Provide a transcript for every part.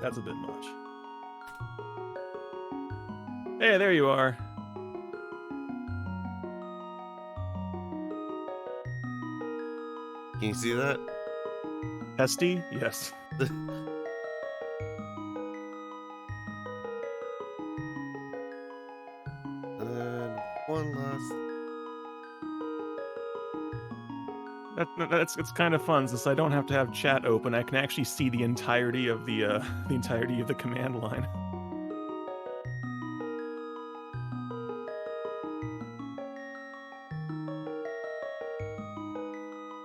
That's a bit much. Hey, there you are. Can you see that? Hesty? Yes. And one last. It's kind of fun since I don't have to have chat open. I can actually see the entirety of the entirety of the command line.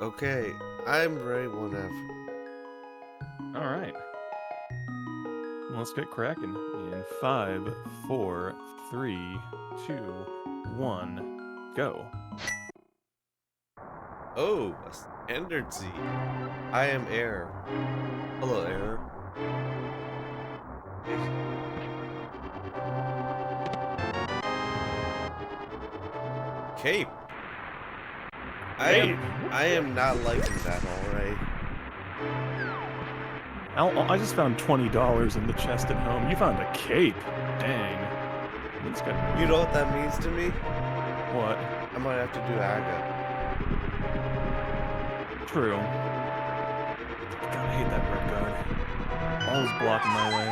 Okay, I'm ready whenever. All right. Well, let's get cracking in 5, 4, 3, 2, 1, go. Oh, a standard Z. I am Air. Hello, Air. Cape. I am not liking that, alright. I just found $20 in the chest at home. You found a cape. Dang. You know what that means to me? What? I might have to do Aga. True. God, I hate that red guard. Always blocking my way.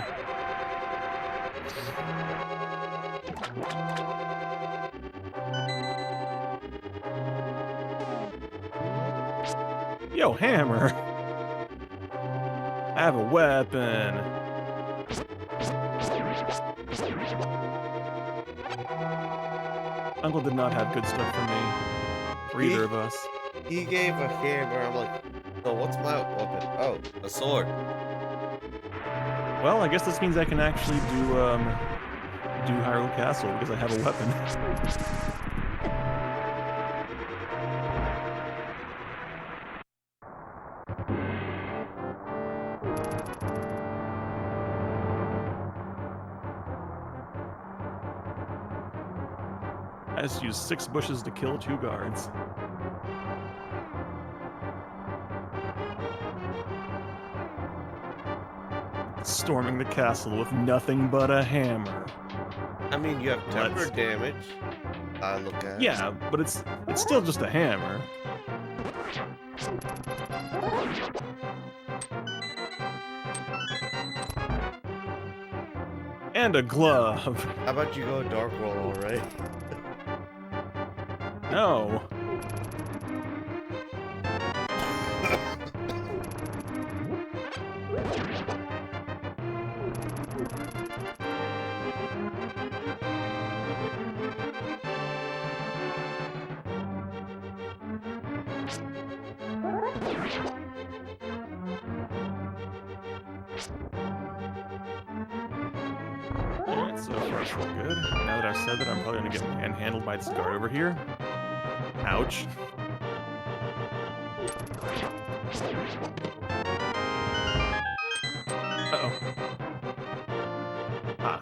Yo, hammer! I have a weapon! Uncle did not have good stuff for me. For either of us. He gave a hammer. I'm like, so what's my weapon? Oh, a sword. Well, I guess this means I can actually do Hyrule Castle because I have a weapon. I just used 6 bushes to kill 2 guards. Storming the castle with nothing but a hammer. I mean, you have temper damage. I look at. Yeah, but it's still just a hammer. And a glove. How about you go Dark World, alright? No. Alright, so far so good. Now that I've said that, I'm probably gonna get manhandled by this guard over here. Ouch. Uh-oh. Ah.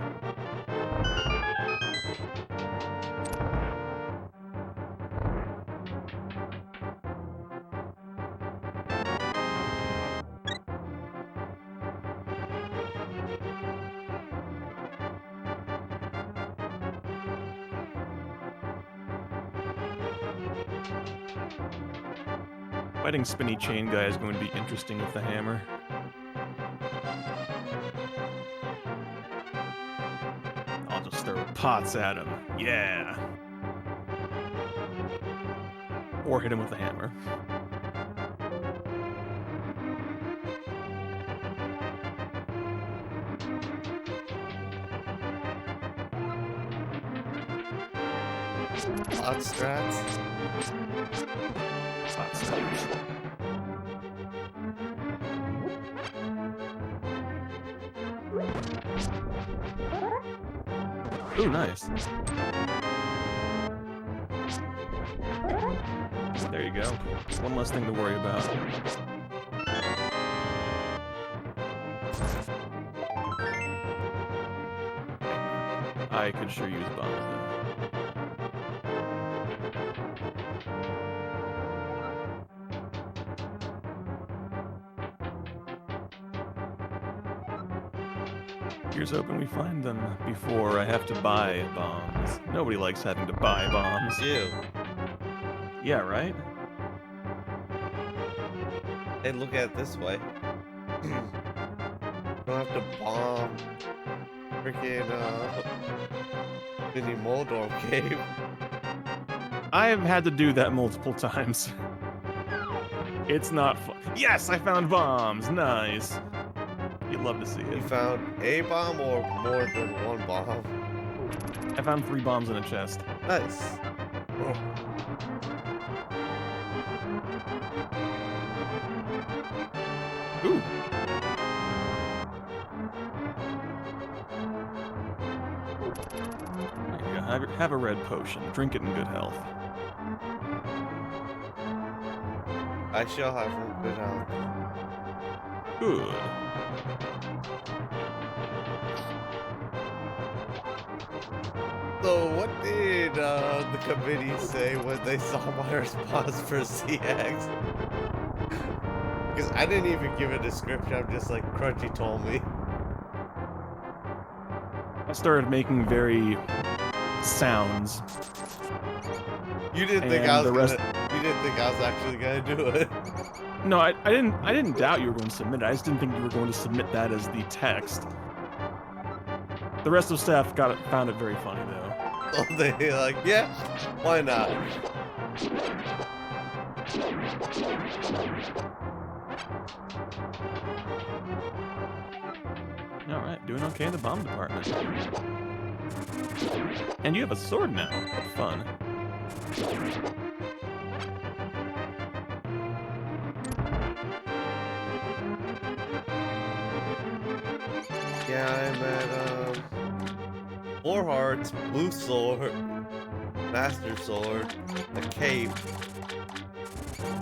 Fighting Spinny Chain Guy is going to be interesting with the hammer. I'll just throw pots at him. Yeah. Or hit him with the hammer. Pot strats. Pot strats. Ooh, nice. There you go. One less thing to worry about. I could sure use bombs though. Here's hoping we find them before I have to buy bombs. Nobody likes having to buy bombs. Ew. Yeah, right? Hey, look at it this way. Don't have to bomb freaking mini Moldor cave. I have had to do that multiple times. It's not fun. Yes, I found bombs. Nice. You'd love to see You it. found a bomb or more than one bomb? I found 3 bombs in a chest. Nice. Ooh. There you go. Have a red potion. Drink it in good health. I shall have a good health. Good. So, what did the committee say when they saw my response for CX? Because I didn't even give a description. I'm just like, Crunchy told me. I started making very sounds. You didn't think And I was the rest- gonna. You didn't think I was actually gonna do it. No, I didn't doubt you were going to submit it. I just didn't think you were going to submit that as the text. The rest of staff found it very funny though. So they like, yeah, why not? All right, doing okay in the bomb department. And you have a sword now. What fun. Yeah, I'm at 4 hearts, blue sword, master sword, a cape.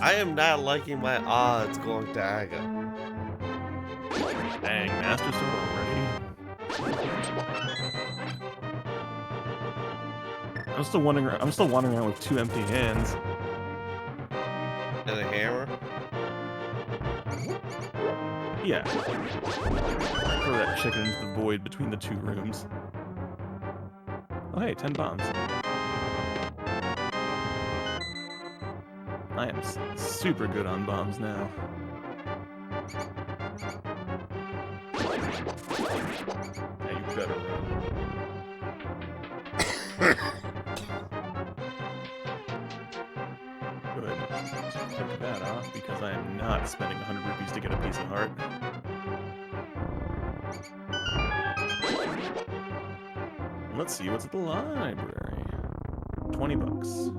I am not liking my odds going to Aga. Dang, master sword already. I'm still wandering around with 2 empty hands. And a hammer. Yeah. Throw that chicken into the void between the 2 rooms. Oh hey, 10 bombs. I am super good on bombs now. Yeah, you better run. Good. Took that off because I am not spending 100 rupees to get a piece of heart. Let's see what's at the library. 20 bucks.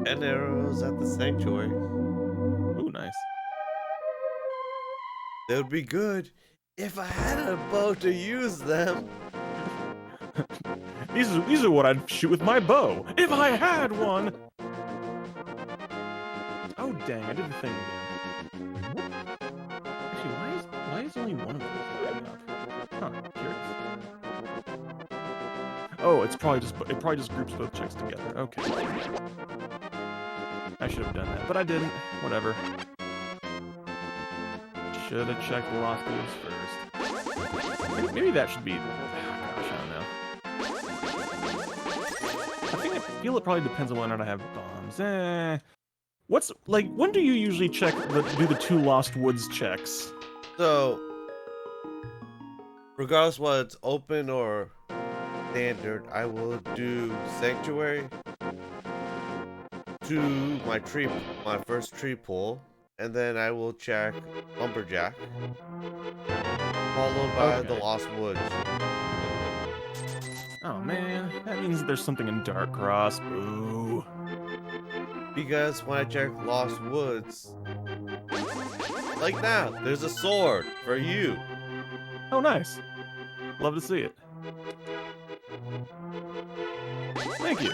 And arrows at the sanctuary. Ooh, nice. They would be good if I had a bow to use them. These are what I'd shoot with my bow if I had one. Oh dang! I did the thing again. Actually, why is only one of those lighting up? Huh? Curious. Oh, it probably just groups both checks together. Okay. I should have done that, but I didn't. Whatever. Should have checked Lost Woods first. Maybe that should be. Gosh, I don't know. I feel it probably depends on whether or not I have bombs. What's like? When do you usually do the 2 Lost Woods checks? So, regardless whether it's open or standard, I will do sanctuary to my first tree pull, and then I will check lumberjack, followed by the Lost Woods. Oh man, that means that there's something in Dark Cross. Boo. Because when I check Lost Woods, like now, there's a sword for you. Oh nice. Love to see it. Thank you.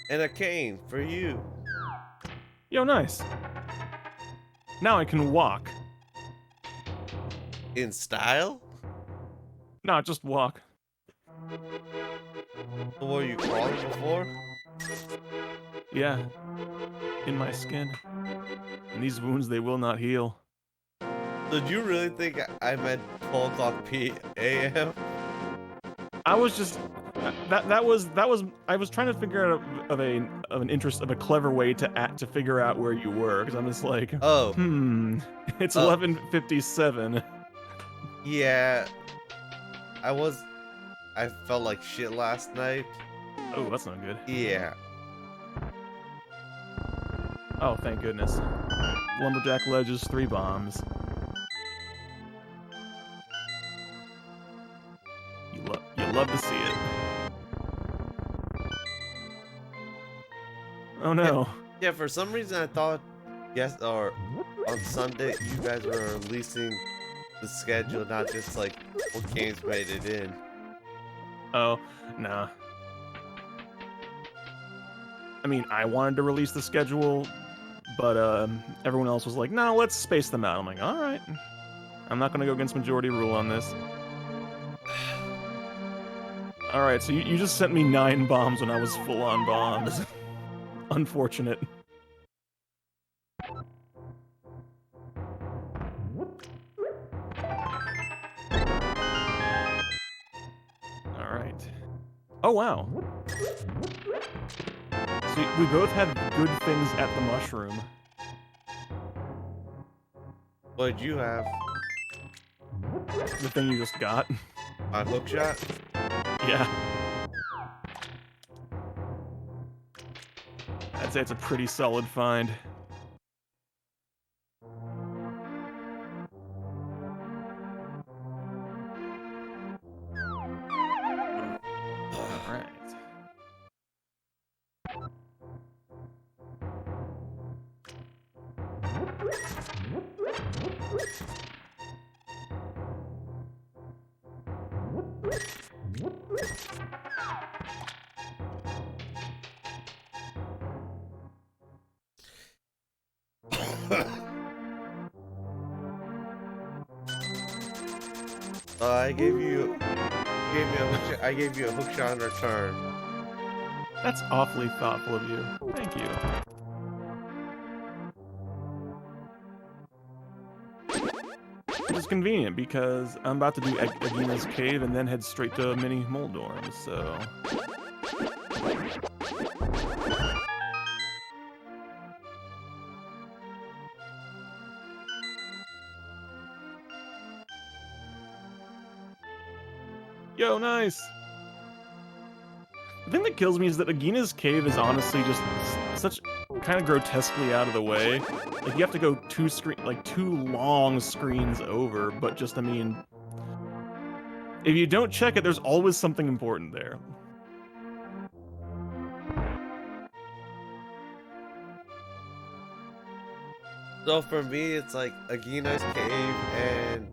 And a cane for you. Yo, nice. Now I can walk. In style? No, just walk. So were you crawling before? Yeah, in my skin. And these wounds, they will not heal. So do you really think I meant 12 o'clock p.a.m.? I was just that was I was trying to figure out of a clever way to figure out where you were, because I'm just like, Oh, it's oh, 11:57. yeah. I was. I felt like shit last night. Oh, that's not good. Yeah. Oh, thank goodness. Lumberjack ledges, 3 bombs. You love to see it. Oh Yeah. no. Yeah. For some reason, I thought yes, or on Sunday you guys were releasing the schedule, not just like what games made it in. Oh, nah. I mean, I wanted to release the schedule, but everyone else was like, no, let's space them out. I'm like, all right. I'm not going to go against majority rule on this. All right, so you just sent me 9 bombs when I was full on bombs. Unfortunate. All right. Oh, wow. So we both had good things at the mushroom. What did you have? The thing you just got. A hook shot? Yeah. I'd say it's a pretty solid find. All right. I gave you a hook shot. I gave you a hook shot in return. That's awfully thoughtful of you. Thank you. Which is convenient because I'm about to do Agina's Cave and then head straight to Mini Moldorm, so... Yo, nice! The thing that kills me is that Agina's Cave is honestly just such kind of grotesquely out of the way. Like, you have to go two long screens over, but just, I mean... If you don't check it, there's always something important there. So for me, it's like Agina's Cave and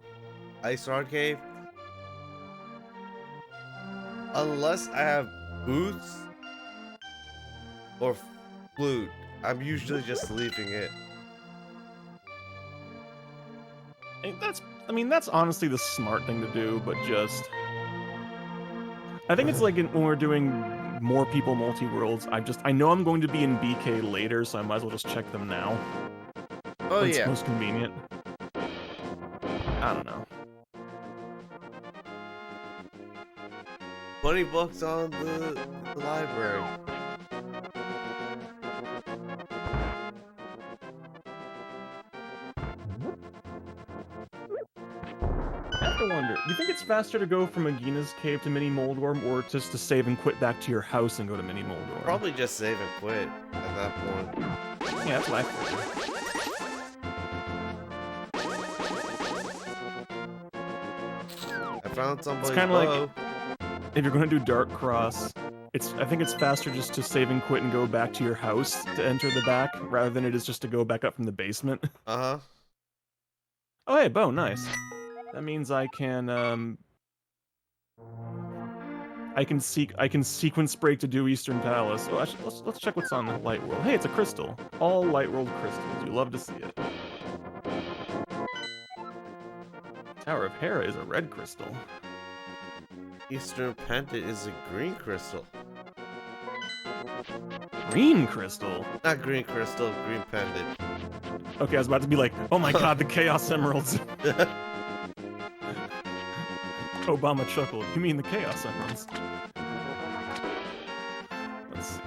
Ice Rod Cave. Unless I have boots or flute, I'm usually just leaving it. I mean, that's honestly the smart thing to do, but just... I think it's like when we're doing more people multi-worlds, I know I'm going to be in BK later, so I might as well just check them now. Oh When it's yeah. most convenient. I don't know. 20 bucks on the library. I have to wonder, you think it's faster to go from Agina's Cave to Mini Moldworm, or just to save and quit back to your house and go to Mini Moldworm? Probably just save and quit at that point. Yeah, that's what I figured. I found somebody's It's kind of bow. like, if you're going to do Dark Cross, I think it's faster just to save and quit and go back to your house to enter the back, rather than it is just to go back up from the basement. Uh-huh. Oh hey, bow, nice. That means I can sequence break to do Eastern Palace. Oh, actually, let's check what's on the Light World. Hey, it's a crystal. All Light World crystals. You love to see it. Tower of Hera is a red crystal. Eastern Pendant is a green crystal. Green crystal? Not green crystal, green pendant. Okay, I was about to be like, oh my god, the Chaos Emeralds. Obama chuckled. You mean the Chaos Emeralds? Let's see.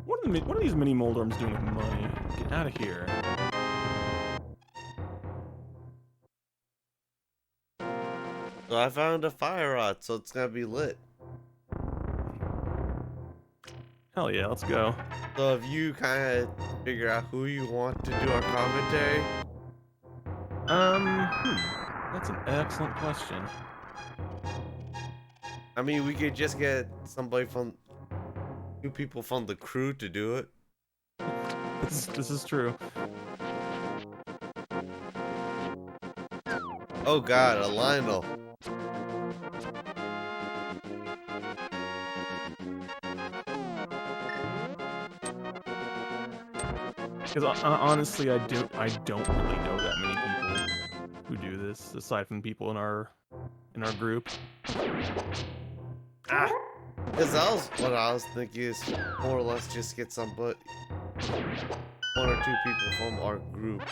What are these mini Moldorms doing with money? Get out of here. So I found a fire rod, so it's gonna be lit. Hell yeah, let's go. So if you kind of figure out who you want to do our commentary, That's an excellent question. I mean, we could just get somebody from, 2 people from the crew to do it. This is true. Oh god, a Lionel. Because honestly, I don't really know that many people who do this, aside from people in our group. Ah, because that was what I was thinking, is more or less just get somebody, 1 or 2 people from our group.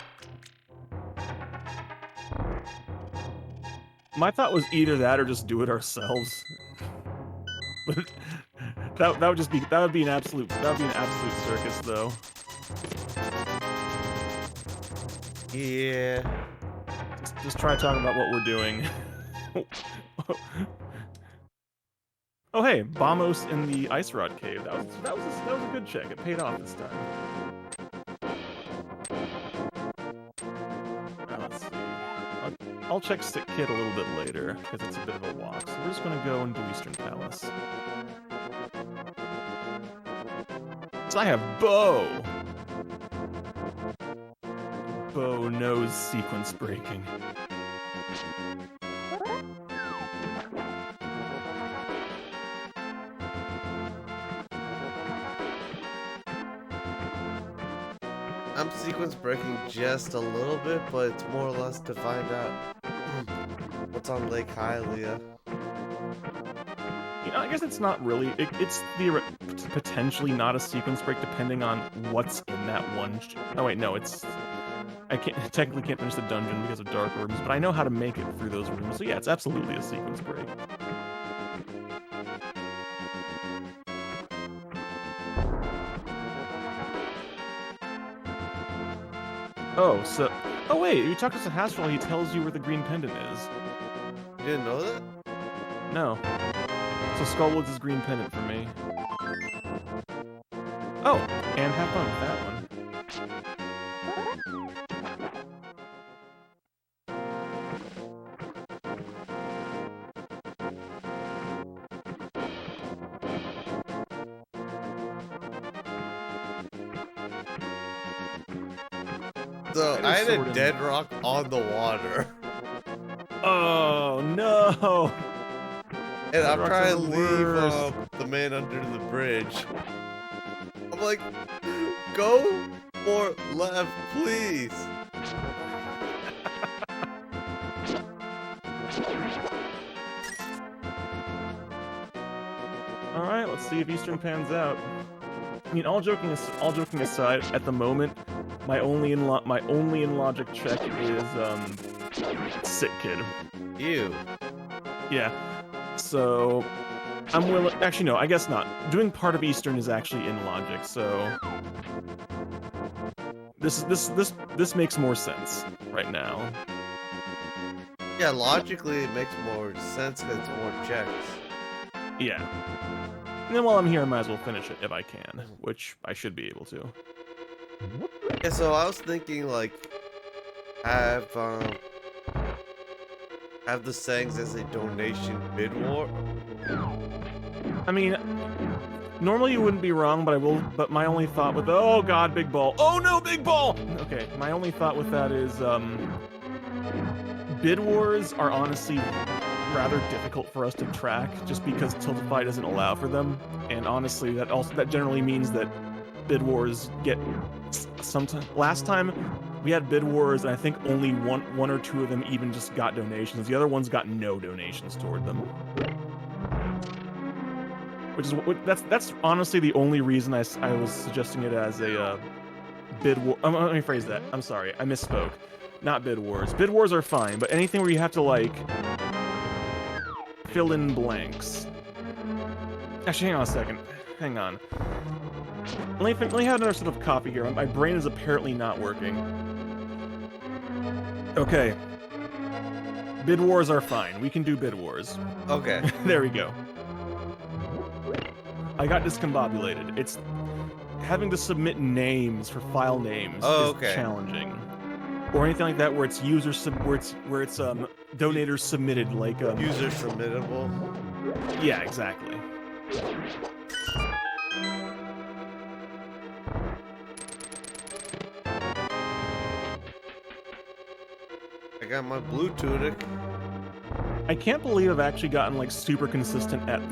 My thought was either that or just do it ourselves. But that would be an absolute circus though. Yeah. Just try talking about what we're doing. Oh hey, Bamos in the Ice Rod Cave. That was a good check. It paid off this time. Let's see. I'll check Sick Kid a little bit later because it's a bit of a walk. So we're just gonna go and do Eastern Palace. So I have Bo. Bo knows sequence breaking. I'm sequence breaking just a little bit, but it's more or less to find out what's on Lake Hylia. You know, I guess it's not really. It's potentially not a sequence break, depending on what's in that one. Oh wait, no, it's. I technically can't finish the dungeon because of dark rooms, but I know how to make it through those rooms. So yeah, it's absolutely a sequence break. Oh wait, you talk to Sahasral, he tells you where the green pendant is. You didn't know that? No. So Skullwoods is green pendant for me. Oh, and have fun with that one. So I had a dead rock on the water. Oh no! And I'm trying to leave the man under the bridge. I'm like, go for left, please. All right, let's see if Eastern pans out. I mean, all joking aside, at the moment, my only in logic check is Sick Kid. You. Yeah. So I'm willing. Actually, no. I guess not. Doing part of Eastern is actually in logic. So this makes more sense right now. Yeah, logically it makes more sense because it's more checks. Yeah. And then while I'm here, I might as well finish it if I can, which I should be able to. Yeah, so I was thinking like have the sayings as a donation bid war. I mean, normally you wouldn't be wrong, but I will. But my only thought with oh god, big ball. Oh no, big ball. Okay, my only thought with that is bid wars are honestly rather difficult for us to track, just because Tiltify doesn't allow for them, and honestly, that generally means that bid wars get sometimes. Last time we had bid wars, and I think only one or two of them even just got donations. The other ones got no donations toward them. which is that's honestly the only reason I was suggesting it as a bid war. Let me phrase that. I'm sorry, I misspoke. Not bid wars. Bid wars are fine, but anything where you have to like fill in blanks. Actually, hang on a second. Hang on. Let me have another sort of copy here. My brain is apparently not working. Okay. Bid wars are fine. We can do bid wars. Okay. There we go. I got discombobulated. It's having to submit names for file names is challenging, or anything like that where it's where it's donators submitted like user submittable. Yeah, exactly. I got my blue tunic. I can't believe I've actually gotten like super consistent at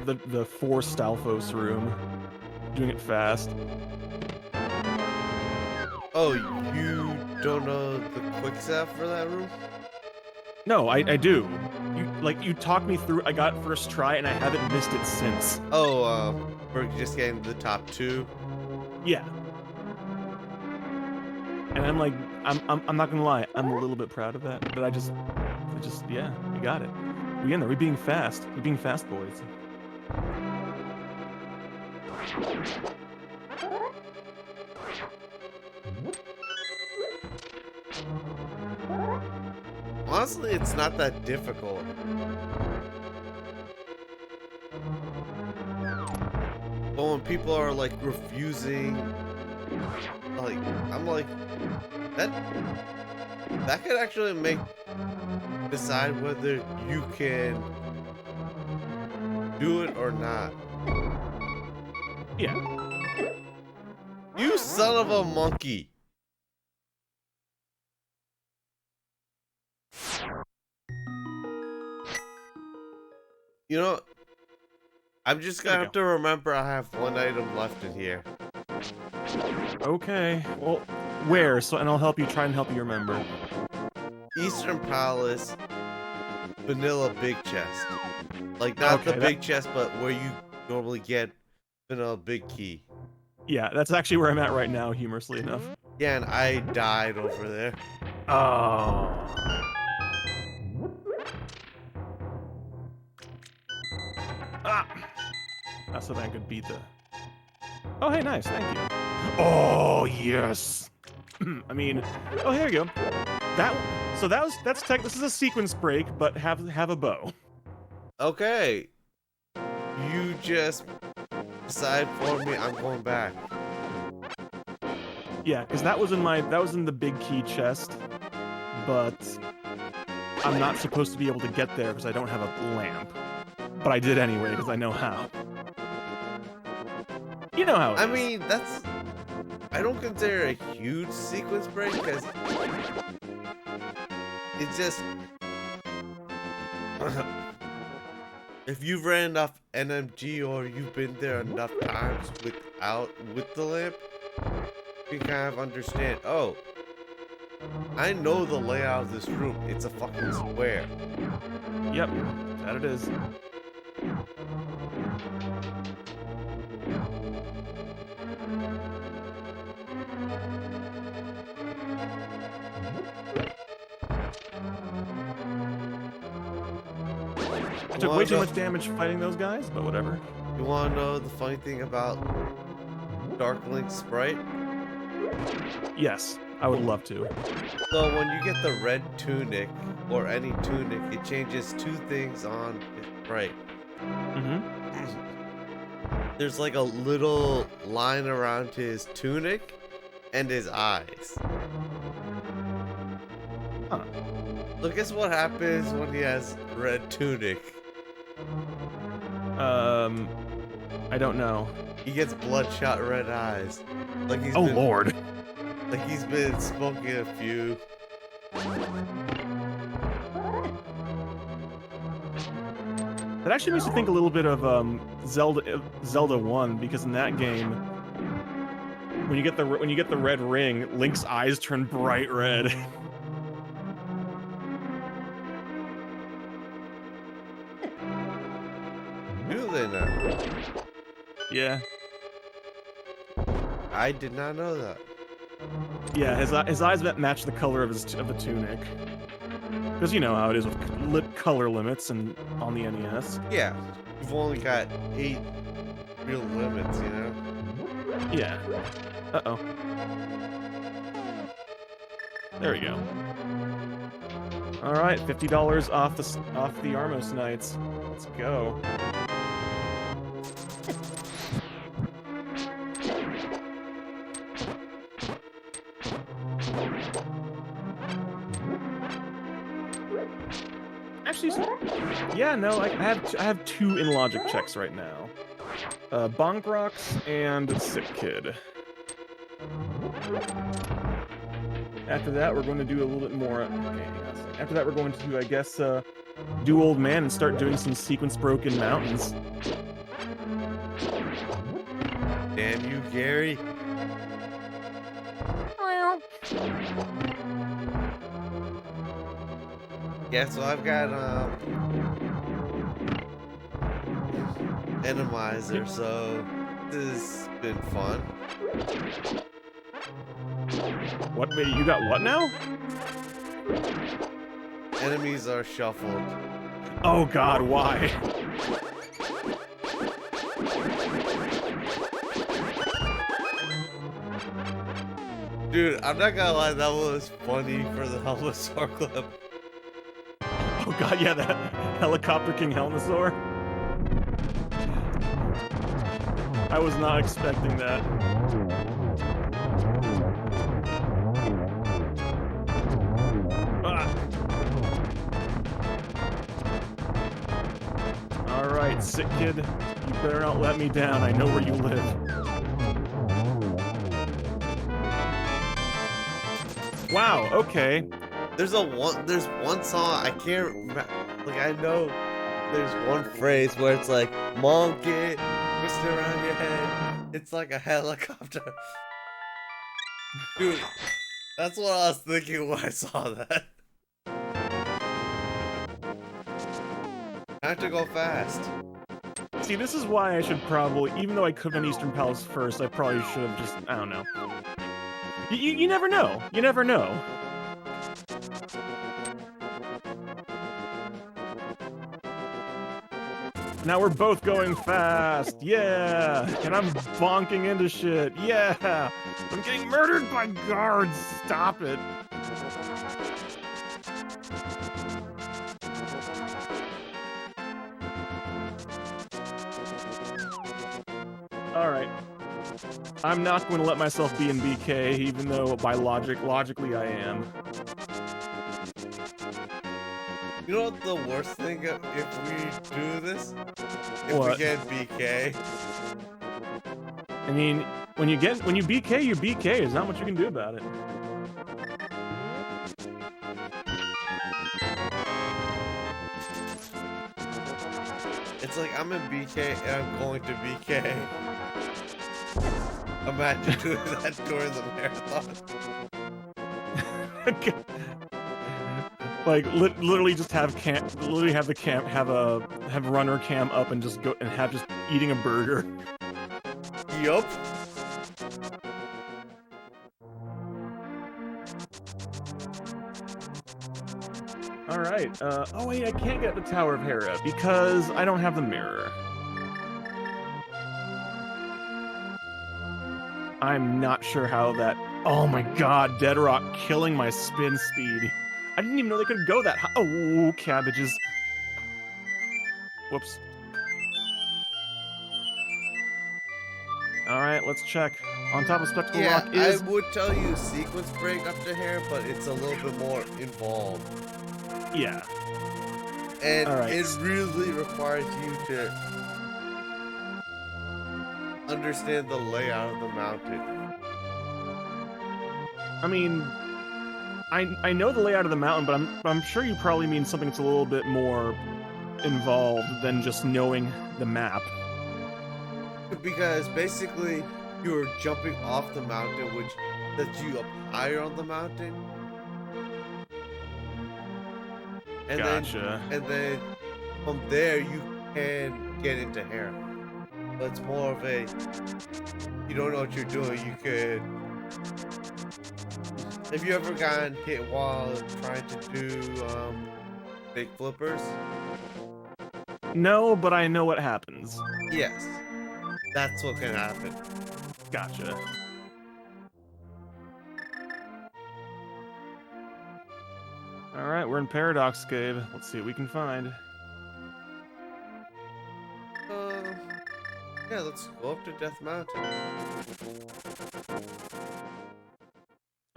the 4 Stalfos room, doing it fast. Oh, you don't know the quick step for that room? No, I do. You talked me through. I got it first try and I haven't missed it since. Oh, we're just getting the top 2. Yeah. And I'm like, I'm not gonna lie, I'm a little bit proud of that. But I just yeah, we got it. We in there. We're being fast. We're being fast boys. Honestly, it's not that difficult. But when people are like refusing, like I'm like, that could actually decide whether you can do it or not. Yeah. You son of a monkey. You know, I'm just gonna have to remember I have 1 item left in here. Okay. Well, where? And I'll help you. Try and help you remember. Eastern Palace, vanilla big chest. Like not the big chest, but where you normally get vanilla big key. Yeah, that's actually where I'm at right now, humorously enough. Yeah, and I died over there. Oh. Ah! That's so that I could beat the... Oh, hey, nice, thank you. Oh, yes! I mean... Oh, here you go. This is a sequence break, but have a bow. Okay. You just decide for me, I'm going back. Yeah, because that was in the big key chest, but I'm not supposed to be able to get there because I don't have a lamp. But I did anyway because I know how. You know how it is. I mean, I don't consider it a huge sequence break because it's just if you've ran enough NMG or you've been there enough times with the lamp, you kind of understand. Oh, I know the layout of this room. It's a fucking square. Yep, that it is. I took way too much damage fighting those guys, but whatever. You wanna know the funny thing about Dark Link's sprite? Yes, I would love to. So when you get the red tunic, or any tunic, it changes 2 things on its sprite. There's like a little line around his tunic and his eyes. Huh. So guess what happens when he has red tunic? I don't know. He gets bloodshot red eyes. Like he's Lord. Like he's been smoking a few. That actually makes me think a little bit of Zelda 1, because in that game, when you get the red ring, Link's eyes turn bright red. Do they now? Yeah. I did not know that. Yeah, his eyes match the color of the tunic. Because you know how it is with color limits and on the NES. Yeah, you've only got 8 real limits, you know? Yeah. Uh-oh. There we go. All right, $50 off the Armos Knights. Let's go. Actually, yeah, no, I have 2 in logic checks right now. Bonk Rocks and Sick Kid. After that, we're going to do a little bit more. Okay, hang on a second. After that, we're going to, I guess, do Old Man and start doing some sequence broken mountains. Damn you, Gary. Yeah, so I've got Enemizer, so this has been fun. What? Wait, you got what now? Enemies are shuffled. Oh God, why? Dude, I'm not gonna lie, that was funny for the Helmasaur clip. Oh God, yeah, that Helicopter King Helmasaur. I was not expecting that. Ah. All right, Sick Kid, you better not let me down. I know where you live. Wow. Okay. There's one song I can't remember. Like I know there's one phrase where it's like monkey twisting around your head. It's like a helicopter. Dude, that's what I was thinking when I saw that. I have to go fast. See, this is why I should probably, even though I could have been Eastern Palace first, I probably should have just, I don't know. You never know. You never know. Now we're both going fast. Yeah. And I'm bonking into shit. Yeah. I'm getting murdered by guards. Stop it. All right. I'm not going to let myself be in BK, even though by logically I am. You know what the worst thing if we do this? If What? we get BK. I mean, when you BK, you BK. There's not much you can do about it. It's like I'm in BK and I'm going to BK. Imagine doing that during the marathon. Like literally just have runner cam up and just go and have just eating a burger. Yup. All right. Oh wait, I can't get the Tower of Hera because I don't have the mirror. I'm not sure how that. Oh my God, Dead Rock killing my spin speed. I didn't even know they could go that high. Oh, cabbages. Whoops. All right, let's check. On top of Spectacle Rock is. I would tell you sequence break up to here, but it's a little bit more involved. Yeah. And right. It really requires you to understand the layout of the mountain. I mean, I know the layout of the mountain, but I'm sure you probably mean something that's a little bit more involved than just knowing the map. Because basically, you're jumping off the mountain, which sets you up higher on the mountain. And Gotcha. then from there, you can get into Hera. But it's more of a, you don't know what you're doing, you could... Have you ever gotten hit while trying to do big flippers? No, but I know what happens. Yes. That's what can happen. Gotcha. Alright, we're in Paradox Cave. Let's see what we can find. Yeah, let's go up to Death Mountain.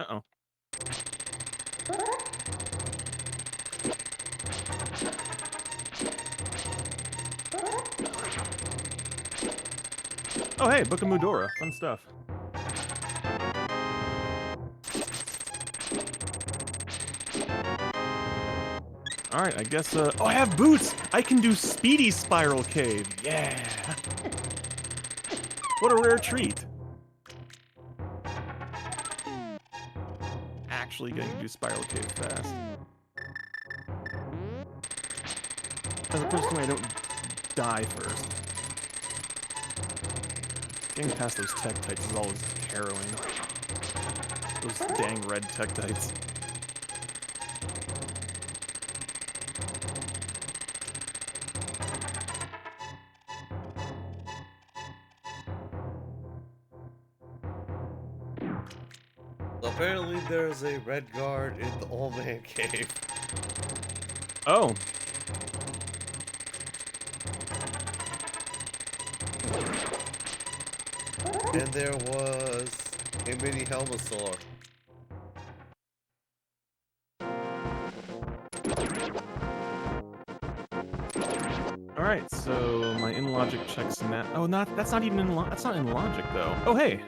Uh-oh. Oh hey, Book of Mudora. Fun stuff. Alright, I guess, oh, I have boots! I can do Speedy Spiral Cave! Yeah! What a rare treat! Actually getting to do Spiral Cave fast. As opposed to when I don't die first. Getting past those Tektites is always harrowing. Those dang red Tektites. So apparently there's a red guard in the Old Man Cave. Oh. And there was a mini Helmasaur. Alright, so my in-logic checks map. Oh, that's not even in that's not in logic though. Oh hey!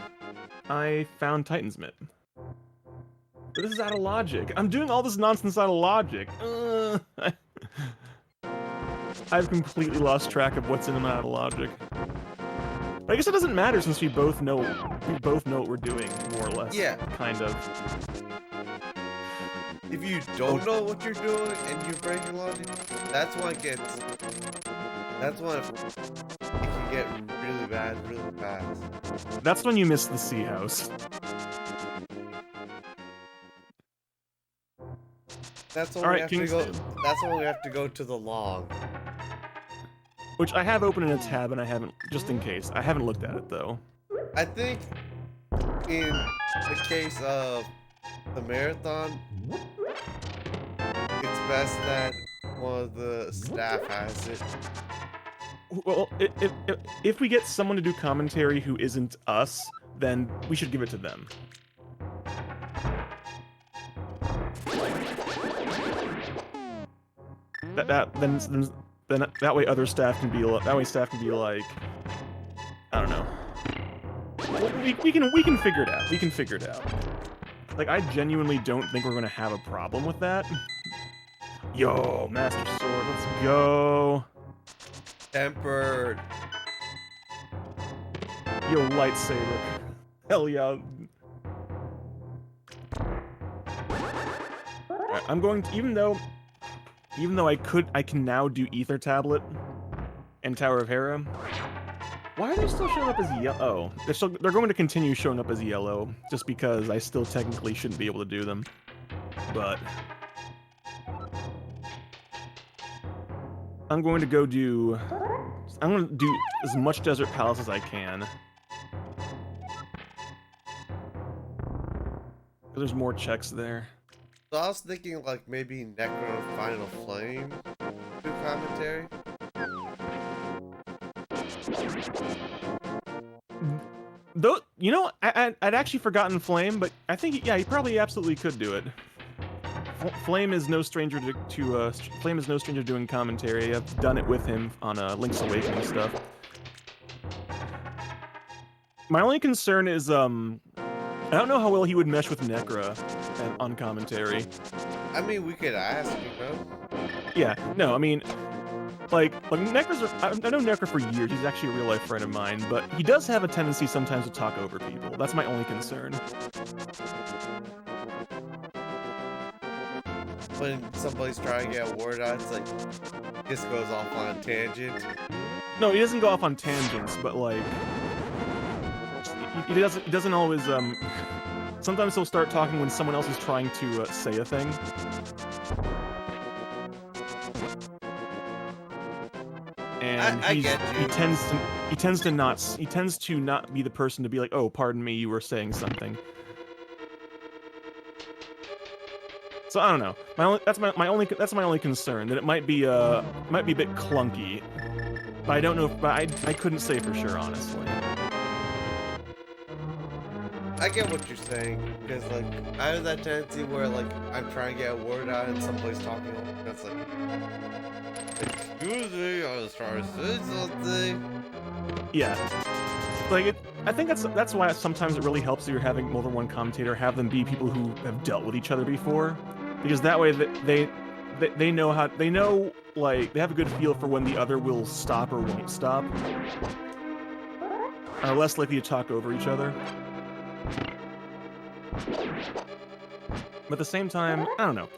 I found Titan's Mitt. But this is out of logic. I'm doing all this nonsense out of logic. I've completely lost track of what's in and out of logic. But I guess it doesn't matter since we both know what we're doing, more or less. Yeah. Kind of. If you don't know what you're doing and you're breaking logic, that's when it gets... That's when it can get really bad really fast. That's when you miss the Sea House. That's when All we right, have to go. Kingston. That's when we have to go to the long. Which I have open in a tab and I haven't, just in case. I haven't looked at it though. I think in the case of the marathon, it's best that one of the staff has it. Well, if we get someone to do commentary who isn't us, then we should give it to them. Then that way other staff can be like, I don't know. We can figure it out. We can figure it out. Like, I genuinely don't think we're gonna have a problem with that. Yo, Master Sword, let's go. Tempered. Yo, lightsaber. Hell yeah. Alright, I'm going to, even though I can now do Ether Tablet and Tower of Hera. Why are they still showing up as yellow? Oh, they're going to continue showing up as yellow, just because I still technically shouldn't be able to do them. But I'm going to do as much Desert Palace as I can. There's more checks there. So I was thinking like maybe Necro Final Flame do commentary. Though, you know, I'd actually forgotten Flame, but I think, yeah, he probably absolutely could do it. Flame is no stranger Flame is no stranger to doing commentary. I've done it with him on Link's Awakening stuff. My only concern is, I don't know how well he would mesh with Necra on commentary. I mean, we could ask, you know? Yeah, no, I mean, like Necra's, I know Necra for years, he's actually a real-life friend of mine, but he does have a tendency sometimes to talk over people. That's my only concern. when somebody's trying to get a word out, it's like just goes off on a tangent. No, he doesn't go off on tangents, but like he doesn't always sometimes he'll start talking when someone else is trying to say a thing. And I get you. he tends to not be the person to be like, "Oh, pardon me, you were saying something." So I don't know. That's my only concern, that it might be a bit clunky. But I don't know. But I couldn't say for sure, honestly. I get what you're saying, because like I have that tendency where like I'm trying to get a word out and somebody's talking, that's like, excuse me, I was trying to say something. Yeah, like I think that's why sometimes it really helps if you're having more than one commentator, have them be people who have dealt with each other before, because that way they know like they have a good feel for when the other will stop or won't stop, are less likely to talk over each other. But at the same time, I don't know.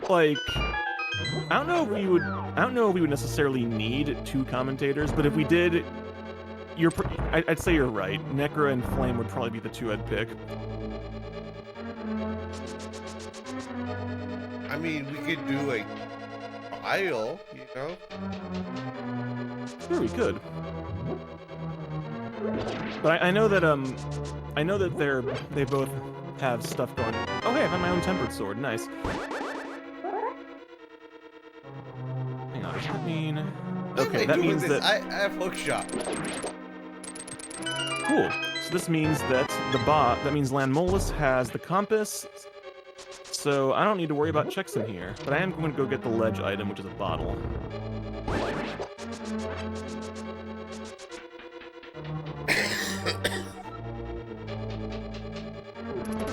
Like, I don't know if we would necessarily need 2 commentators, but if we did, I'd say you're right. Necra and Flame would probably be the 2 I'd pick. I mean, we could do a trial, you know? Sure, we could. But I know that they both have stuff going. Oh hey, I found my own tempered sword. Nice. Hang on, does that mean? Okay, that means that I have hookshot. Cool. So this means that that means Landmolus has the compass. So I don't need to worry about checks in here. But I am going to go get the ledge item, which is a bottle.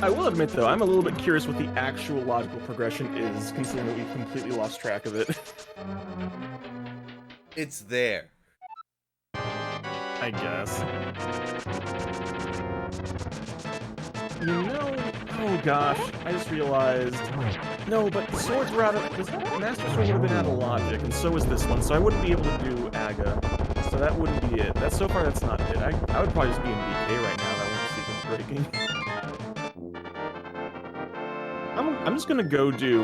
I will admit, though, I'm a little bit curious what the actual logical progression is, considering that we've completely lost track of it. It's there. I guess. You know... Oh gosh, I just realized... No, but the swords were out of... The Master Sword would have been out of logic, and so is this one, so I wouldn't be able to do Aga. So that wouldn't be it. So far, that's not it. I would probably just be in BK right now if I weren't sequence breaking. I'm just gonna go do,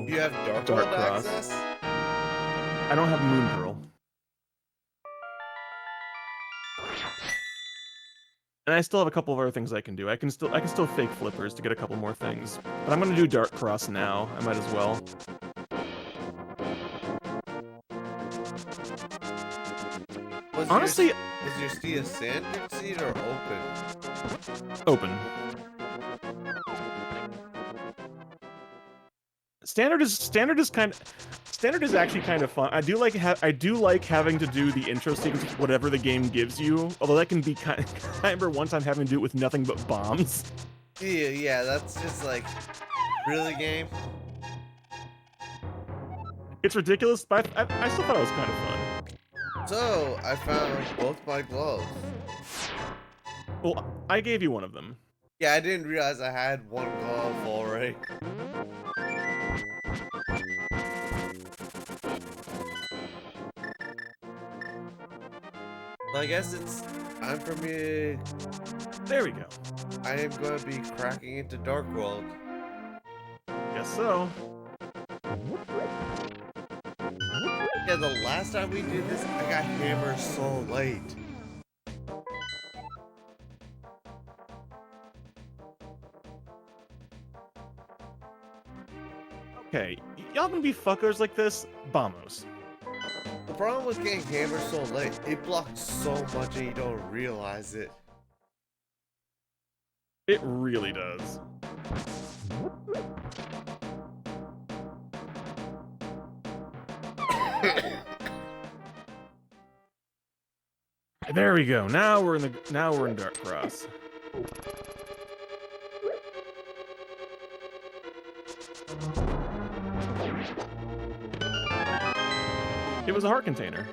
You have Dark Cross. access? I don't have Moon Pearl. And I still have a couple of other things I can do. I can still fake flippers to get a couple more things. But I'm gonna do Dark Cross now. I might as well. Honestly, is your seat a standard seat or open? Open. Standard is actually kind of fun. I do like having to do the intro sequence with whatever the game gives you. Although that can be kind of, I remember one time having to do it with nothing but bombs. Yeah, that's just like, really, game? It's ridiculous, but I still thought it was kind of fun. So, I found both my gloves. Well, I gave you one of them. Yeah, I didn't realize I had one glove already. Well, I guess it's time for me. There we go. I am going to be cracking into Dark World. Guess so. Yeah, the last time we did this, I got hammered so late. Okay, y'all gonna be fuckers like this? Vamos. The problem with getting hammered so late, it blocks so much and you don't realize it. It really does. There we go. Now we're in Dark Cross. It was a heart container.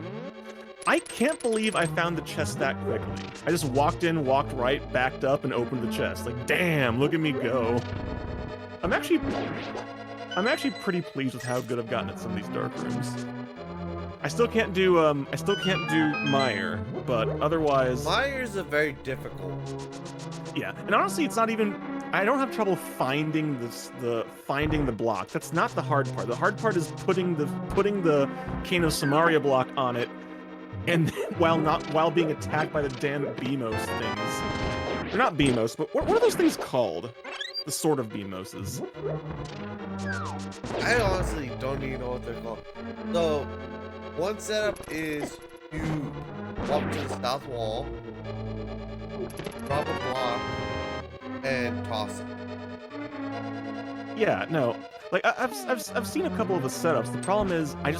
I can't believe I found the chest that quickly. I just walked in, walked right, backed up, and opened the chest. Like, damn, look at me go. I'm actually pretty pleased with how good I've gotten at some of these dark rooms. I still can't do Meyer, but otherwise, Myers are very difficult. yeah. And honestly, it's not even. I don't have trouble finding finding the block. That's not the hard part. The hard part is putting the Kano Samaria block on it, and while being attacked by the damn Beamos things. They're not Beamos, but what are those things called? The sort of Beamoses. I honestly don't even know what they're called. So, one setup is you walk to the south wall, drop a block, and toss it. Yeah, no. Like I've seen a couple of the setups. The problem is I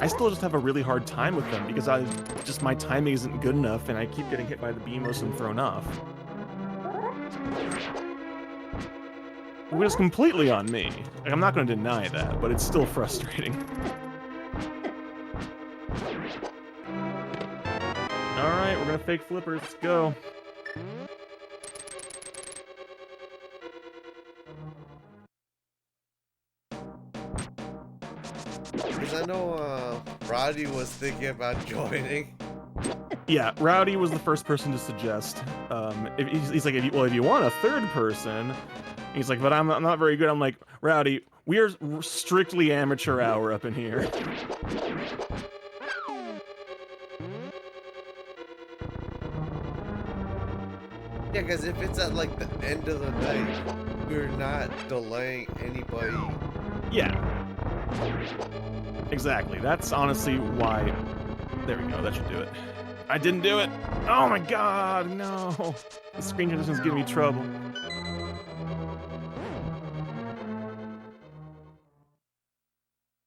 still just have a really hard time with them because my timing isn't good enough and I keep getting hit by the Beamos and thrown off. It was completely on me. Like, I'm not going to deny that, but it's still frustrating. Alright, we're going to fake flippers. Let's go. Because I know Roddy was thinking about joining. Yeah, Rowdy was the first person to suggest. He's like, if you want a third person, he's like, but I'm not very good. I'm like, Rowdy, we are strictly amateur hour up in here. Yeah, because if it's at like the end of the night, you're not delaying anybody. Yeah. Exactly. That's honestly why. There we go. That should do it. I didn't do it. Oh my god, no. The screen transition's giving me trouble.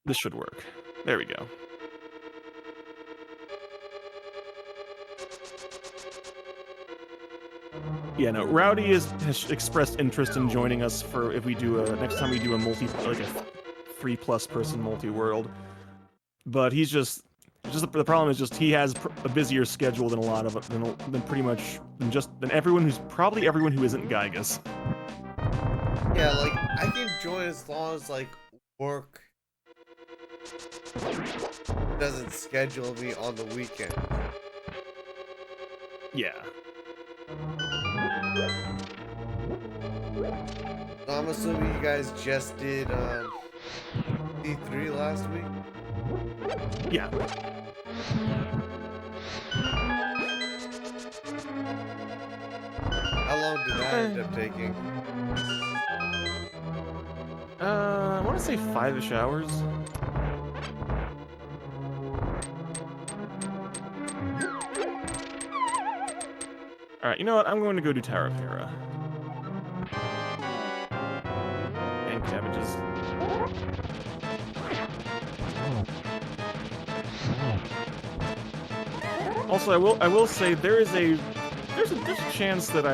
This should work. There we go. Yeah, no, Rowdy has expressed interest in joining us for if we do next time we do a a 3+ person multi-world. But he's just the problem is just he has a busier schedule than a lot of than pretty much than everyone who isn't Gygas. Yeah, like I can join as long as like work doesn't schedule me on the weekend. Yeah. So I'm assuming you guys just did D3 last week? Yeah. How long did that end up taking? I want to say 5-ish hours. Alright, you know what? I'm going to go do Tower of Hera. And cabbages. Also, I will say there's a chance that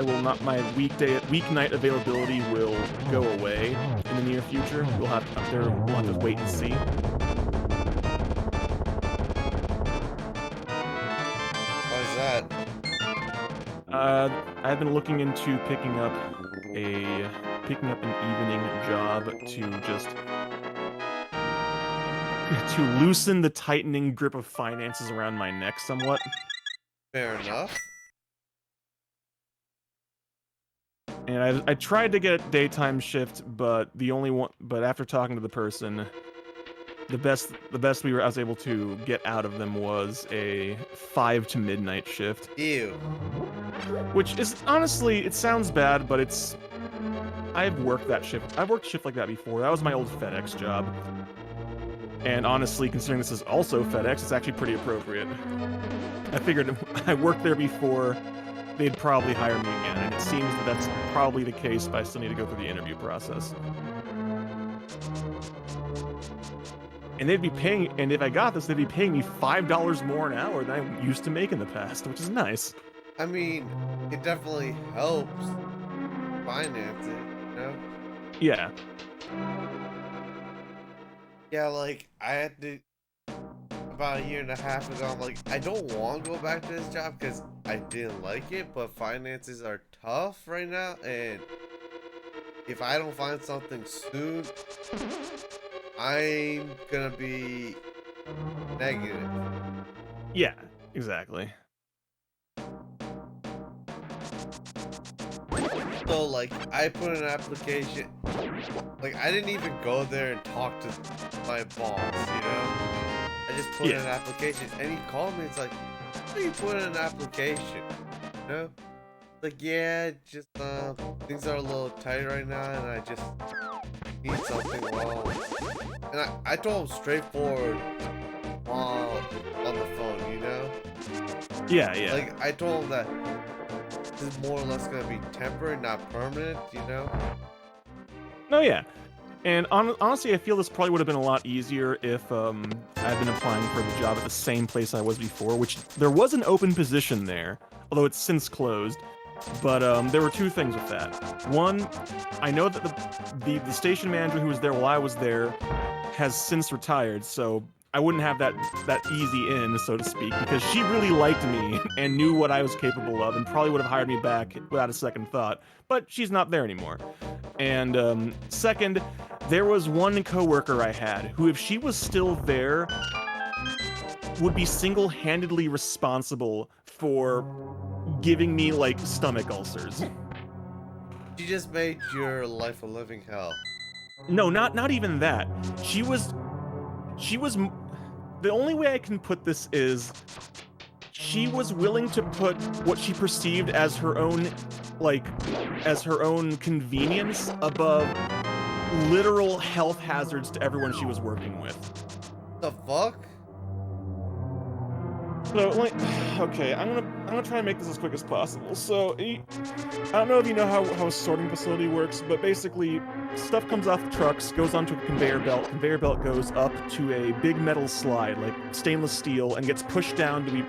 my weeknight availability will go away in the near future. We'll have to wait and see. Why is that? I've been looking into picking up an evening job to loosen the tightening grip of finances around my neck somewhat. Fair enough. And I tried to get a daytime shift, but after talking to the person, the best I was able to get out of them was a 5 to midnight shift. Ew. Which is honestly, it sounds bad, but I've worked that shift. I've worked a shift like that before. That was my old FedEx job. And honestly, considering this is also FedEx, it's actually pretty appropriate. I figured I worked there before, they'd probably hire me again, and it seems that that's probably the case, but I still need to go through the interview process. And if I got this, they'd be paying me $5 more an hour than I used to make in the past, which is nice. I mean, it definitely helps finance it, you know? Yeah. Yeah, like, I had to, about a year and a half ago, I'm like, I don't want to go back to this job because I didn't like it, but finances are tough right now, and if I don't find something soon, I'm gonna be negative. Yeah, exactly. So like I put an application, like I didn't even go there and talk to my boss, you know? I just put in an application and he called me. It's like, how do you put in an application? You know? Like, yeah, just things are a little tight right now and I just need something wrong. And I told him straightforward while on the phone, you know? Yeah, yeah. Like I told him that this is more or less gonna be temporary, not permanent, you know? No, yeah. And honestly, I feel this probably would have been a lot easier if I'd been applying for the job at the same place I was before, which there was an open position there, although it's since closed. But there were two things with that. One, I know that the station manager who was there while I was there has since retired, so I wouldn't have that easy in, so to speak, because she really liked me and knew what I was capable of and probably would have hired me back without a second thought. But she's not there anymore. And second, there was one coworker I had who, if she was still there, would be single-handedly responsible for giving me, like, stomach ulcers. She just made your life a living hell. No, not even that. She was the only way I can put this is she was willing to put what she perceived as her own, like, as her own convenience above literal health hazards to everyone she was working with. The fuck? So, like, okay, I'm gonna try and make this as quick as possible. So, I don't know if you know how a sorting facility works, but basically, stuff comes off the trucks, goes onto a conveyor belt goes up to a big metal slide, like stainless steel, and gets pushed down to be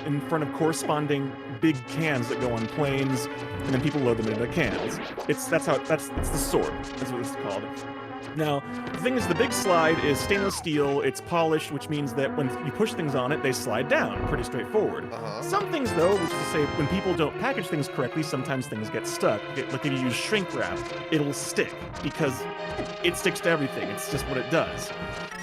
in front of corresponding big cans that go on planes, and then people load them into the cans. It's the sort. That's what it's called. Now, the thing is, the big slide is stainless steel, it's polished, which means that when you push things on it, they slide down. Pretty straightforward. Some things, though, which is to say, when people don't package things correctly, sometimes things get stuck. Like if you use shrink wrap, it'll stick, because it sticks to everything. It's just what it does.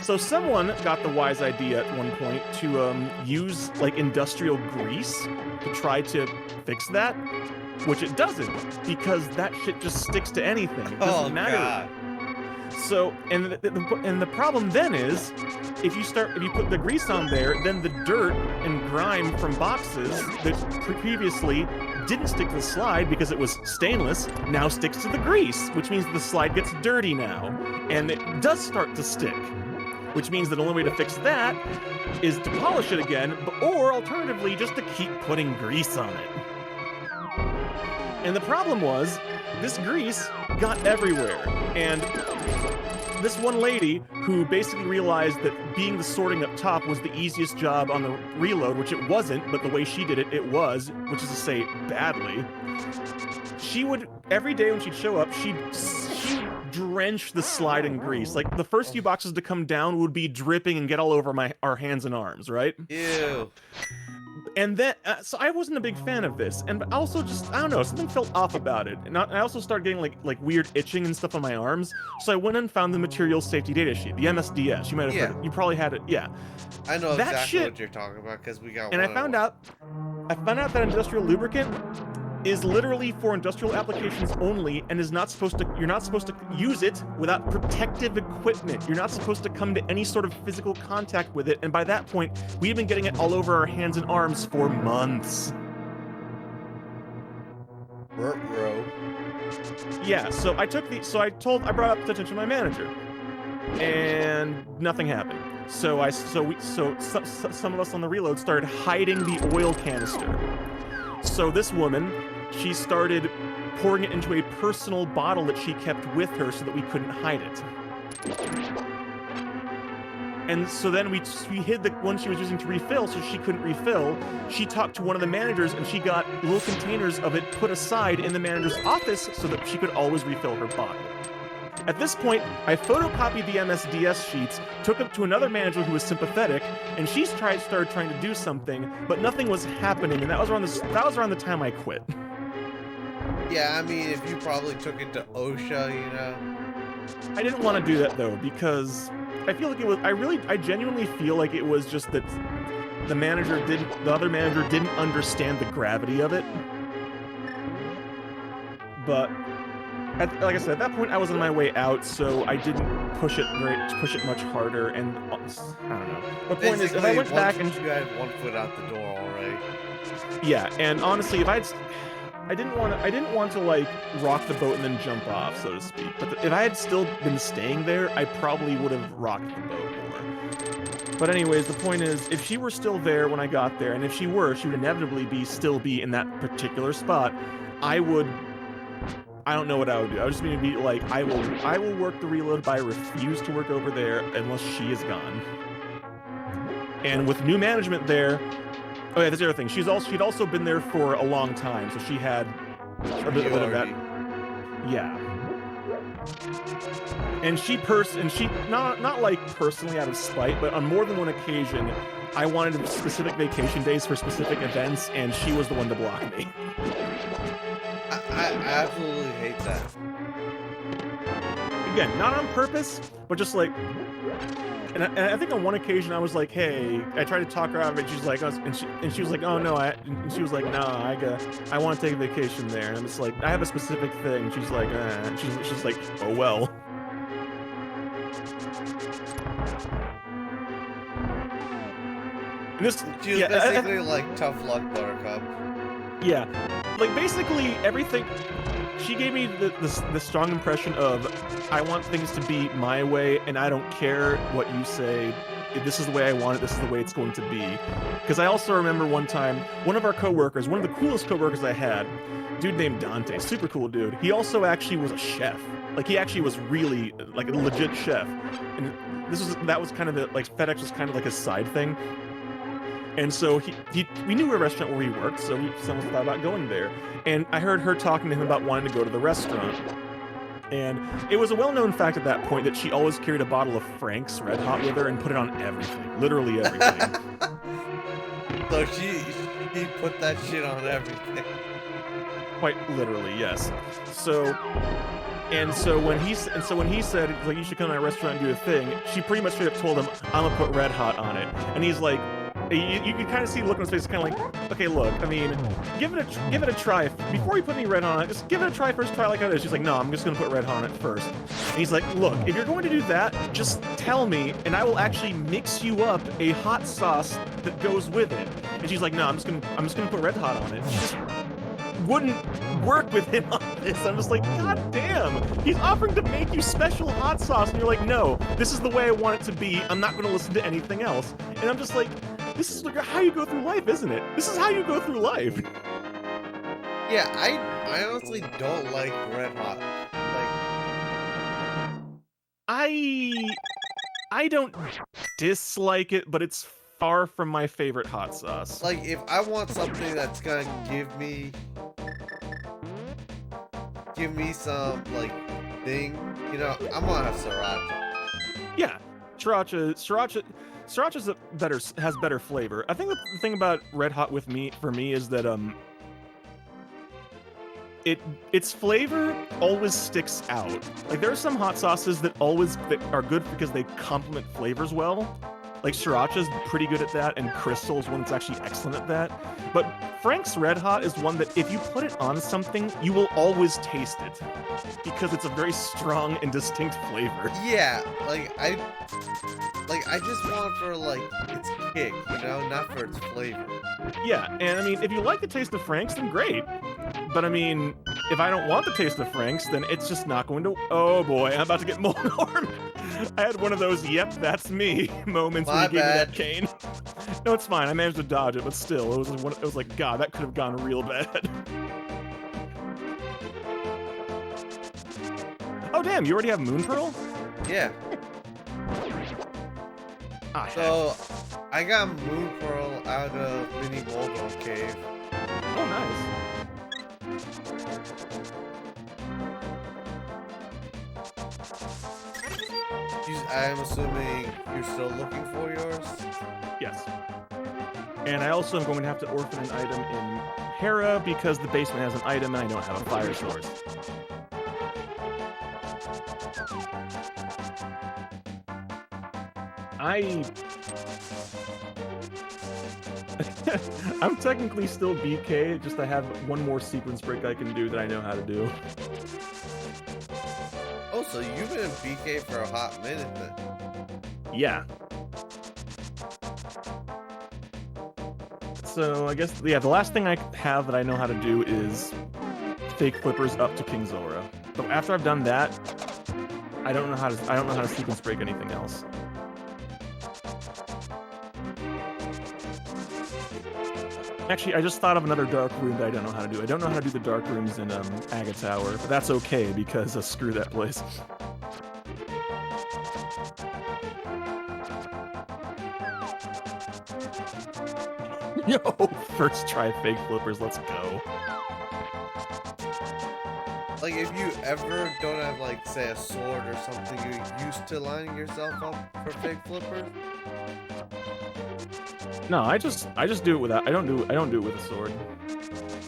So someone got the wise idea at one point to use, like, industrial grease to try to fix that, which it doesn't, because that shit just sticks to anything. It doesn't matter. God. So, and the problem then is, if you put the grease on there, then the dirt and grime from boxes that previously didn't stick to the slide because it was stainless, now sticks to the grease, which means the slide gets dirty now, and it does start to stick. Which means that the only way to fix that is to polish it again, or alternatively, just to keep putting grease on it. And the problem was, this grease got everywhere, and this one lady who basically realized that being the sorting up top was the easiest job on the reload, which it wasn't, but the way she did it, it was, which is to say, badly. She would, every day when she'd show up, she'd drench the slide in grease. Like, the first few boxes to come down would be dripping and get all over our hands and arms, right? Ew. And then, so I wasn't a big fan of this, and also just, I don't know, something felt off about it. And I also started getting like weird itching and stuff on my arms, so I went and found the Material Safety Data Sheet, the MSDS. You might have heard it. You probably had it, yeah. I know that exactly shit, what you're talking about, because we got and one. I found out that industrial lubricant is literally for industrial applications only, and is not supposed to, you're not supposed to use it without protective equipment. You're not supposed to come to any sort of physical contact with it, and by that point, we've been getting it all over our hands and arms for months. Bro. Yeah, so I brought up the attention to my manager, and nothing happened. So some of us on the reload started hiding the oil canister. So this woman, she started pouring it into a personal bottle that she kept with her so that we couldn't hide it. And so then we hid the one she was using to refill so she couldn't refill. She talked to one of the managers and she got little containers of it put aside in the manager's office so that she could always refill her bottle. At this point, I photocopied the MSDS sheets, took it to another manager who was sympathetic, and she started trying to do something, but nothing was happening, and that was around the time I quit. Yeah, I mean, if you probably took it to OSHA, you know. I didn't want to do that though because I feel like it was. I genuinely feel like it was just that the other manager didn't understand the gravity of it. But like I said, at that point I was on my way out, so I didn't push it much harder. And I don't know. The point is, if I went back and you had one foot out the door already. Yeah, and honestly, I didn't want to like rock the boat and then jump off, so to speak. But if I had still been staying there, I probably would have rocked the boat more. But anyways, the point is, if she were still there when I got there, and if she would inevitably still be in that particular spot, I don't know what I would do. I would just be like, I will work the reload, but I refuse to work over there unless she is gone. And with new management there, oh yeah, that's the other thing. She'd also been there for a long time, so she had a bit of that. Yeah. And she not like personally out of spite, but on more than one occasion, I wanted specific vacation days for specific events, and she was the one to block me. I absolutely hate that. Again, not on purpose, but just like. And I think on one occasion I was like, "Hey," I tried to talk her out of it. She's like, and she was like, "Oh no," and she was like, "No, I want to take a vacation there." And I'm just like, "I have a specific thing." And she's like, she's like, "Oh well." And this, she was basically like tough luck, Buttercup. Yeah, like basically everything. She gave me the strong impression of, I want things to be my way, and I don't care what you say. If this is the way I want it, this is the way it's going to be. Because I also remember one time, one of our coworkers, one of the coolest coworkers I had, dude named Dante, super cool dude. He also actually was a chef. Like he actually was really like a legit chef. And that was kind of like FedEx was kind of like his side thing. And so we knew a restaurant where he worked, so we thought about going there. And I heard her talking to him about wanting to go to the restaurant. And it was a well-known fact at that point that she always carried a bottle of Frank's Red Hot with her and put it on everything, literally everything. So she put that shit on everything. Quite literally, yes. So when he said like you should come to my restaurant and do a thing, she pretty much straight up told him, "I'm gonna put Red Hot on it," and he's like. You can kind of see the look on his face, kind of like, okay, look, I mean, give it a try. Before you put any red on it, just give it a try first, try like how it is. She's like, no, I'm just going to put red on it first. And he's like, look, if you're going to do that, just tell me, and I will actually mix you up a hot sauce that goes with it. And she's like, no, I'm just gonna put red hot on it. She just wouldn't work with him on this. I'm just like, god damn, he's offering to make you special hot sauce, and you're like, no, this is the way I want it to be. I'm not going to listen to anything else. And I'm just like, this is how you go through life, isn't it? This is how you go through life. Yeah, I honestly don't like Red Hot. Like, I don't dislike it, but it's far from my favorite hot sauce. Like, if I want something that's gonna give me some like thing, you know, I'm gonna have sriracha. Yeah, Sriracha has better flavor. I think the thing about Red Hot for me is that its flavor always sticks out. Like there are some hot sauces that are good because they complement flavors well. Like Sriracha's pretty good at that, and Crystal's one that's actually excellent at that. But Frank's Red Hot is one that if you put it on something, you will always taste it. Because it's a very strong and distinct flavor. Yeah, I just want it for like its kick, you know, not for its flavor. Yeah, and I mean, if you like the taste of Frank's, then great. But I mean, if I don't want the taste of Frank's, then it's just not going to. Oh boy, I'm about to get Molnor. I had one of those "yep, that's me" moments when he gave me that cane. No, it's fine. I managed to dodge it, but still, it was like, God, that could have gone real bad. Oh damn, you already have Moon Pearl? Yeah. So, I got Moon Pearl out of Mini Moldorm Cave. Oh, nice. I'm assuming you're still looking for yours? Yes. And I also am going to have to orphan an item in Hera because the basement has an item and I don't have a fire source. I'm technically still BK, just I have one more sequence break I can do that I know how to do. Oh, so you've been BK for a hot minute then. Yeah. So I guess, yeah, the last thing I have that I know how to do is fake flippers up to King Zora. But after I've done that, I don't know how to sequence break anything else. Actually, I just thought of another dark room that I don't know how to do. I don't know how to do the dark rooms in Aga Tower, but that's okay because screw that place. Yo, first try fake flippers, let's go. Like, if you ever don't have, like, say, a sword or something, you're used to lining yourself up for fake flipper? No, I just do it without. I don't do it with a sword.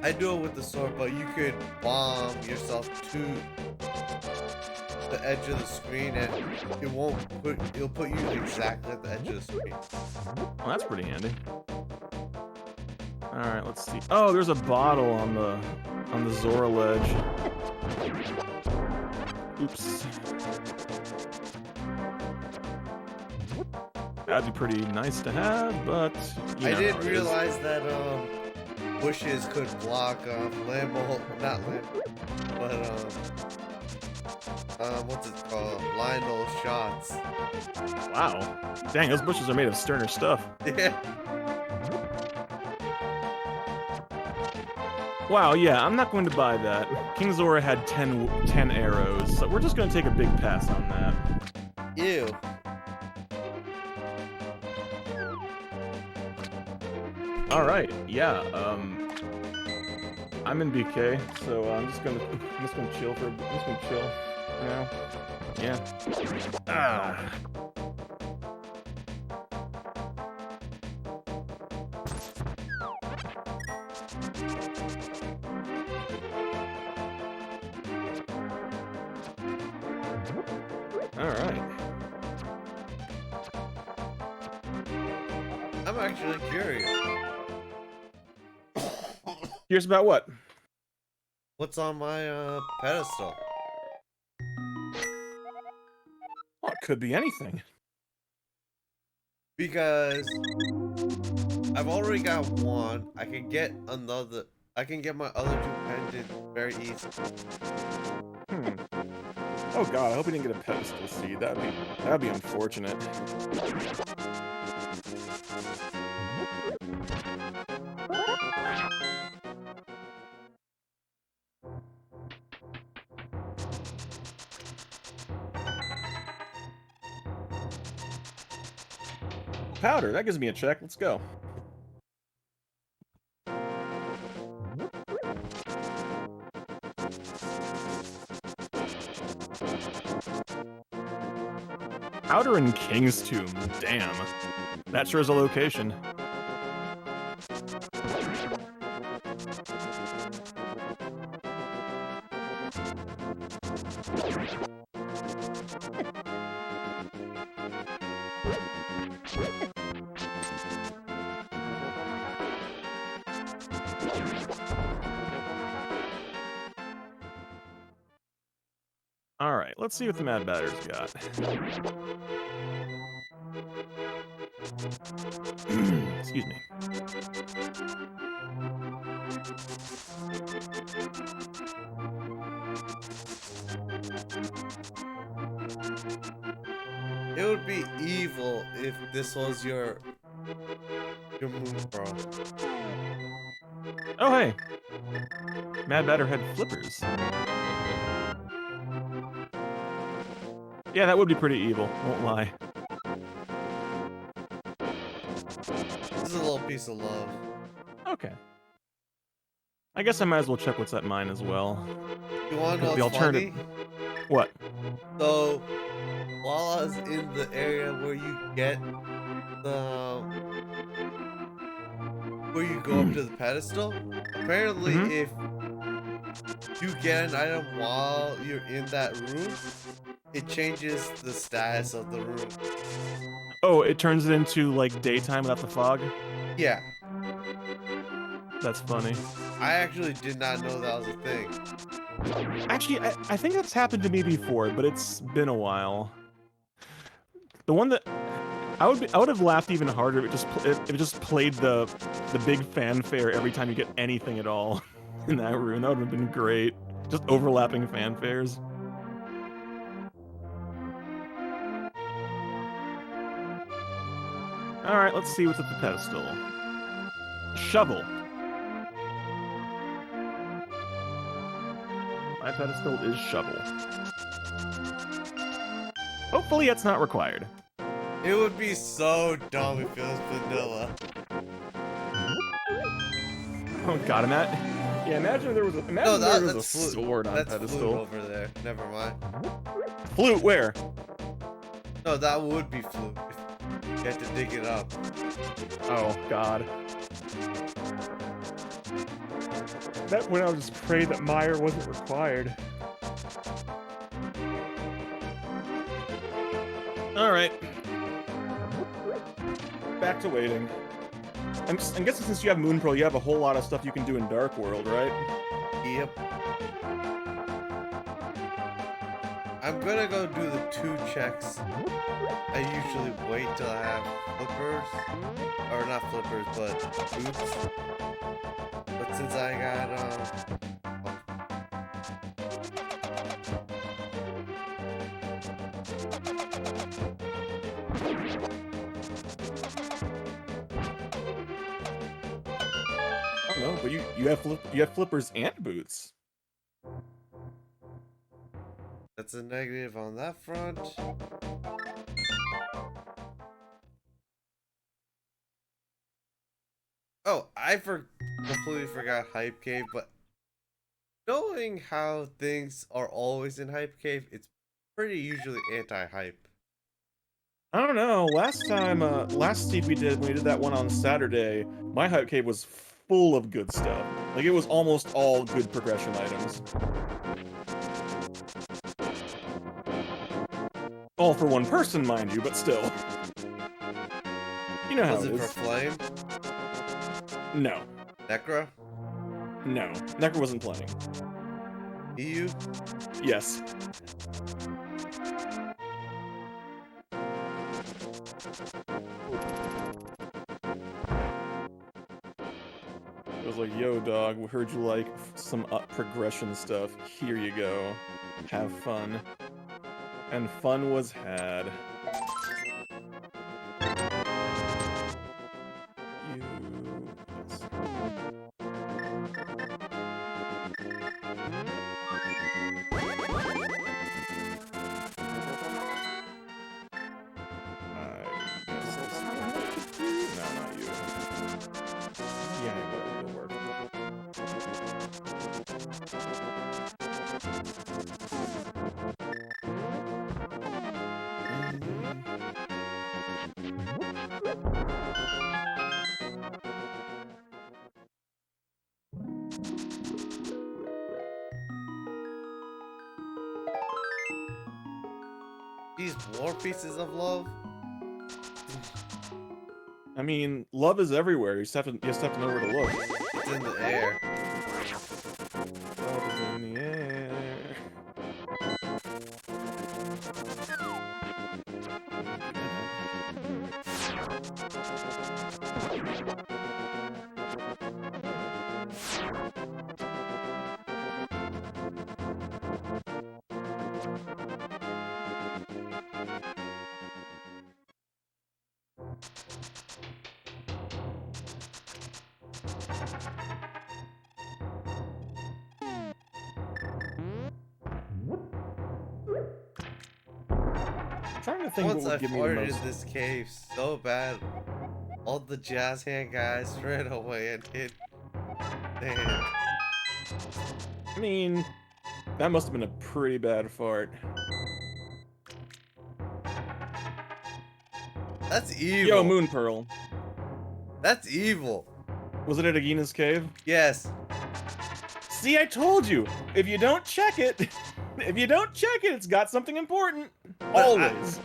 I do it with the sword, but you could bomb yourself to the edge of the screen, and it'll put you exactly at the edge of the screen. Well, that's pretty handy. All right, let's see. Oh, there's a bottle on the Zora ledge. Oops. That'd be pretty nice to have, but you know, I didn't realize that bushes could block not Lambo, but what's it called? Lionel shots. Wow. Dang, those bushes are made of sterner stuff. Yeah. Wow, yeah, I'm not going to buy that. King Zora had 10 arrows, so we're just going to take a big pass on that. Ew. All right, yeah. I'm in BK, so I'm just gonna chill for now. Yeah. Ah. All right. I'm actually curious. Curious about what? What's on my pedestal? Well, it could be anything. Because I've already got one. I can get another. I can get my other two pendants very easy. Oh god, I hope we didn't get a pedestal seed. That'd be unfortunate. Powder, that gives me a check. Let's go. Powder in King's Tomb. Damn. That sure is a location. All right, let's see what the Mad Batter's got. Excuse me. It would be evil if this was your move, bro. Oh, hey. Mad Batter had flippers. Yeah, that would be pretty evil, won't lie. This is a little piece of love. Okay. I guess I might as well check what's at mine as well. You wanna know The what's alternative. funny? What? So, while I was in the area where you get the where you go up to the pedestal, apparently apparently if you get an item while you're in that room, it changes the status of the room. Oh, it turns it into like daytime without the fog? Yeah. That's funny. I actually did not know that was a thing. Actually, I think that's happened to me before, but it's been a while. The one that I would have laughed even harder if it just played the big fanfare every time you get anything at all in that room. That would have been great. Just overlapping fanfares. All right, let's see what's at the pedestal. Shovel. My pedestal is shovel. Hopefully it's not required. It would be so dumb if it was vanilla. Oh god, imagine if there was a sword on that's pedestal. flute over there. Never mind. Flute where? No, that would be flute. You have to dig it up. Oh god. That when I would just pray that Meyer wasn't required. Alright. Back to waiting. I'm guessing since you have Moon Pearl, you have a whole lot of stuff you can do in Dark World, right? Yep. I'm gonna go do the 2 checks. I usually wait till I have flippers. Or not flippers, but boots. But since I got, I don't know, but you have flippers and boots. that's a negative on that front. Oh, I completely forgot Hype Cave, but knowing how things are always in Hype Cave, it's pretty usually anti-hype. I don't know. Last seed when we did that one on Saturday, my hype cave was full of good stuff. Like, it was almost all good progression items. All for one person, mind you, but still. You know how Was it it for is. Flame? No. Necro? No. Necro wasn't playing. EU? Yes. It was like, yo, dog, we heard you like some progression stuff. Here you go. Have fun. And fun was had. These more pieces of love? I mean, love is everywhere. You just have to know where to look. It's in the air. Love is in the air. I'm trying to think Once what I would give me the farted most. in this cave so bad, all the jazz hand guys ran away and hid. Damn. I mean, that must have been a pretty bad fart. That's evil. Yo, Moon Pearl. That's evil. Was it at Agina's cave? Yes. See, I told you. If you don't check it, it's got something important. Always.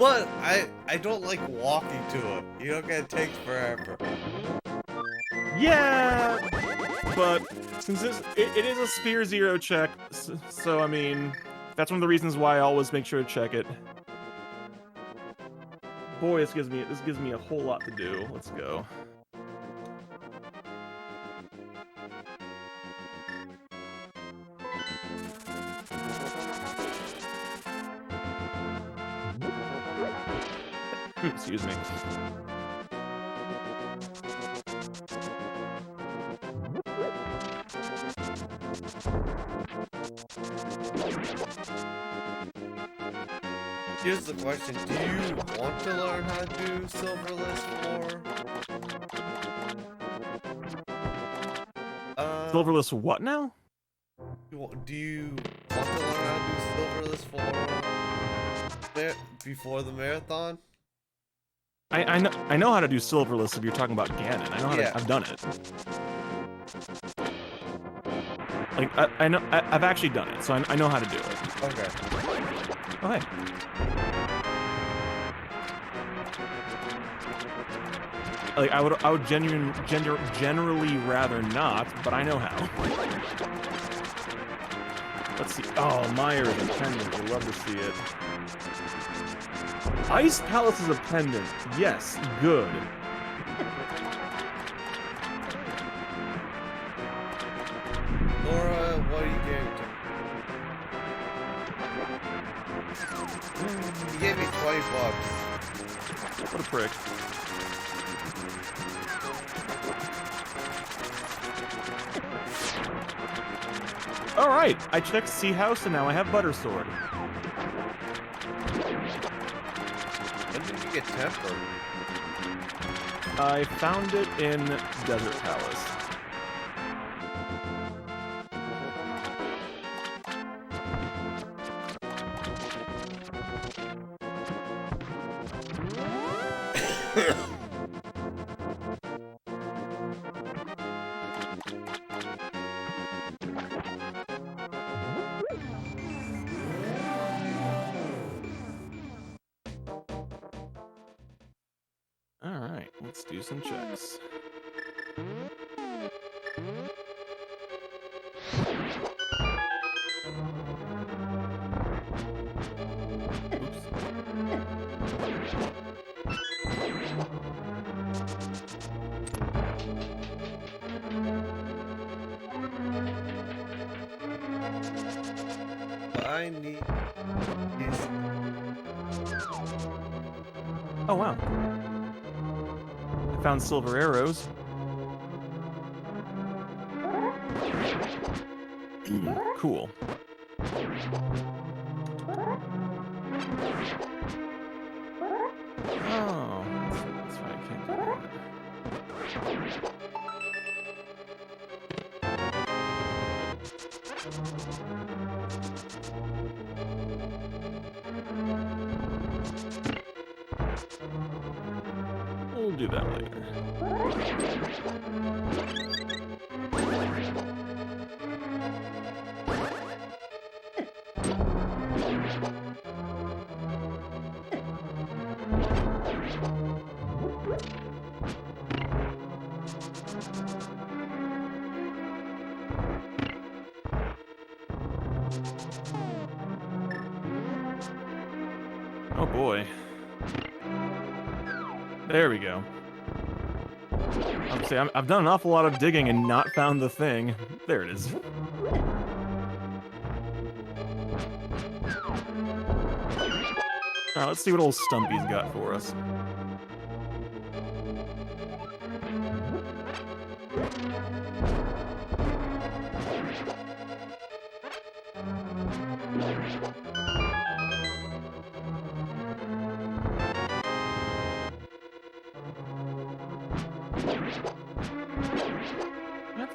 But I don't like walking to it. You know, it takes forever. Yeah, but since it is a Sphere Zero check, so I mean, that's one of the reasons why I always make sure to check it. Boy, this gives me a whole lot to do. Let's go. Excuse me. Here's the question: do you want to learn how to do Silverless 4? Silverless what now? Do you want to learn how to do Silverless 4 before the marathon? I know how to do Silverless if you're talking about Ganon. I know how to, I've done it. Like I know I've actually done it, so I know how to do it. Okay. Oh hey. Like I would generally rather not, but I know how. Let's see. Oh, Myers and pendant. I'd love to see it. Ice Palace is a pendant. Yes, good. Nora, what are you giving to me? He gave me $20. What a prick. Alright, I checked Sea House and now I have Butter Sword. When did you get Temper? I found it in Desert Palace. Alright, let's do some checks. I need is Oh wow. I found silver arrows. Cool. Oh, that's why I can't do that. We'll do that later. Oh boy. There we go. I've done an awful lot of digging and not found the thing. There it is. Alright, let's see what old Stumpy's got for us.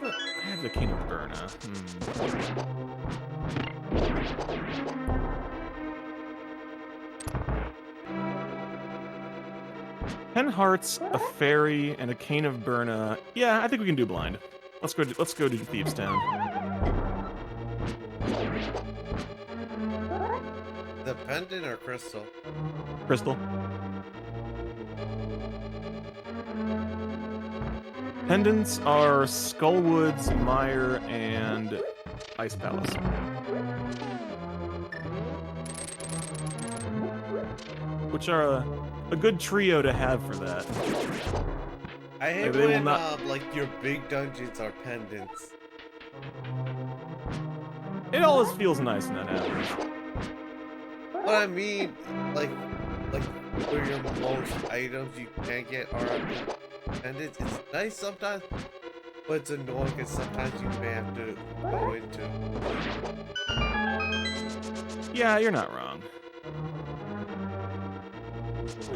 I have the King of Burna. Ten hearts, a fairy, and a Cane of Burna. Yeah, I think we can do blind. Let's go to Thieves Town. The pendant or crystal? Crystal. Pendants are Skullwoods, Mire, and Ice Palace. Which are a good trio to have for that. I hate They will when not- like your big dungeons are pendants. It always feels nice when that happens. What I mean, like where your most items you can't get are pendants. It's nice sometimes, but it's annoying because sometimes you may have to go into. Yeah, you're not wrong.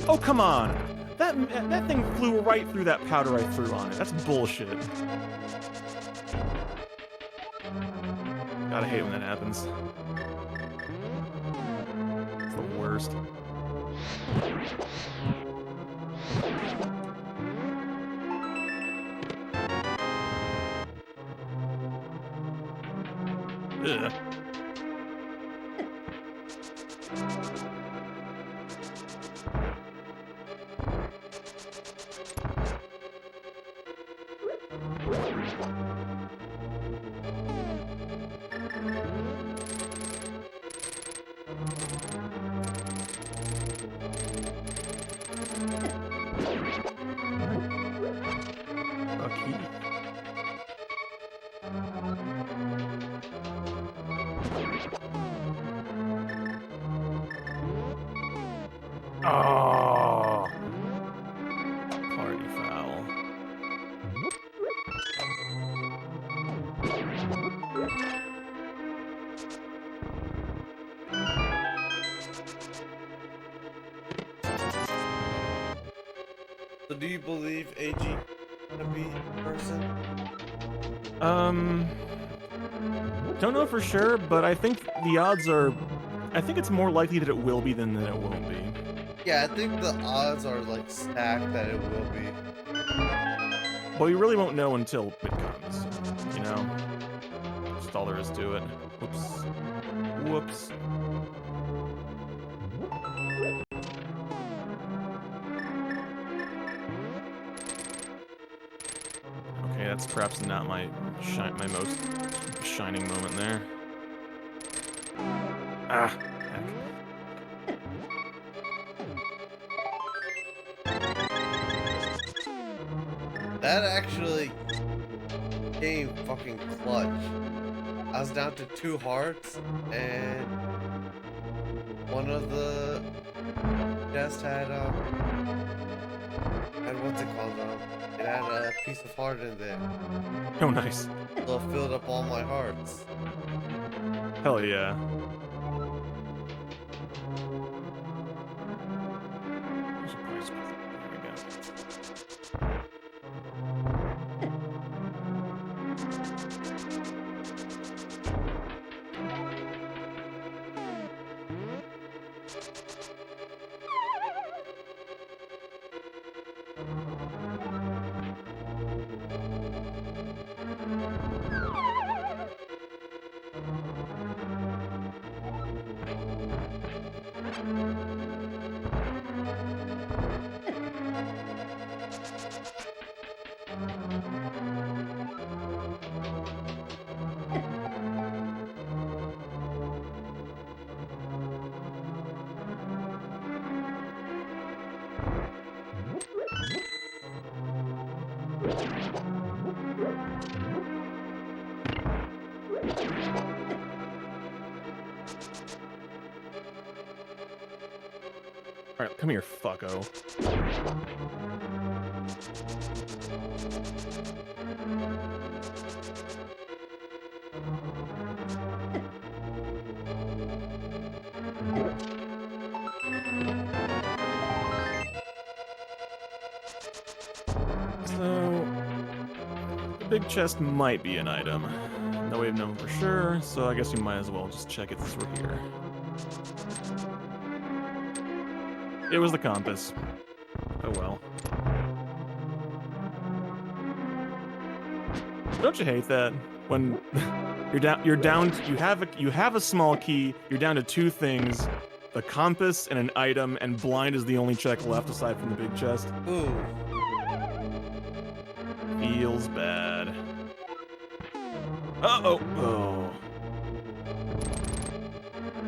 Oh, come on! That thing flew right through that powder I threw on it. That's bullshit. Gotta hate when that happens. It's the worst. Ugh. Lucky. Oh, party foul. So do you believe AG to be a person? Don't know for sure, but I think the odds are. I think it's more likely that it will be than that it won't be. Yeah, I think the odds are like stacked that it will be. But we really won't know until it comes. You know? Just all there is to it. Whoops. Whoops. Okay, that's perhaps not my most shining moment there. Ah, heck. That actually came fucking clutch. I was down to 2 hearts, and one of the chests had what's it called? It had a piece of heart in there, Oh, nice. so it filled up all my hearts. Hell yeah. I should probably just put there we go. Alright, come here, fucko. So, the big chest might be an item. No way of knowing for sure, so I guess we might as well just check it since we're here. It was the compass. Oh well. Don't you hate that when you have a small key, you're down to 2 things, the compass and an item, and blind is the only check left aside from the big chest. Ooh. Feels bad. Uh-oh. Oh.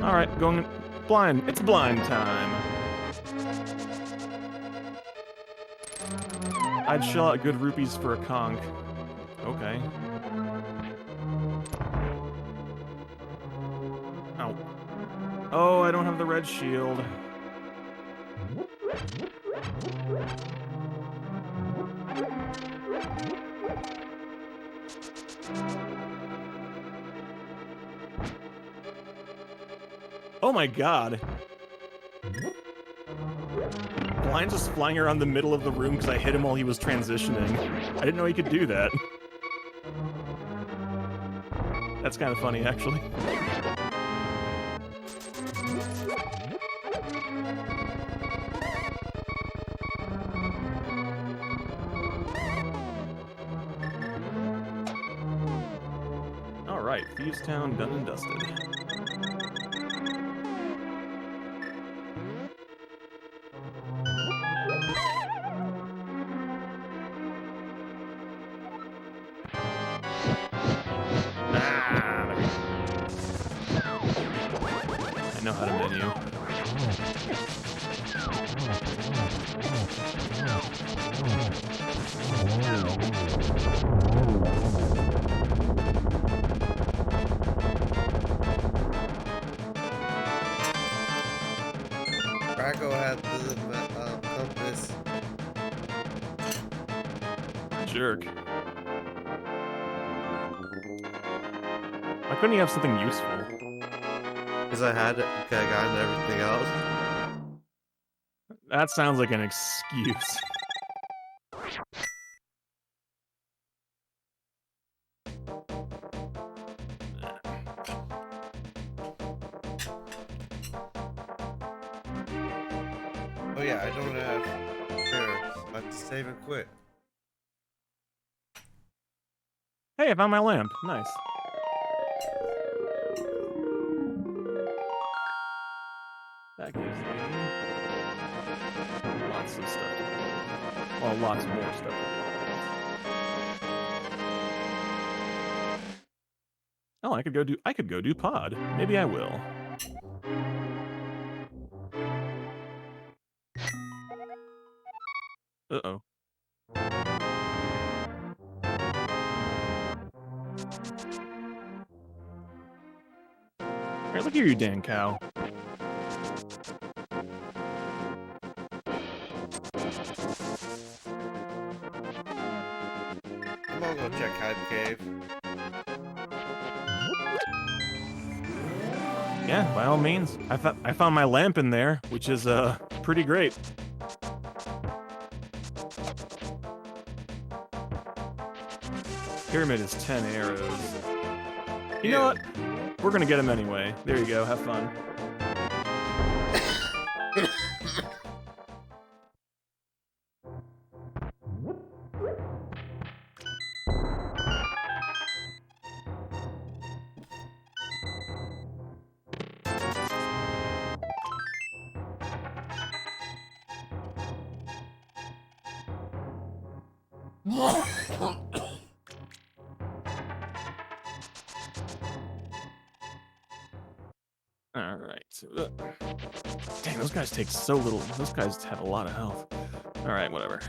Alright, going blind. It's blind time. I'd shell out good rupees for a conch. Okay. Ow. Oh, I don't have the red shield. Oh my god. Blind's just flying around the middle of the room because I hit him while he was transitioning. I didn't know he could do that. That's kind of funny, actually. Alright, Thieves Town done and dusted. I know how to menu. Draco had the compass. Jerk. Why couldn't he have something useful? Because I had gotten everything else. That sounds like an excuse. Oh yeah, I don't have spares. I have to save and quit. Hey, I found my lamp. Nice. That gives me lots of stuff to do. Well, lots more stuff to do. Oh, I could go do pod. Maybe I will. Uh-oh. Alright, look here, you dang cow. I'm gonna go check Hide Cave. Yeah, by all means. I found my lamp in there, which is pretty great. Pyramid is 10 arrows. You know what? We're gonna get him anyway. There you go, have fun. Alright. Dang, those guys take so little. Those guys have a lot of health. Alright, whatever.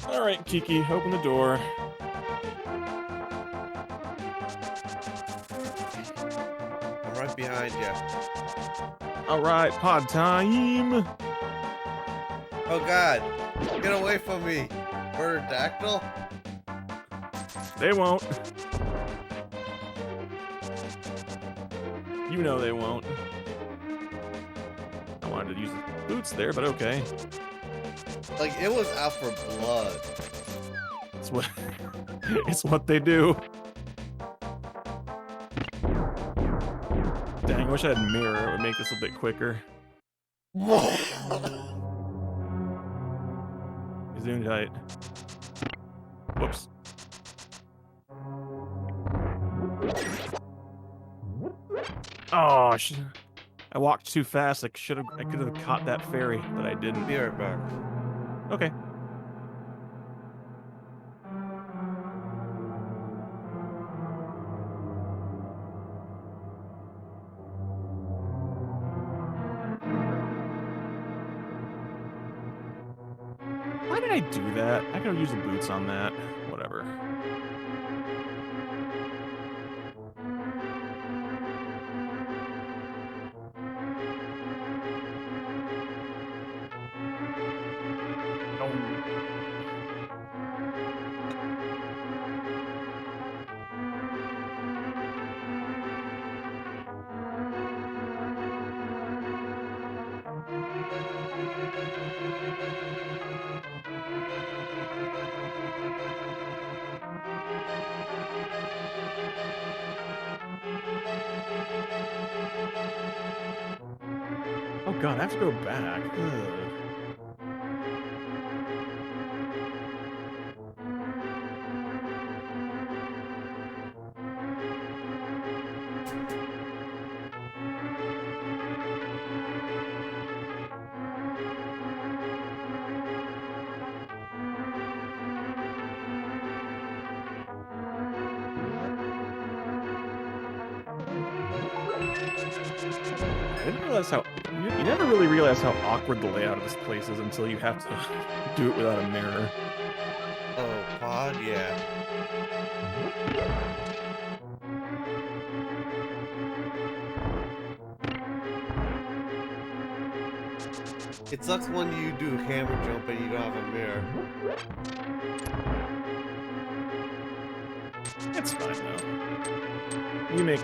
Alright, Kiki, open the door. I'm right behind you. Alright, pod time! Oh god! Get away from me! Murder-dactyl? They won't. You know they won't. I wanted to use the boots there, but okay. Like, it was out for blood. It's what it's what they do. Dang, I wish I had a mirror. It would make this a bit quicker. Zoomed tight. Whoops. Oh, I walked too fast. I could have caught that fairy, but I didn't. Be right back. Okay. Why did I do that? I could have used the boots on that. Whatever. Oh god, I have to go back. Ugh. I didn't realize how you never really realize how awkward the layout of this place is until you have to do it without a mirror. Oh, pod, yeah. It sucks when you do hammer jump and you don't have a mirror. It's fine though. We make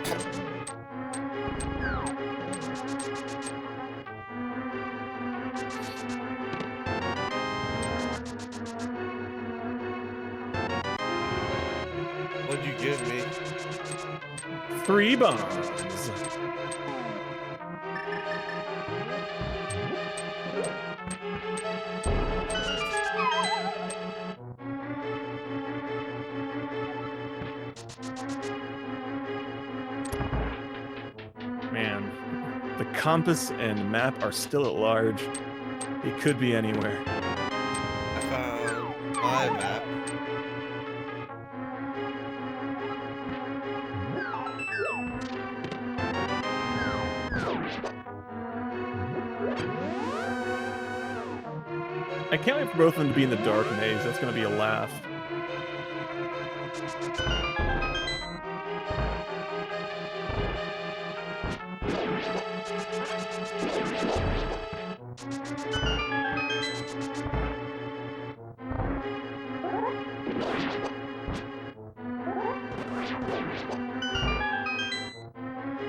What'd you give me? 3 bombs. Man, the compass and map are still at large. It could be anywhere. I found my map. I can't wait for both of them to be in the dark maze. That's gonna be a laugh.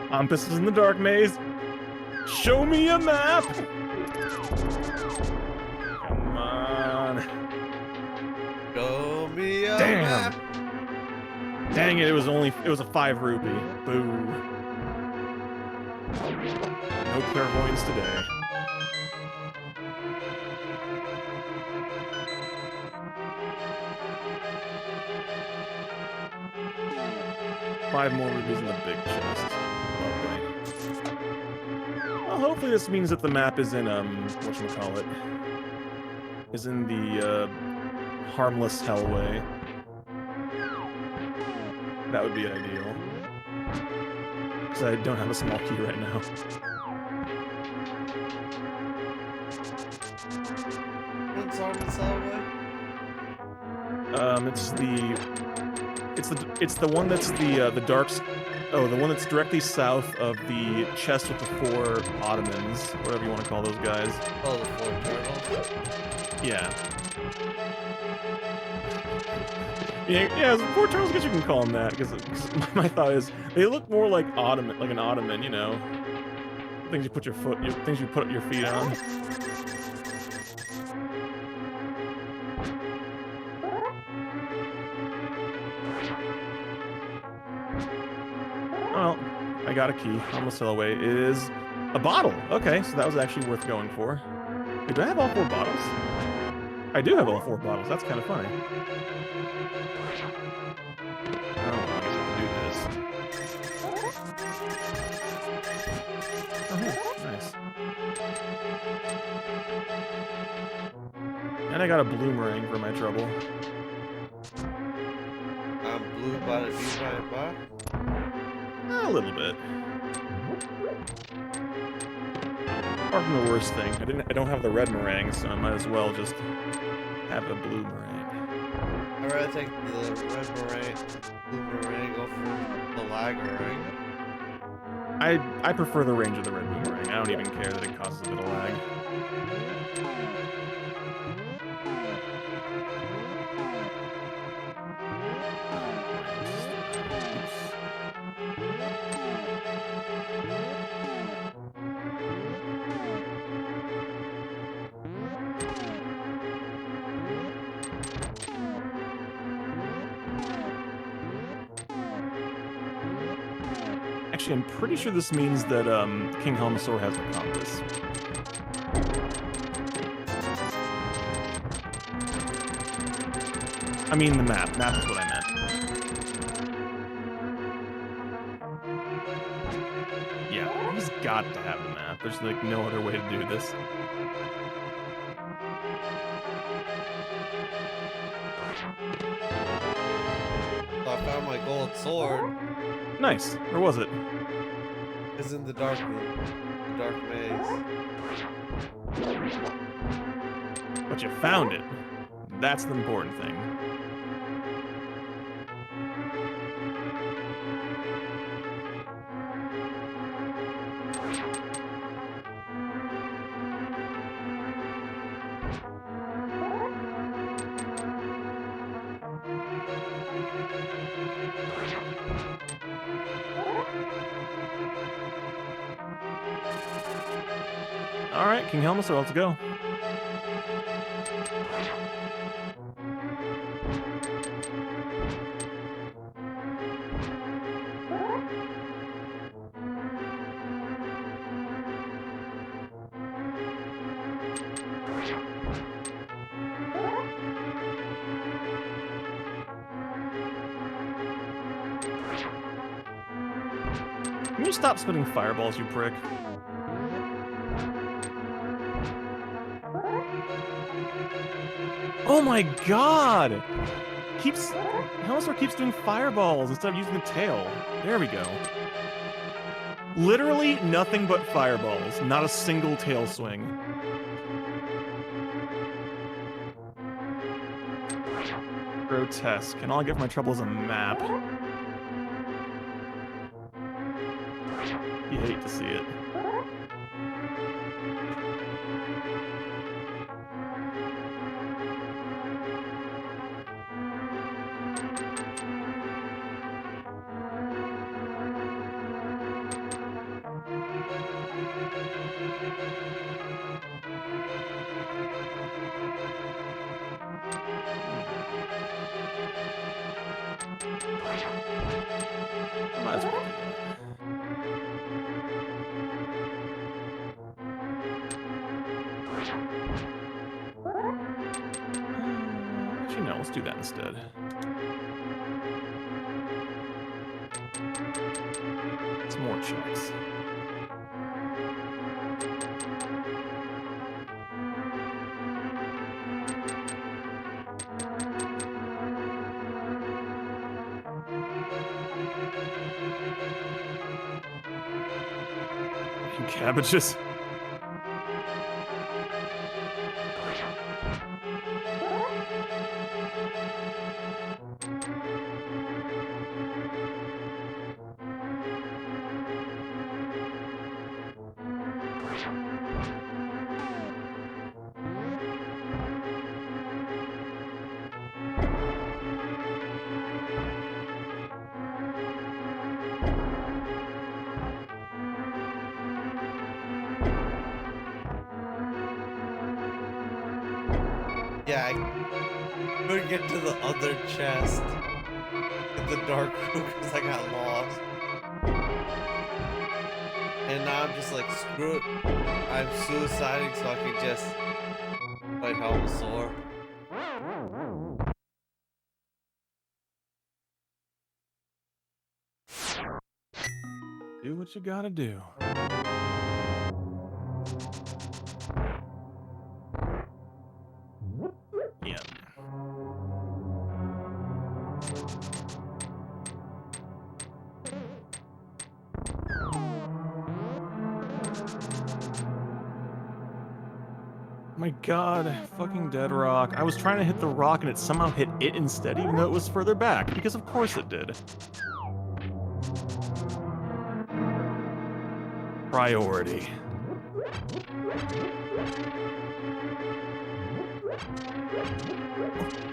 Compass is in the dark maze. Show me a map. Come on. Show me a Damn. map. Dang it! It was a 5 rupee. Boo. No clairvoyance today. Five more rupees in the big chest. Lovely. Well, hopefully this means that the map is in, whatchamacallit, is in the, harmless hellway. That would be ideal. Because I don't have a small key right now. What's on the subway? It's the one that's the dark. Oh, the one that's directly south of the chest with the 4 ottomans, whatever you want to call those guys. Oh, the 4 turtles? Yeah. Yeah, the 4 turtles, I guess you can call them that, because my thought is, they look more like an ottoman, you know? Things you put things you put your feet on. Well, I got a key. Almost fell away. It is a bottle. Okay, so that was actually worth going for. Wait, do I have all 4 bottles? I do have all 4 bottles. That's kind of funny. Oh, I guess I can do this. Oh, here. Nice. And I got a bloomerang for my trouble. I'm blue by the by. A little bit. Far from the worst thing. I don't have the red meringue, so I might as well just have a blue meringue. I'd rather take the red meringue, blue meringue over the lag meringue. I prefer the range of the red boomerang. I don't even care that it causes a bit of lag. Actually, I'm pretty sure this means that King Helmasaur has a compass. I mean the map. Map is what I meant. Yeah, he's got to have the map. There's like no other way to do this. So I found my gold sword. Nice. Where was it? It's in the dark room. The dark maze. But you found it. That's the important thing. All right, King Helmasaur, let's go. Can you stop spitting fireballs, you prick? Oh my god! Helmasaur keeps doing fireballs instead of using the tail. There we go. Literally nothing but fireballs, not a single tail swing. Grotesque, and all I get for my trouble is a map. You hate to see it. Might as well. Actually, no, let's do that instead. Some more checks. And cabbages. Yeah, I couldn't get to the other chest in the dark room because I got lost. And now I'm just like, screw it. I'm suiciding so I can just fight Helmasaur. Do what you gotta do. Yeah. My god, fucking dead rock. I was trying to hit the rock and it somehow hit it instead, even though it was further back, because of course it did. Priority.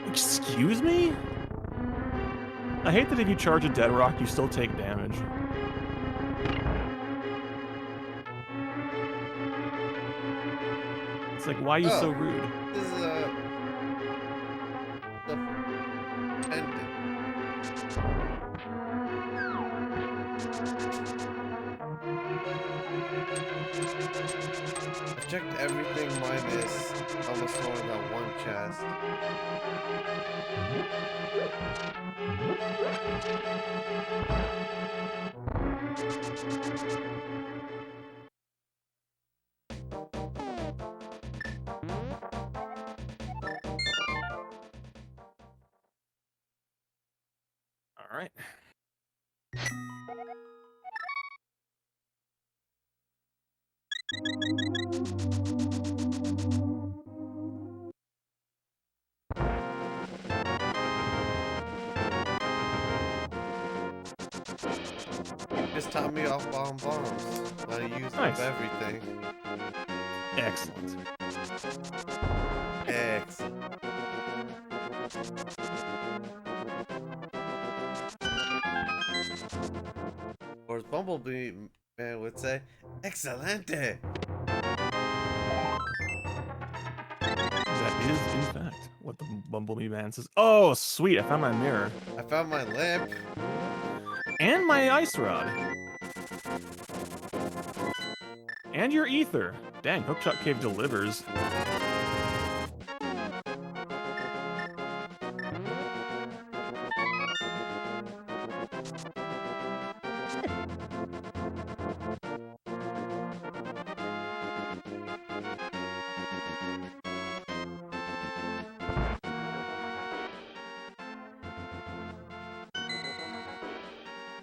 Excuse me? I hate that if you charge a dead rock, you still take damage. It's like, why are you so rude? This is the ending. I checked everything minus Helmasaur in that one chest. All right. Just taught me off bombs. I used Nice. everything. Excellent. Excellent. Or as Bumblebee Man would say, Excelente! That is, in fact, what the Bumblebee Man says. Oh, sweet, I found my mirror. I found my lamp. And my ice rod. And your ether. Dang, Hookshot Cave delivers.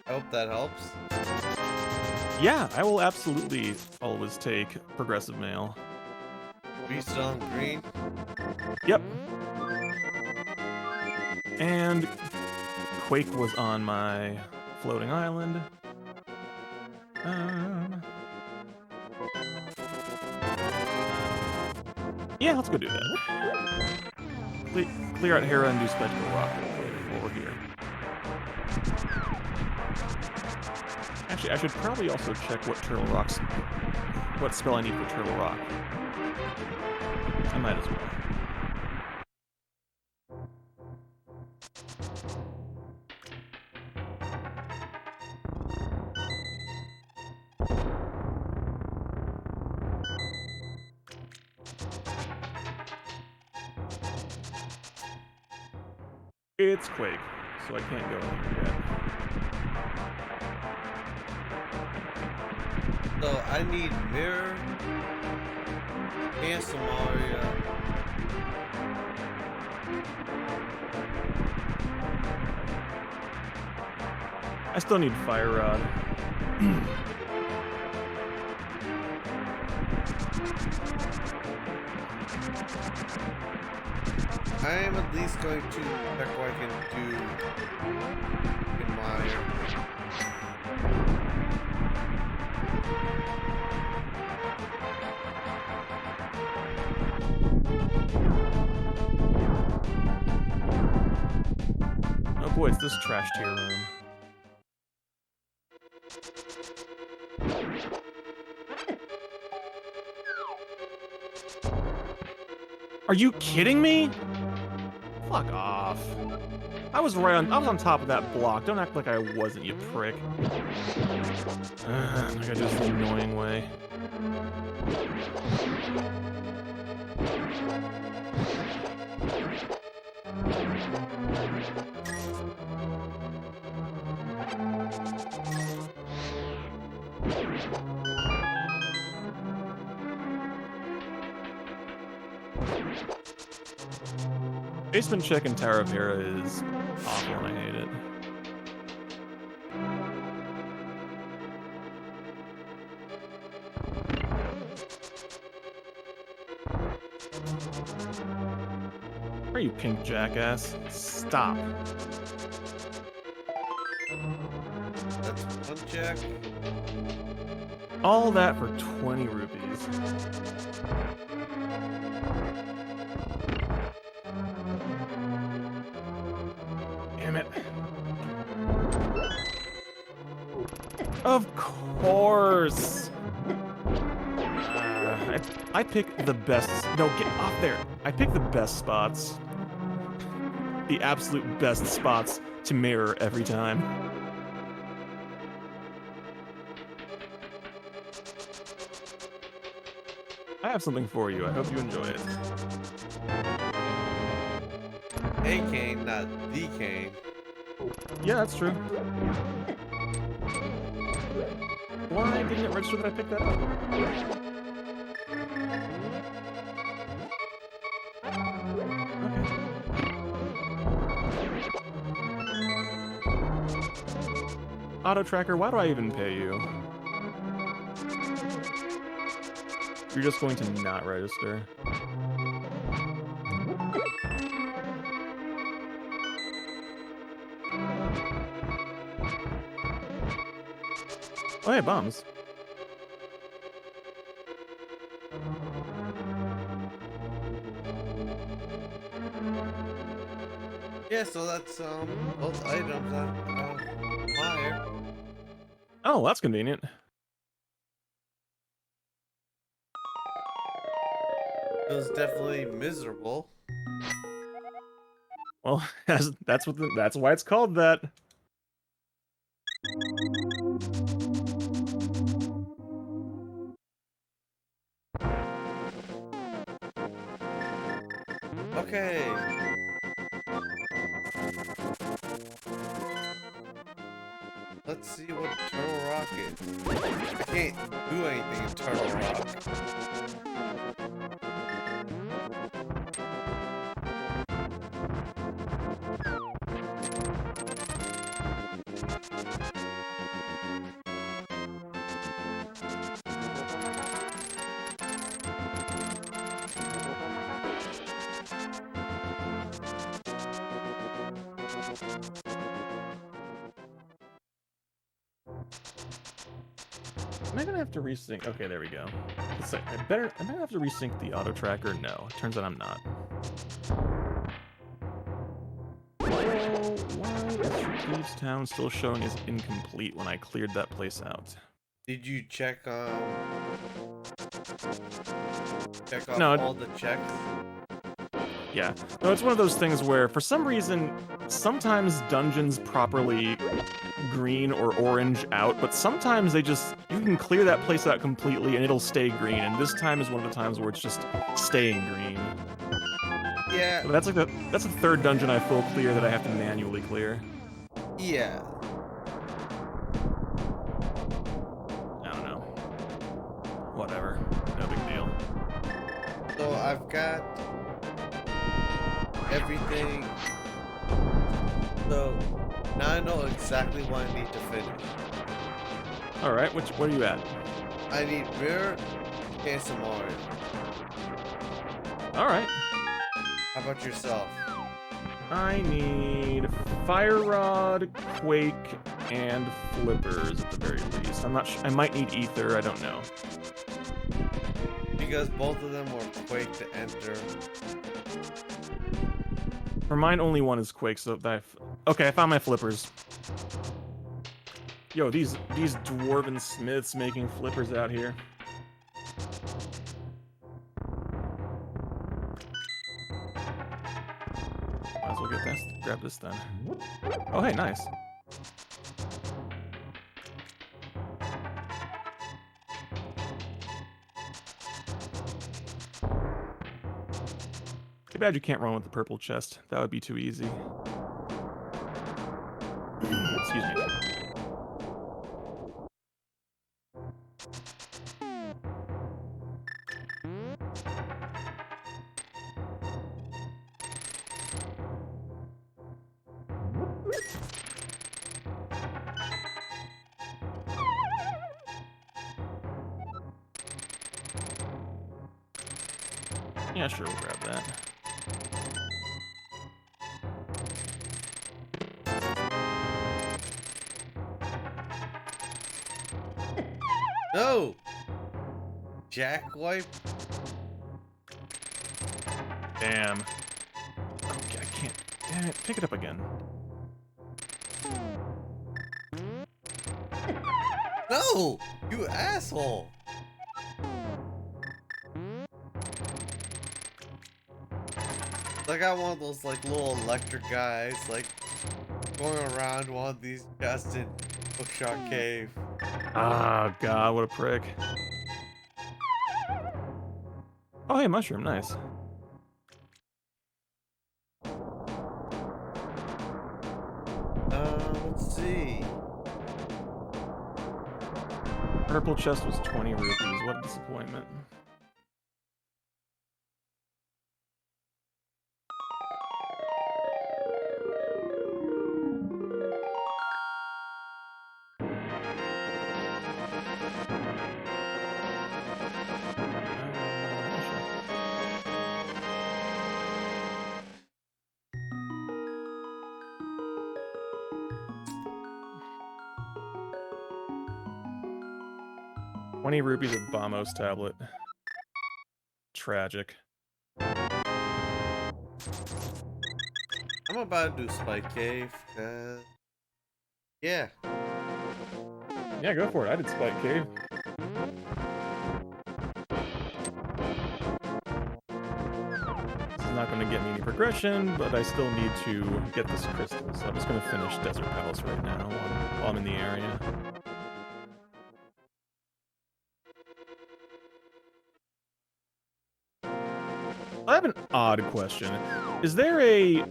I hope that helps. Yeah, I will absolutely always take progressive mail. Be still on green. Yep. And Quake was on my floating island. Yeah, let's go do that. Clear out Hera and do Spectral Rock while we're here. Actually, I should probably also check what Turtle Rock's... what spell I need for Turtle Rock. I might as well. It's Quake, so I can't go in here yet. So I need Mirror and Samaria. I still need Fire Rod. I am at least going to check what I can do in my... Oh boy, it's this trash tier room. Are you kidding me? Fuck off. I was on top of that block. Don't act like I wasn't, you prick. I gotta do this the annoying way. Basement check in Tower of Hera is awful and I hate it. Are you pink jackass? Stop. That's one check. All that for 20 rupees. Damn it. Of course. I pick the best. No, get off there. I pick the best spots. The absolute best spots to mirror every time. I have something for you. I hope you enjoy it. A cane, not the cane. Yeah, that's true. Why didn't it register that I picked that up? Okay. Auto tracker, why do I even pay you? You're just going to not register. Oh, hey, bombs. Yeah, so that's both items on fire. Oh, that's convenient. It was definitely miserable. Well, that's why it's called that. Okay. Let's see what Turtle Rock is. I can't do anything in Turtle Rock. Am I gonna have to resync? Okay, there we go. It's like, am I gonna have to resync the auto tracker? No. Turns out I'm not. Why is Thieves Town still showing as incomplete when I cleared that place out? Did you check off No. all the checks? Yeah. No, it's one of those things where, for some reason, sometimes dungeons properly green or orange out, but sometimes you can clear that place out completely and it'll stay green, and this time is one of the times where it's just staying green. Yeah. So that's the third dungeon I full clear that I have to manually clear. Yeah. I don't know. Whatever. No big deal. So I've got everything. So now I know exactly what I need to finish. Alright, what are you at? I need Mirror and Samari. Alright. How about yourself? I need Fire Rod, Quake, and Flippers at the very least. I'm not sure. I might need Ether, I don't know. Because both of them were Quake to enter. For mine, only one is Quake, so okay, I found my Flippers. Yo, these dwarven smiths making flippers out here. grab this then. Oh, hey, nice. Too bad you can't run with the purple chest. That would be too easy. Excuse me. Yeah, sure, we'll grab that. No! Jackwipe? Damn. Okay, I can't. Damn it, pick it up again. No! You asshole! Like I want those like little electric guys like going around one of these chests in Hookshot Cave. Ah, God, what a prick. Oh, hey, mushroom, nice. Let's see. Purple chest was 20 rupees. What a disappointment. ₹20 at Bamos tablet. Tragic. I'm about to do Spike Cave. Yeah. Yeah, go for it. I did Spike Cave. This is not going to get me any progression, but I still need to get this crystal, so I'm just going to finish Desert Palace right now while I'm in the area. I have an odd question. Is there a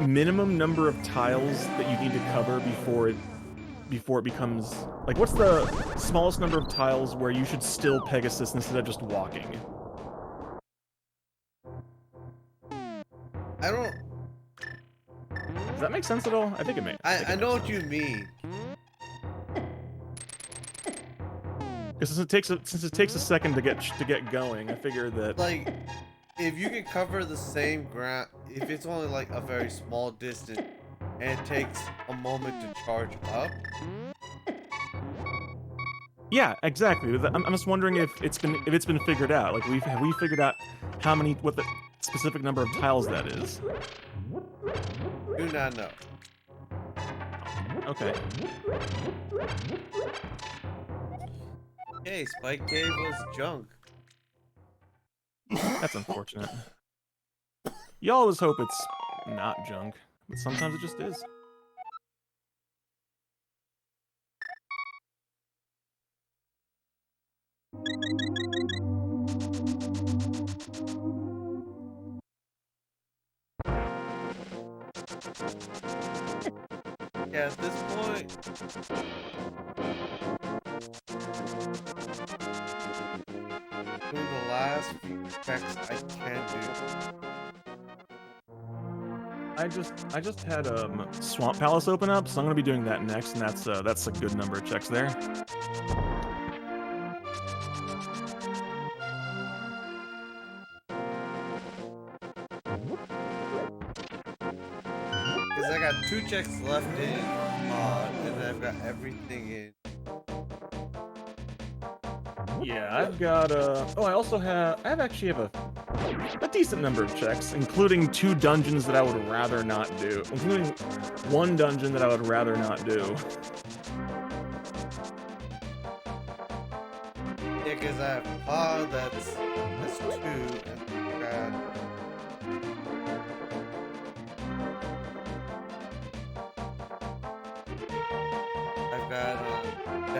minimum number of tiles that you need to cover before it becomes... Like, what's the smallest number of tiles where you should still Pegasus instead of just walking? I don't... Does that make sense at all? I think it makes. I know what you mean. Because since it takes a second to get going, I figure that Like, if you can cover the same ground, if it's only like a very small distance, and it takes a moment to charge up. yeah, exactly. I'm just wondering if it's been figured out. Like, have we figured out what the specific number of tiles that is? Do not know. Okay. Hey, Spike Cave was junk. That's unfortunate. You always hope it's not junk, but sometimes it just is. Yeah, at this point, doing the last few checks I can do. I just had Swamp Palace open up, so I'm gonna be doing that next, and that's a good number of checks there. Because I got 2 checks left in, and I've got everything in. Yeah, I've got oh, I actually have a decent number of checks, including 2 dungeons that I would rather not do, including 1 dungeon that I would rather not do. Yeah, because I have pod, that's 2, and I got...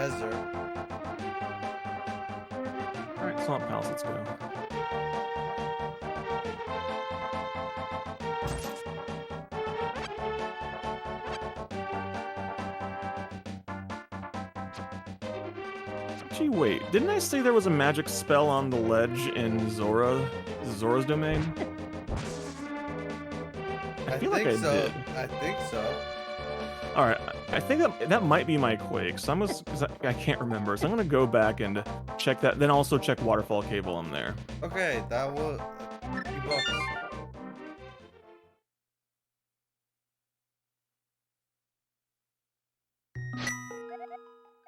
desert. Alright, Swamp Palace, let's go. Gee, wait, didn't I say there was a magic spell on the ledge in Zora's domain? I feel like I so. did. I think so. Alright, I think that might be my Quake, so I can't remember, so I'm gonna go back and check that, then also check Waterfall Cave while I'm there. Okay, that was $50.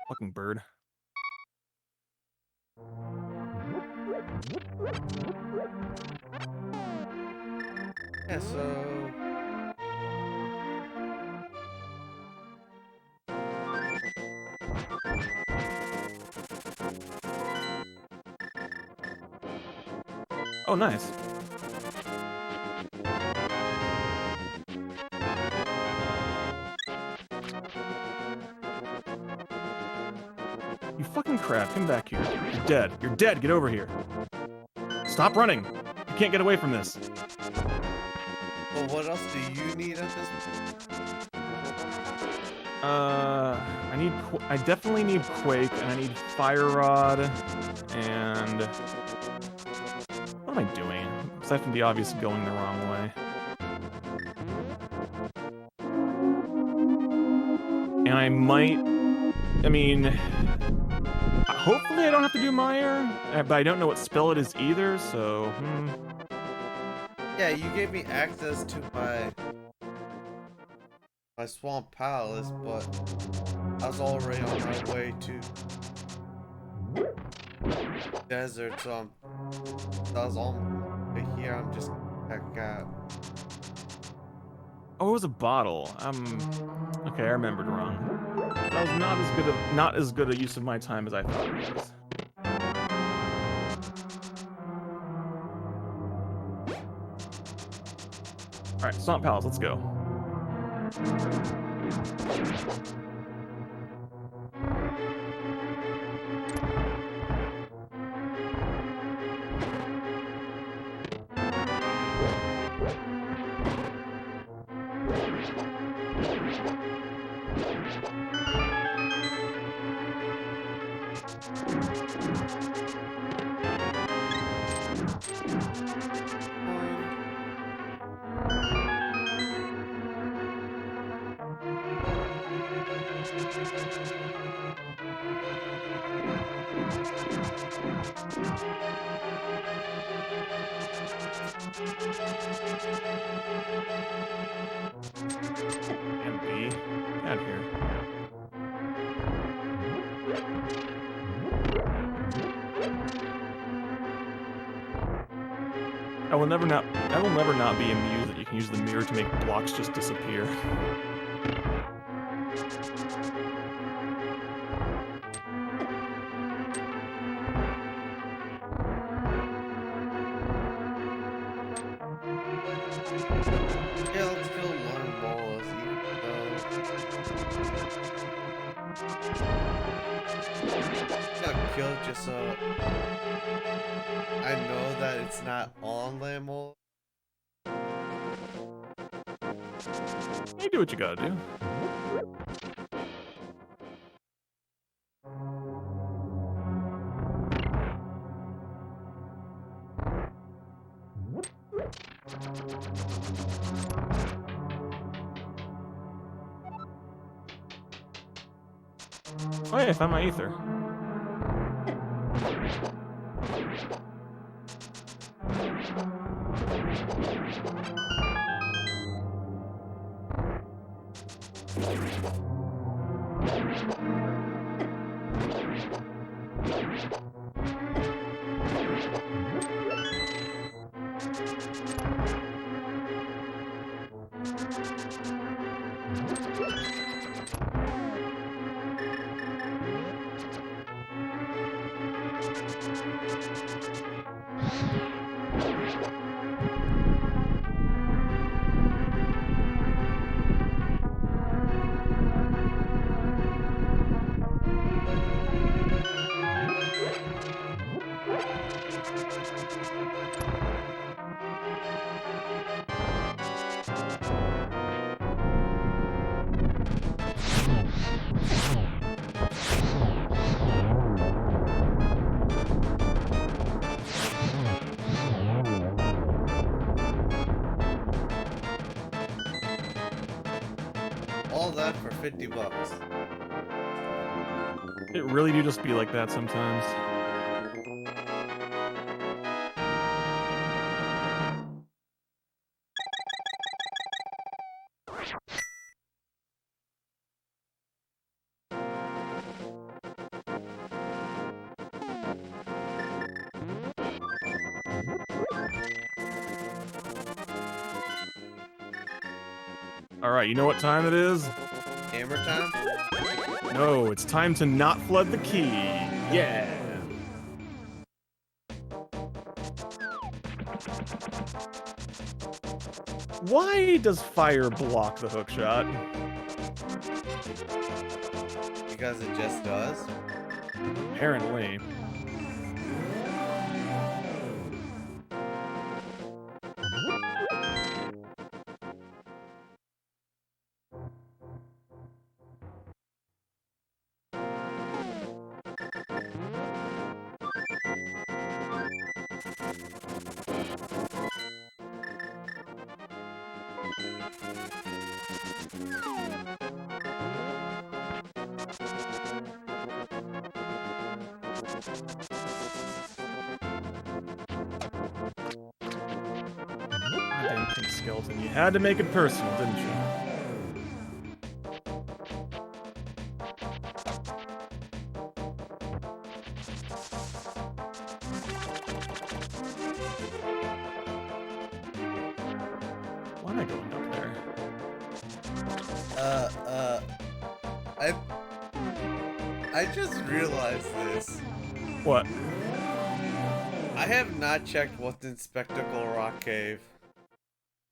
Fucking bird. Yeah, so Oh, nice. You fucking crap, come back here. You're dead. You're dead, get over here. Stop running! You can't get away from this. well, what else do you need at this point? I definitely need Quake, and I need Fire Rod, and... What am I doing? Aside from the obvious going the wrong way. And I might... I mean... Hopefully I don't have to do Mire, but I don't know what spell it is either, so... Yeah, you gave me access to my Swamp Palace, but I was already on my way to desert, so that was all right here. I'm just heck out. Oh, it was a bottle. Okay, I remembered wrong. That was not as good a use of my time as I thought it was. Alright, Swamp Palace, let's go. And B. Get out of here. I will never not be amused that you can use the mirror to make blocks just disappear. Yeah, let's kill one boss, even though got killed just so I know that it's not on Lamol. You do what you gotta do. Oh yeah, I found my ether. $50. It really do just be like that sometimes. Alright, you know what time it is? Hammer time? No, it's time to not flood the key. Yeah. Why does fire block the hook shot? Because it just does. Apparently. Goddamn pink skeleton. You had to make it personal, didn't you? Why am I going up there? I just realized this. What? I have not checked what's in Spectacle Rock Cave.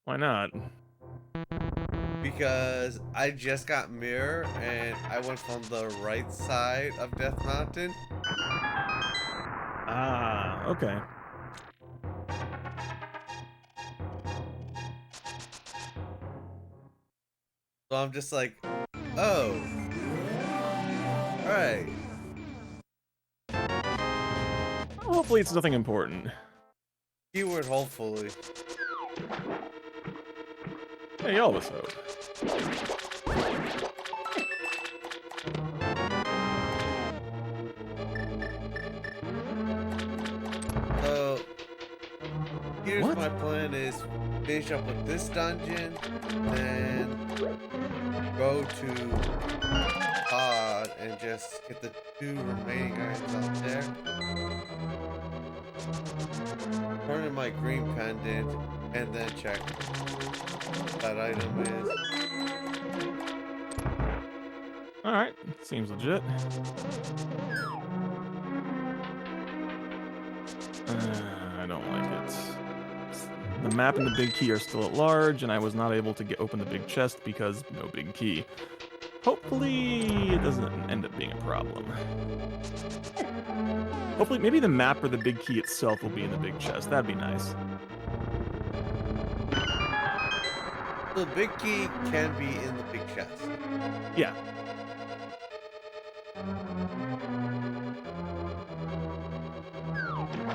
Why not? Because I just got Mirror and I went from the right side of Death Mountain. Ah, okay. So I'm just like, oh. Alright. Hopefully it's nothing important. Keyword hopefully. Hey, you always hope. So here's What? my plan is finish up with this dungeon, then go to Pod and just get the 2 remaining items out there. Turn in my green pendant and then check what that item is. Alright, seems legit. I don't like it. The map and the big key are still at large, and I was not able to open the big chest because no big key. Hopefully it doesn't end up being a problem. Hopefully, maybe the map or the big key itself will be in the big chest. That'd be nice. The big key can be in the big chest. Yeah.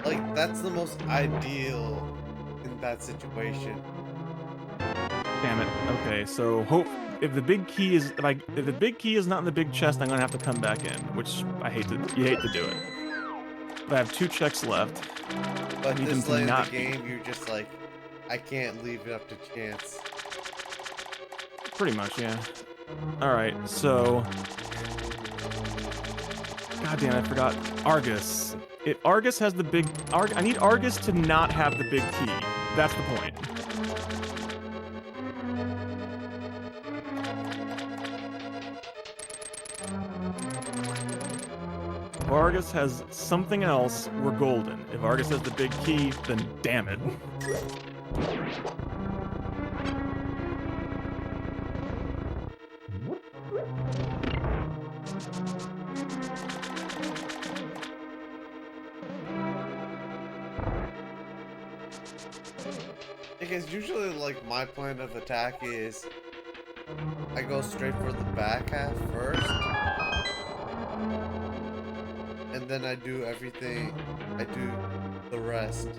Like, that's the most ideal in that situation. Damn it. Okay, so if the big key is if the big key is not in the big chest, I'm gonna have to come back in, which you hate to do it. But I have 2 checks left. But Need this them to late in the not be. game, you're just like, I can't leave it up to chance. Pretty much, yeah. Alright, so God damn, I forgot. Argus. If Argus has the big I need Argus to not have the big key. That's the point. If Argus has something else, we're golden. If Argus has the big key, then damn it. Because usually, like, my plan of attack is I go straight for the back half first. And then I do everything, I do the rest.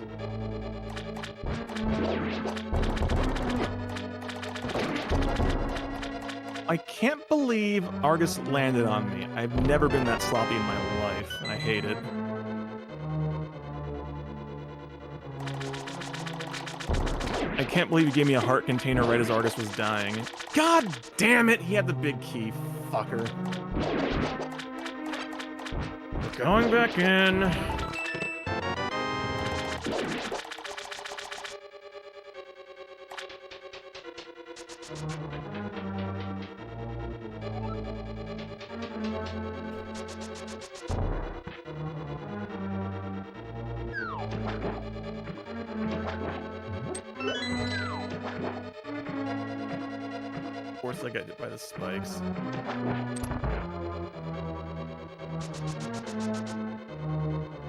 I can't believe Argus landed on me. I've never been that sloppy in my life, and I hate it. I can't believe he gave me a heart container right as Argus was dying. God damn it! He had the big key, fucker. Going back in. Of course I got hit by the spikes.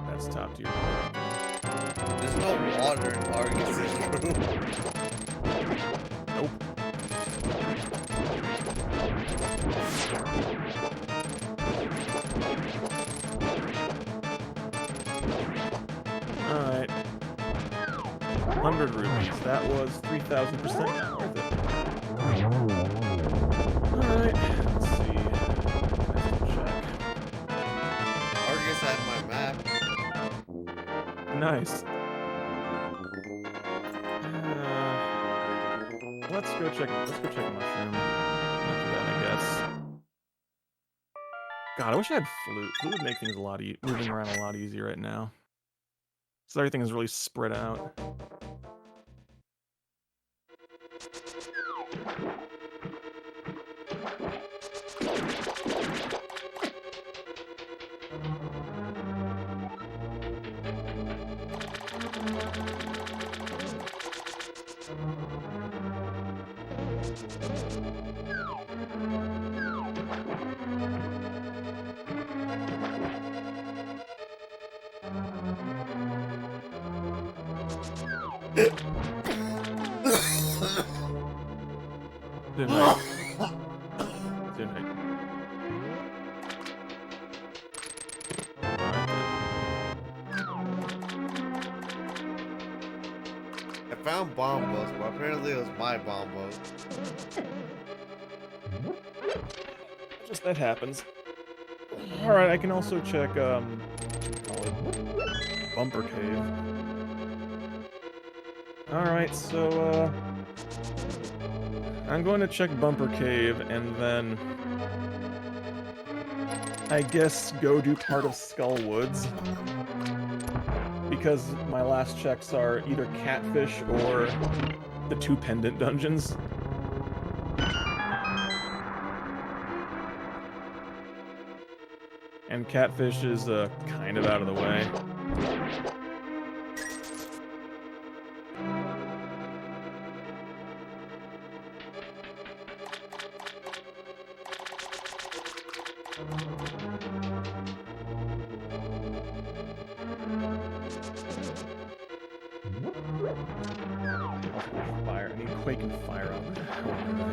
That's top tier. There's no water in Argus's room. Nope. Alright. 100 rupees. That was 3,000% worth it. Alright, let's see. Check. Argus had my map. Nice. Let's go check mushroom. Not too bad, I guess. God, I wish I had flute. Flute would make things a lot moving around a lot easier right now. So everything is really spread out. Didn't I? Didn't I? I found bombos, but apparently it was my bombos. Just that happens. Alright, I can also check, Bumper Cave. Alright, so, I'm going to check Bumper Cave, and then I guess go do part of Skull Woods. Because my last checks are either Catfish or the 2 pendant dungeons. And Catfish is, kind of out of the way. Fire. I need Quake and Fire on the hell am I?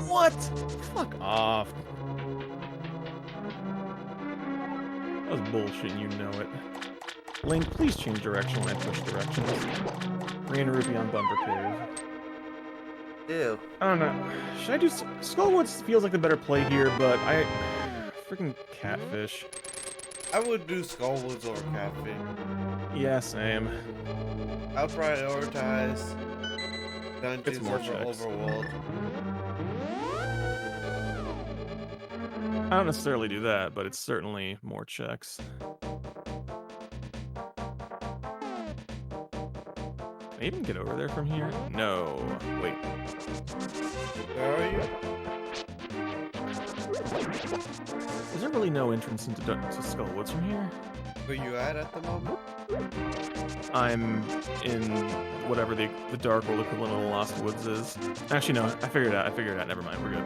What? Fuck off. That was bullshit, you know it. Link, please change direction when I push directions. Green Ruby on Bumper Cave. Ew. I don't know. Should I do... Skullwoods feels like the better play here, but I... Freaking Catfish. I would do Skullwoods over Catfish. Yeah, same. I'll prioritize dungeons more over checks. Overworld. I don't necessarily do that, but it's certainly more checks. Can I even get over there from here? No. Wait. Where are you? Is there really no entrance into to Skullwoods from here? Where you at the moment? I'm in whatever the Dark World equivalent of the Lost Woods is. Actually, no. I figured it out. Never mind. We're good.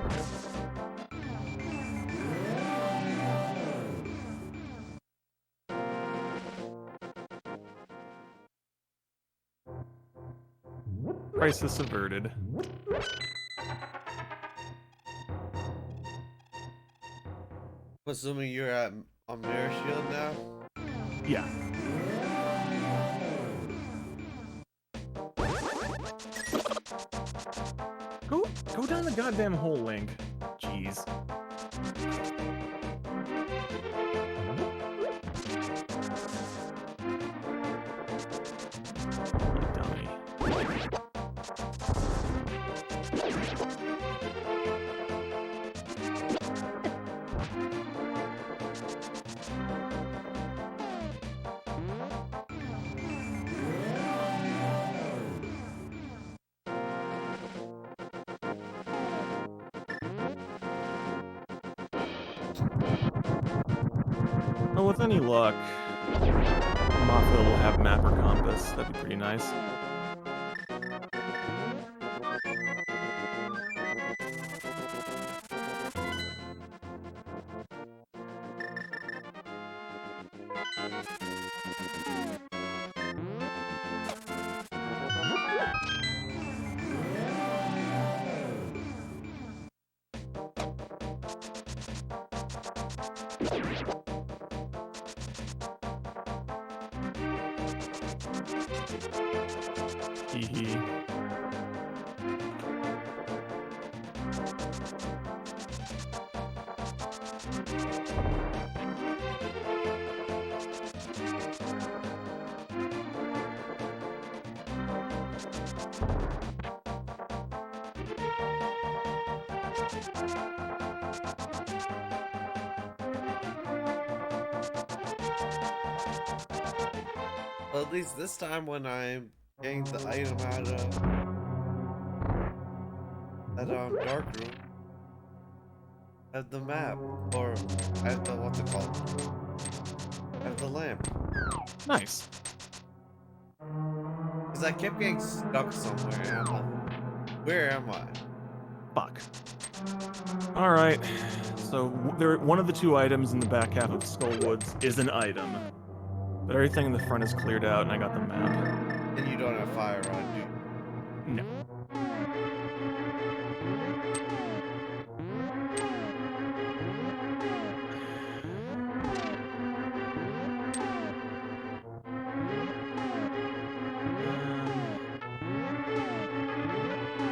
Crisis averted. Assuming you're at a mirror shield now? Yeah. Go down the goddamn hole, Link. Jeez. Dummy. Oh, with any luck, Mafia will have map or compass. That'd be pretty nice. Hee. Well, at least this time when I'm getting the item out of that dark room, I have the map, or I have the what's it called? I have the lamp. Nice. Because I kept getting stuck somewhere, and I'm like, where am I? Fuck. Alright. So, one of the two items in the back half of Skull Woods is an item. But everything in the front is cleared out, and I got the map. And you don't have fire on, do you? No.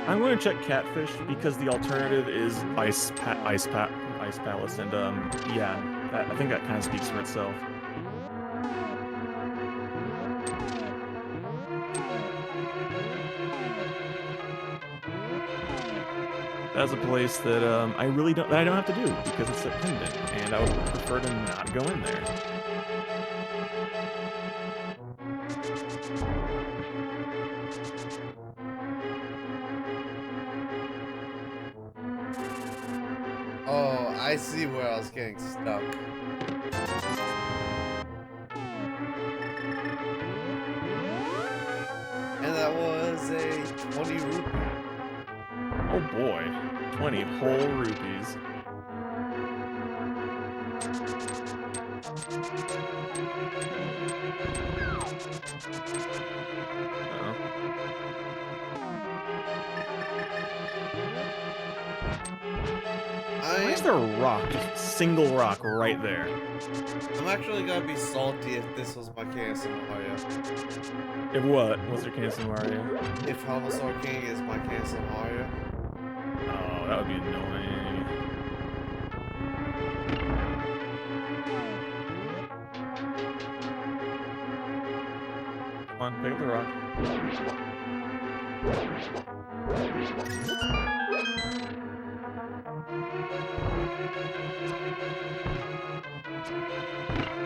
I'm going to check Catfish because the alternative is Ice Palace, and yeah, I think that kind of speaks for itself. That's a place that I don't have to do because it's a pendant, and I would prefer to not go in there. Oh, I see where I was getting stuck. And that was a 20 rupee. Oh boy, 20 whole rupees. Why is there a rock, just a single rock right there? I'm actually gonna be salty if this was my KS Mario. If what? What's your KS Mario? If Homosor King is my KS Mario. Oh, that would be annoying. Come on, pick up the rock.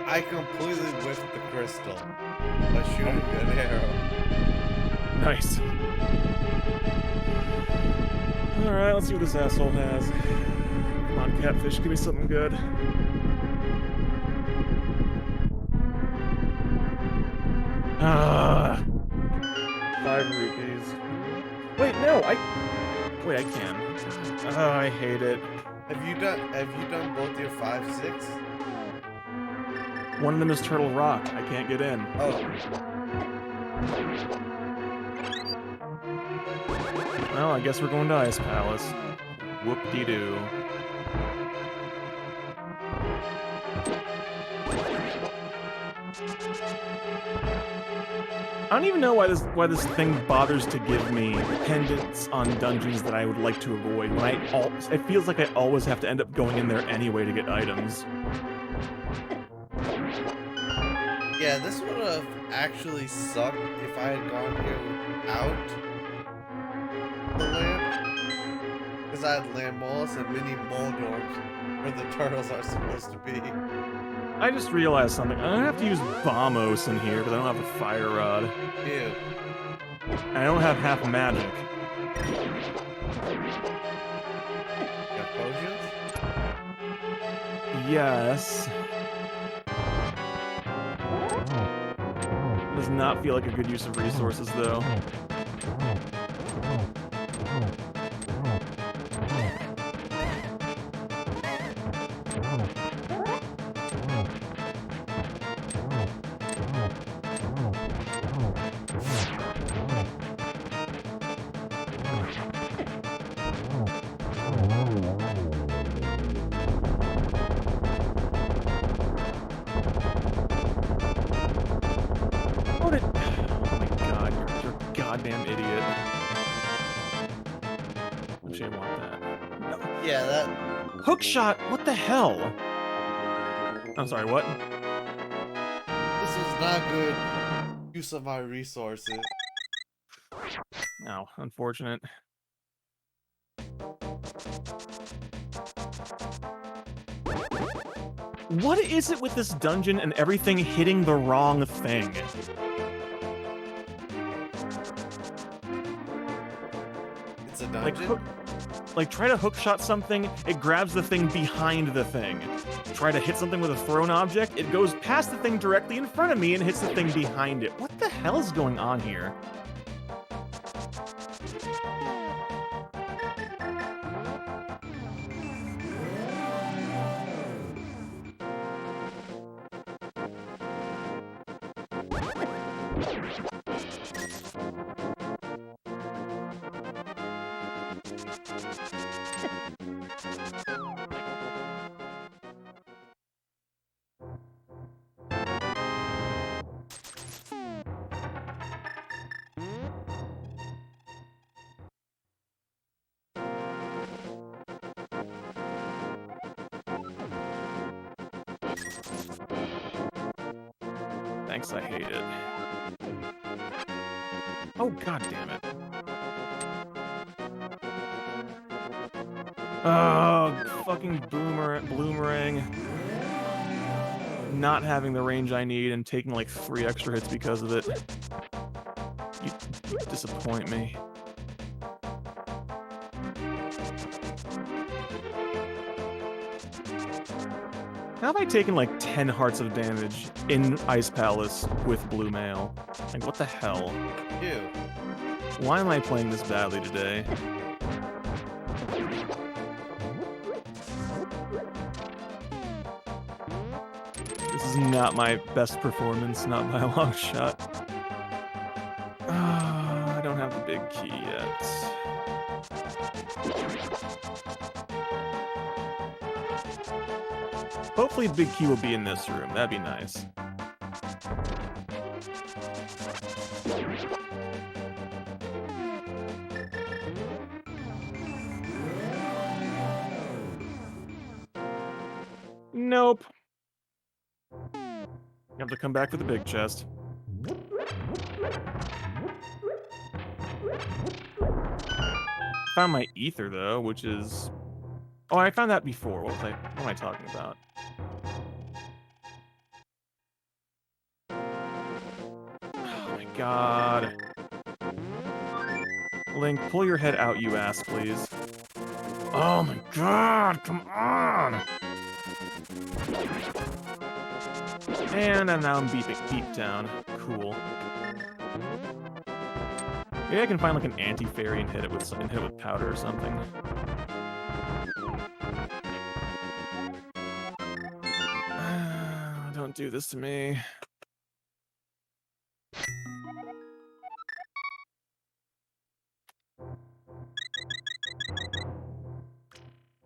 I completely whiffed the crystal by shooting an arrow. Nice. Alright, let's see what this asshole has. Come on, Catfish, give me something good. Ah, 5 rupees. Wait, no, wait, I can. I hate it. Have you done both your 5, 6? One of them is Turtle Rock. I can't get in. Oh. Well, I guess we're going to Ice Palace. Whoop-de-doo. don't even know why this thing bothers to give me pendants on dungeons that I would like to avoid. It feels like I always have to end up going in there anyway to get items. Yeah, this would have actually sucked if I had gone here without the lamp. Because I had lamp mollusk and mini mole dorms where the turtles are supposed to be. I just realized something. I'm gonna have to use Bombos in here because I don't have a fire rod. Ew. And I don't have half magic. You got potions? Yes. Does not feel like a good use of resources, though. Oh my god, you're a goddamn idiot. Actually, I want that. No. Yeah, that... Hook shot? What the hell? I'm sorry, what? This was not good use of my resources. No, unfortunate. What is it with this dungeon and everything hitting the wrong thing? It's a dungeon? Like, try to hookshot something, it grabs the thing behind the thing. Try to hit something with a thrown object, it goes past the thing directly in front of me and hits the thing behind it. What the hell is going on here? Thanks, I hate it. Oh, god damn it. Oh, fucking bloomerang. Not having the range I need and taking like 3 extra hits because of it. You disappoint me. How have I taken like 10 hearts of damage in Ice Palace with Blue Mail? Like, what the hell? Ew. Why am I playing this badly today? This is not my best performance, not by a long shot. I don't have the big key yet. Hopefully big key will be in this room. That'd be nice. Nope. You have to come back for the big chest. Found my ether though, which is... Oh, I found that before. What am I talking about? Oh my god. Link, pull your head out, you ass, please. Oh my god, come on! And now I'm beat down. Cool. Maybe I can find like an anti-fairy and hit it with powder or something. Don't do this to me.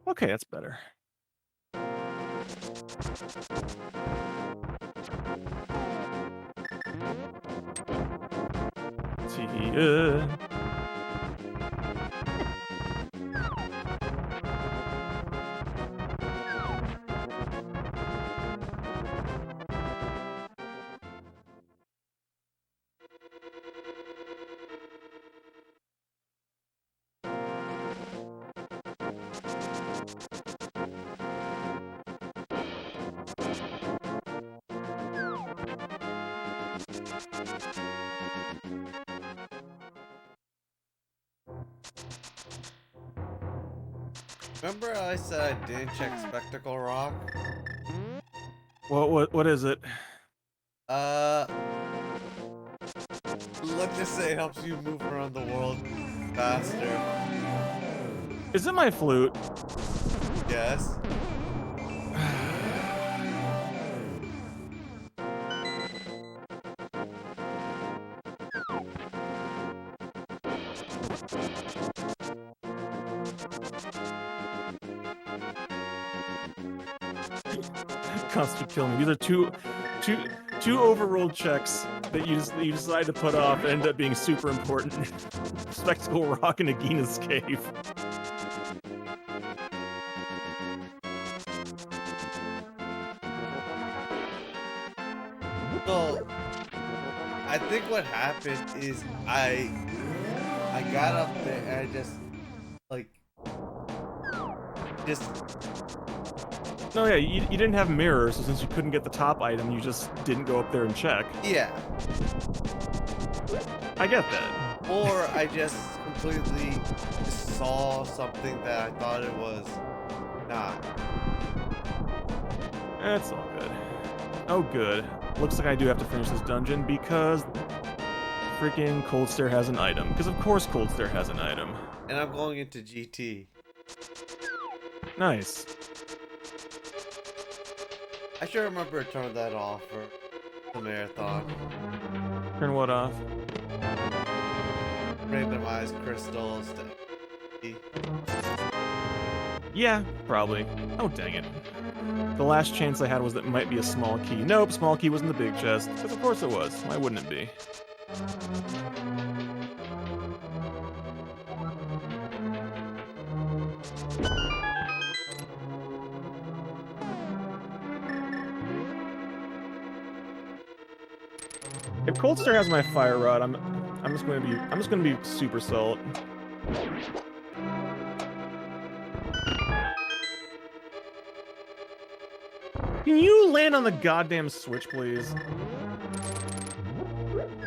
Okay, that's better. see. Remember I said I didn't check Spectacle Rock? What is it? Let's just say it helps you move around the world faster. Is it my flute? Yes. Constantly killing me. These are two overrolled checks that you decide to put off and end up being super important. Spectacle Rock and Nagina's Cave. So I think what happened is I got up there and I just No, yeah, you didn't have mirrors, so since you couldn't get the top item, you just didn't go up there and check. yeah. I get that. Or I just completely saw something that I thought it was not. That's all good. Oh, good. Looks like I do have to finish this dungeon because freaking Cold Stare has an item. Because of course Cold Stare has an item. And I'm going into GT. Nice. I should remember to turn that off for the marathon. Turn what off? Randomize crystals to Yeah, probably. Oh, dang it. The last chance I had was that it might be a small key. Nope, small key was in the big chest. Because of course it was. Why wouldn't it be? If Cold Stare has my fire rod, I'm just gonna be super salt. Can you land on the goddamn switch, please?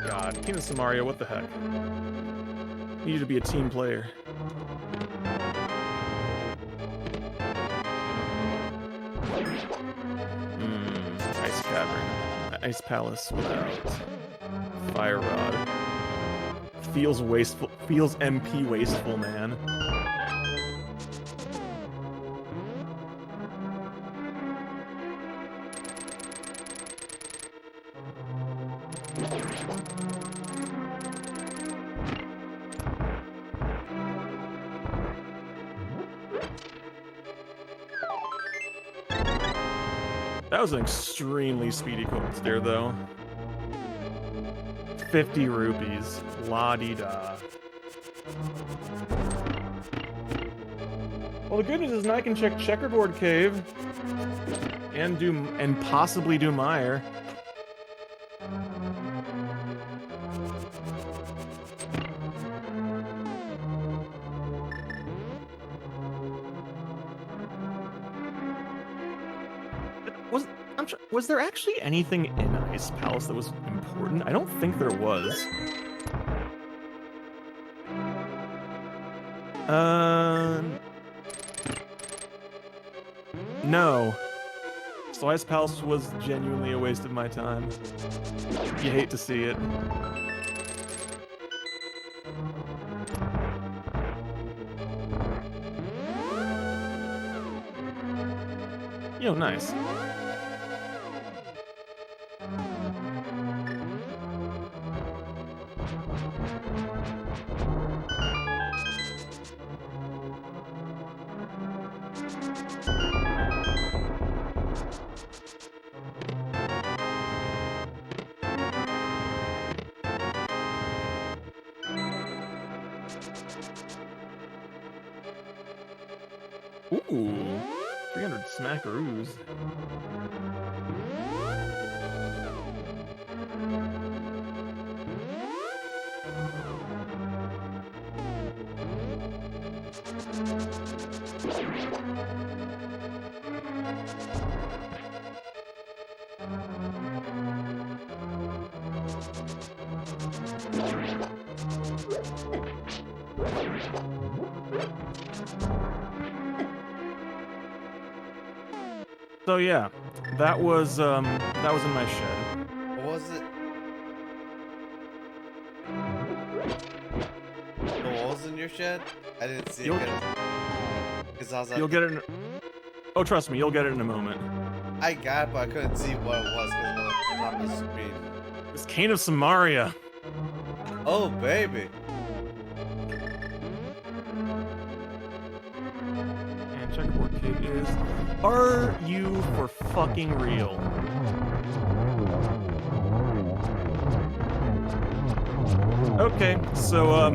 God, King of Samaria, what the heck? Need you to be a team player. Ice Cavern. Ice Palace without Fire Rod. Feels wasteful. Feels MP wasteful, man. That was an extremely speedy Cold Stare, though. 50 rupees. La-di-da. Well, the good news is now I can check Checkerboard Cave. And possibly do Mire. Was there actually anything in Ice Palace that was important? I don't think there was. No. So Ice Palace was genuinely a waste of my time. You hate to see it. Yo, nice. Ooh, 300 smackaroos. So yeah, that was in my shed. What was it? What was in your shed? I didn't see You'll, it. Because I was you'll at get it. Oh, trust me, you'll get it in a moment. I got it, but I couldn't see what it was because it was on top of the screen. It's Cane of Samaria. Oh, baby. And checkerboard cake is. Are you for fucking real? Okay, so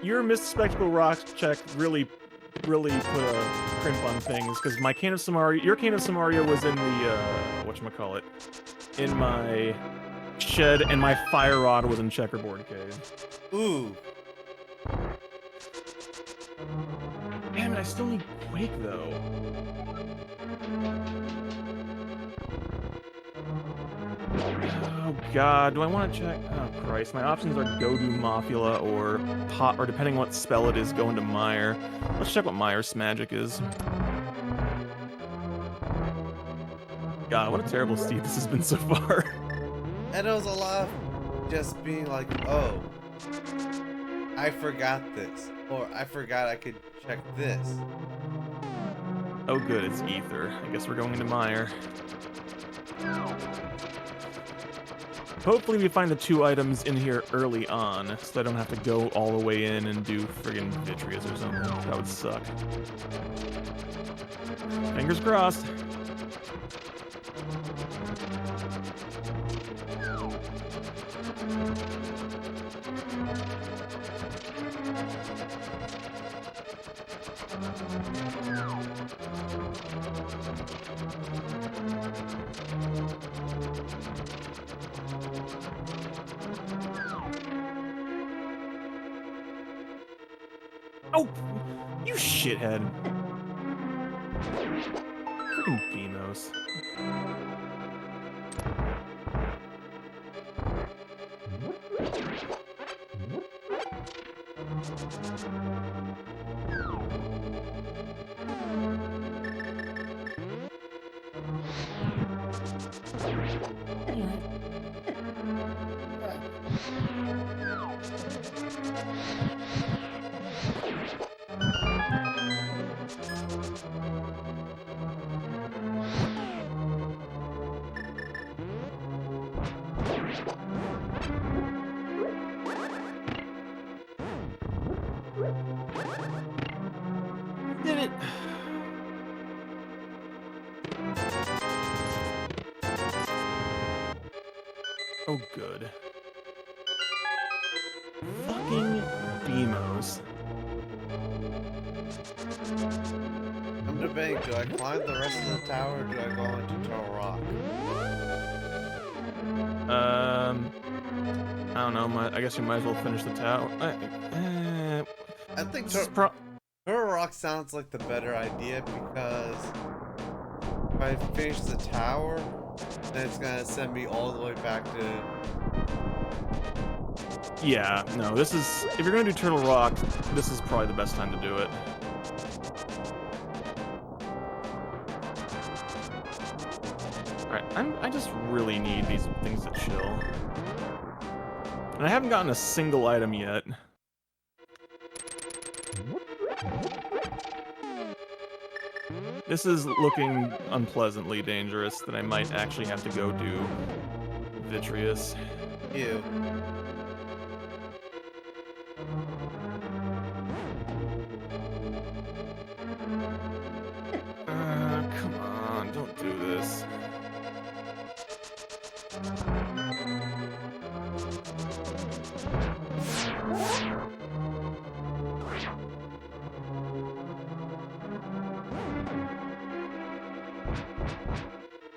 your missed spectacle rock check really put a crimp on things because my Cane of Samaria, your Cane of Samaria was in the whatchamacallit, in my shed, and my fire rod was in checkerboard cave. Ooh. Damn it, I still need Quake though. Oh god, do I want to check? Oh Christ, my options are go to Mafula or pot, or depending on what spell it is, go into Mire. Let's check what Mire's magic is. God, what a terrible Steve this has been so far. And it was a lot of just being like, oh, I forgot this. Or I forgot I could check this. Oh good, it's Ether. I guess we're going into Mire. Hopefully we find the 2 items in here early on, so I don't have to go all the way in and do friggin' Vitreous or something. That would suck. Fingers crossed. Oh, you shithead. Freaking Beamos. Did it. Oh, good. Fucking Beamos. I'm debating, do I climb the rest of the tower or do I go into Turtle Rock? I don't know. I guess you might as well finish the tower. I think This is Turtle Rock sounds like the better idea because if I finish the tower, then it's gonna send me all the way back to... Yeah, no, this is... If you're gonna do Turtle Rock, this is probably the best time to do it. Alright, I just really need these things to chill. And I haven't gotten a single item yet. This is looking unpleasantly dangerous that I might actually have to go do Vitreous. Ew. Come on, don't do this.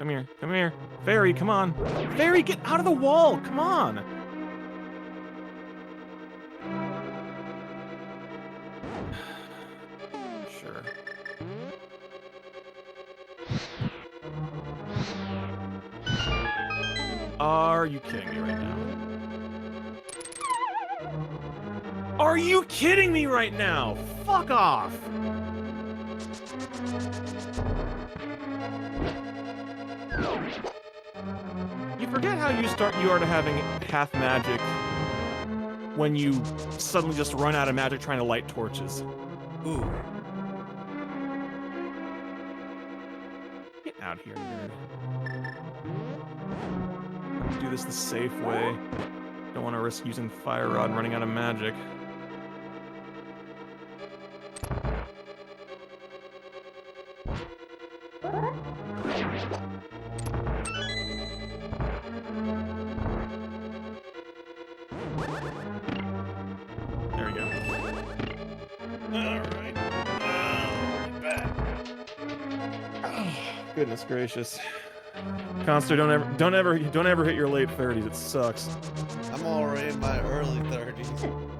Come here. Come here. Fairy, come on. Fairy, get out of the wall. Come on. Sure. Are you kidding me right now? Are you kidding me right now? Fuck off! You forget how you are to having half magic when you suddenly just run out of magic trying to light torches. Ooh. Get out here, nerd. Do this the safe way. Don't want to risk using Fire Rod and running out of magic. There we go. Alright. Back. Oh, goodness gracious. Conster, don't ever hit your late 30s. It sucks. I'm already in my early 30s.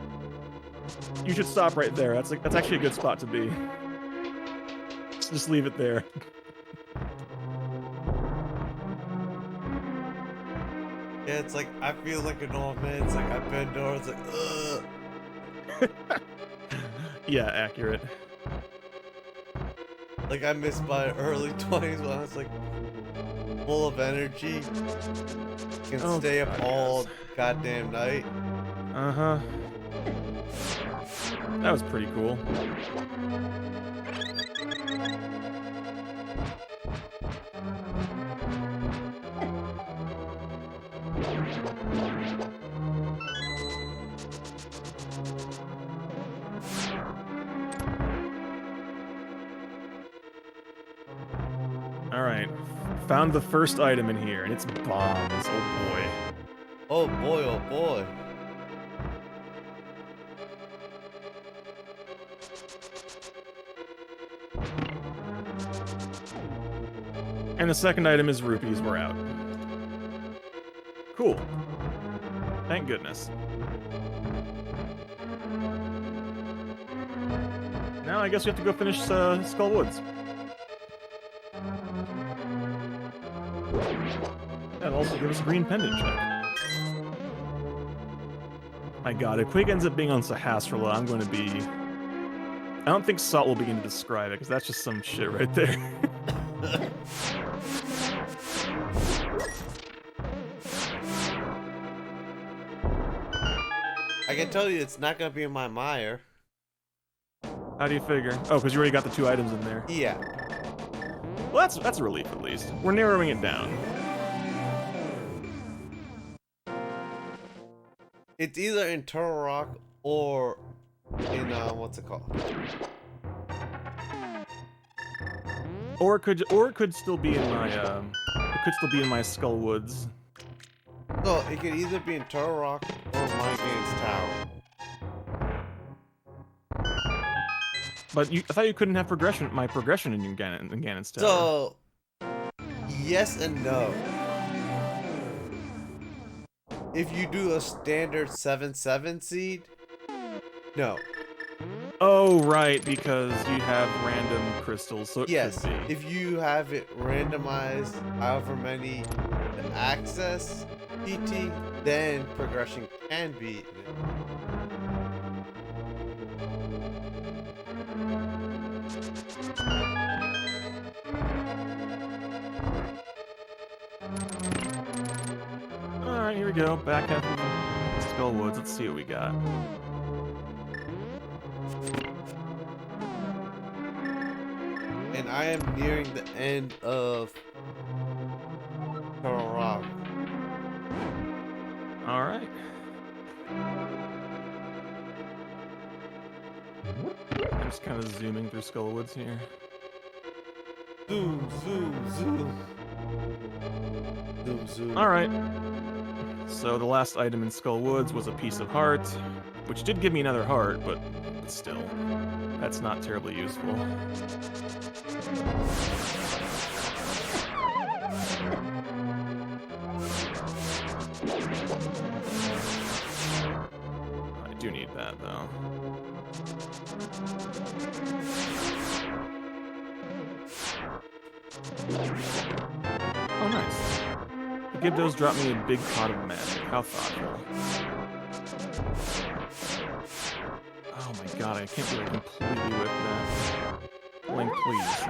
You should stop right there. That's actually a good spot to be. Just leave it there. Yeah, it's like I feel like an old man. It's like I bend over. It's like ugh. Yeah, accurate. Like I missed my early 20s when I was like full of energy. Can stay up all goddamn night. Uh-huh. That was pretty cool. Alright. Found the first item in here, and it's bombs. Oh boy. Oh boy, oh boy. And the second item is rupees. We're out. Cool. Thank goodness. Now I guess we have to go finish Skull Woods. That'll also give us a green pendant check. My god, if Quake ends up being on Sahasrahla, I'm going to be... I don't think Salt will begin to describe it, because that's just some shit right there. I can tell you it's not gonna be in my mire. How do you figure? Oh, because you already got the 2 items in there. Yeah. Well, that's a relief at least. We're narrowing it down. It's either in Turtle Rock or in what's it called? Or it could still be in my Skull Woods. So it could either be in Turtle Rock or My Games Tower. But I thought you couldn't have my progression in Ganon's Tower. So yes and no. If you do a standard 7/7 seed, no. Oh, right, because you have random crystals, so it Yes, could be. if you have it randomized however many to access PT, then progression can be. Alright, here we go. Back half of Skull Woods. Let's see what we got. And I am nearing the end of Turtle Rock. Alright. I'm just kind of zooming through Skull Woods here. Zoom, zoom, zoom. Zoom, zoom. Alright. So the last item in Skull Woods was a piece of heart, which did give me another heart, but still, that's not terribly useful. I do need that, though. Oh, nice. The Gibdos dropped me a big pot of magic. How thoughtful. Oh my god, I can't believe I completely whipped that. Link, please.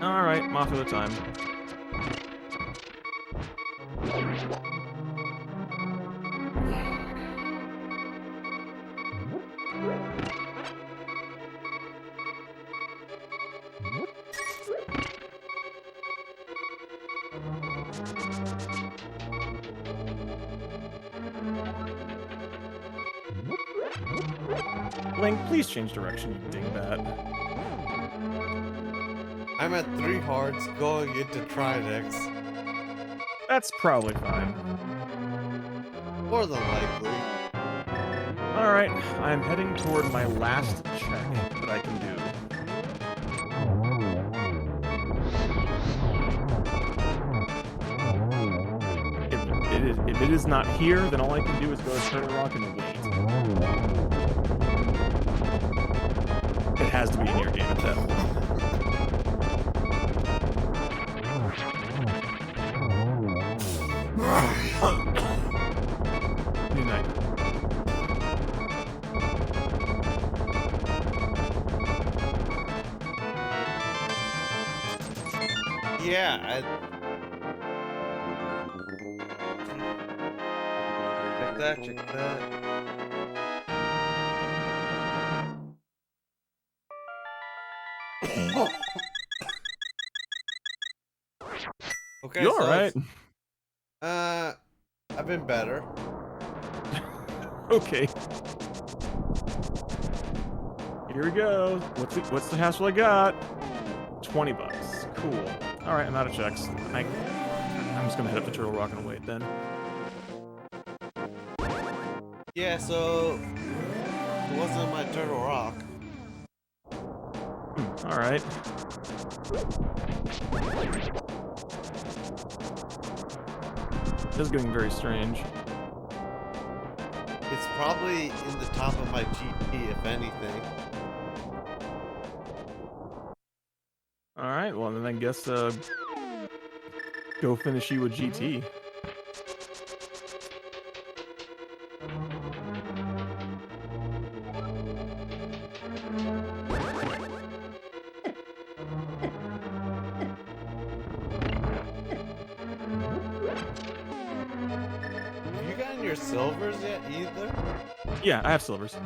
Alright, Mafia time. Link, please change direction, you dingbat. I'm at 3 hearts going into Trinex. That's probably fine. More than likely. Alright, I'm heading toward my last check that I can do. If it is not here, then all I can do is go to Turtle Rock and wait. It has to be in your game at that point. Good night. Yeah, check that. Okay, You so alright? I've been better. Okay. Here we go. What's the hassle I got? 20 bucks. Cool. Alright, I'm out of checks. I'm just gonna head up to Turtle Rock and wait then. Yeah, so it wasn't my Turtle Rock. Alright. This is getting very strange. It's probably in the top of my GP, if anything. Alright, well then I guess go finish you with GT. Have you gotten your silvers yet either? Yeah, I have silvers.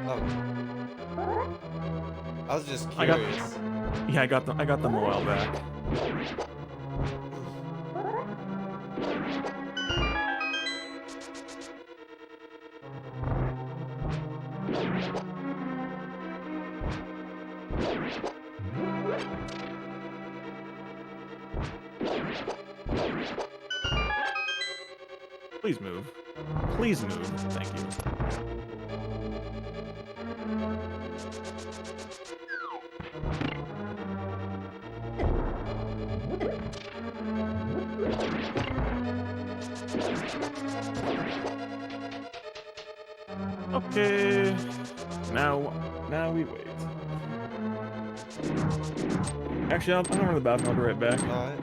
Oh. I was just curious. I got them a while back. Please move. Please move. Thank you. Okay. Now we wait. Actually, I'm gonna run the bathroom. I'll be right back. Alright.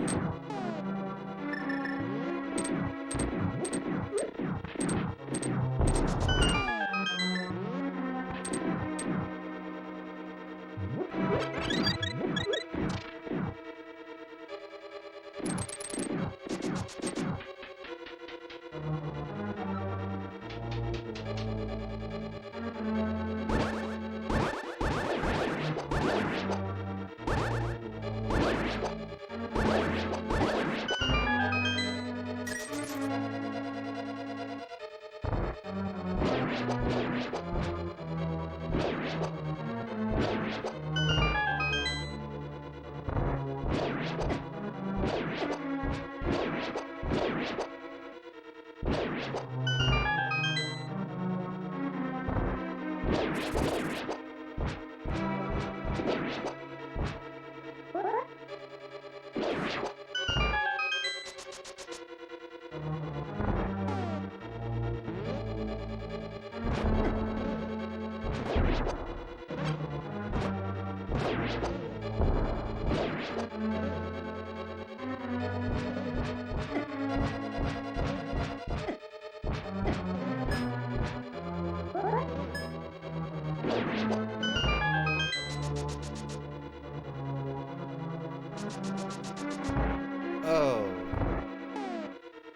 Oh.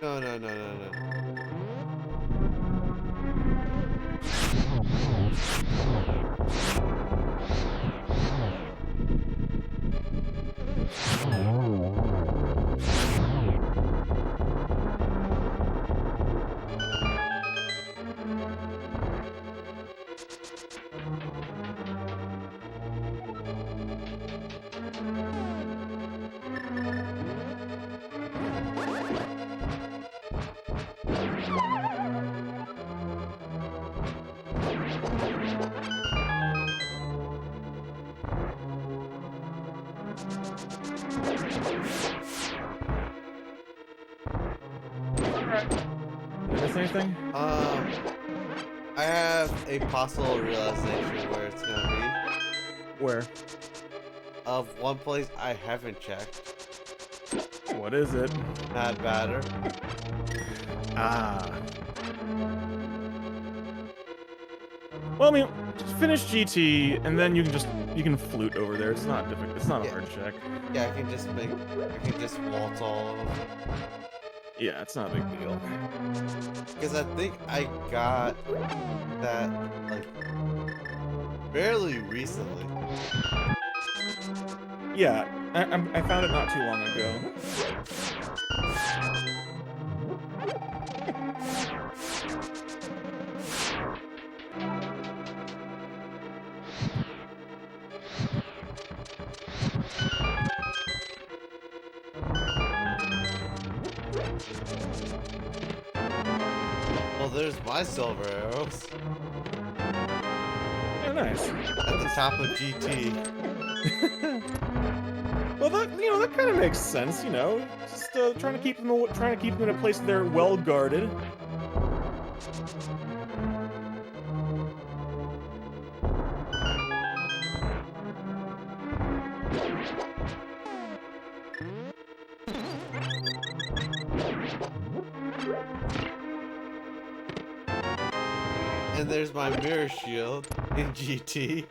No, no, no, no, no. Did I miss anything? I have a possible realization where it's gonna Where? be. Of one place I haven't checked. What is it? Mad Batter. Ah. Well, I mean, just finish GT, and then you can flute over there. It's not difficult. It's not a hard check. Yeah, I can just waltz all of them. Yeah, it's not a big deal. Because I think I got that, like, fairly recently. Yeah, I found it not too long ago. Well, there's my silver arrows. Oh, nice. At the top of GT. Well, that kind of makes sense, Just trying to keep them in a place they're well guarded. And there's my mirror shield in GT.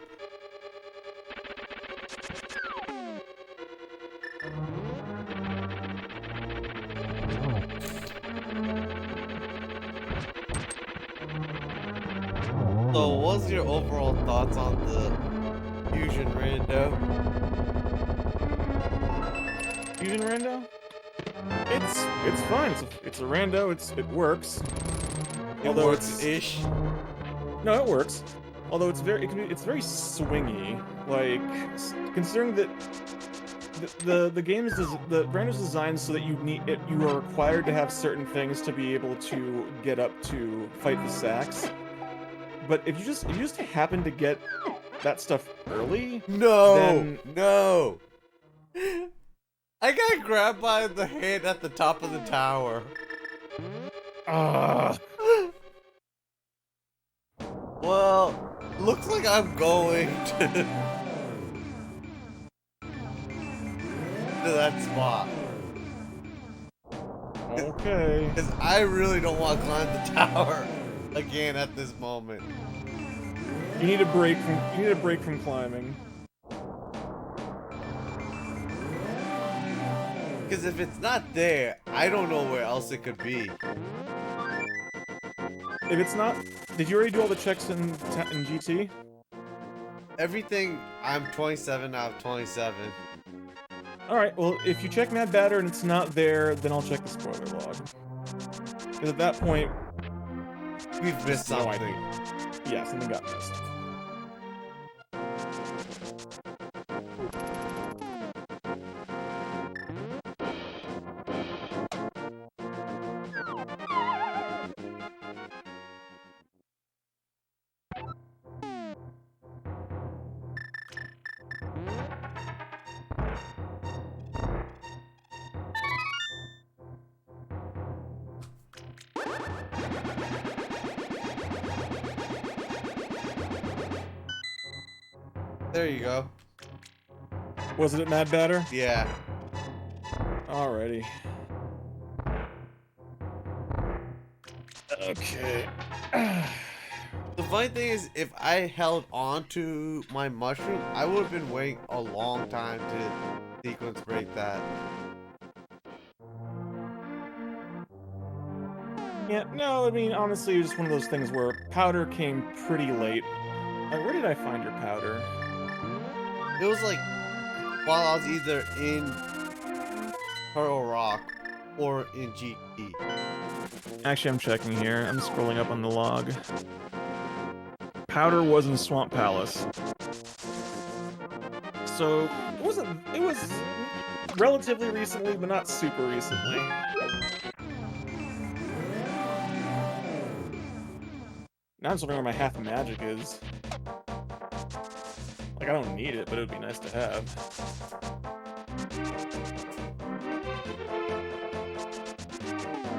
So, what's your overall thoughts on the Fusion Rando? Fusion Rando? It's fine. It's a Rando. It works. Although Ish. No, it works. Although it's very swingy. Like, considering that the game is the Rando's designed so that you are required to have certain things to be able to get up to fight the sacks. But if you just happen to get that stuff early, then no. I got grabbed by the hand at the top of the tower. Well, looks like I'm going to that spot. Okay. Because I really don't want to climb the tower again at this moment. You need a break from climbing. Because if it's not there, I don't know where else it could be. If it's not, did you already do all the checks in GT? Everything, I'm 27 out of 27. Alright, well, if you check Mad Batter and it's not there, then I'll check the spoiler log. Because at that point, We've missed something. Yeah, something got missed. There you go. Was it at Mad Batter? Yeah. Alrighty. Okay. The funny thing is, if I held on to my mushroom, I would have been waiting a long time to sequence break that. Yeah, no, I mean, honestly, it was just one of those things where powder came pretty late. Where did I find your powder? It was like while I was either in Turtle Rock or in GT. Actually, I'm checking here. I'm scrolling up on the log. Powder was in Swamp Palace. So, it was relatively recently, but not super recently. Now I'm just wondering where my half magic is. Like, I don't need it, but it would be nice to have.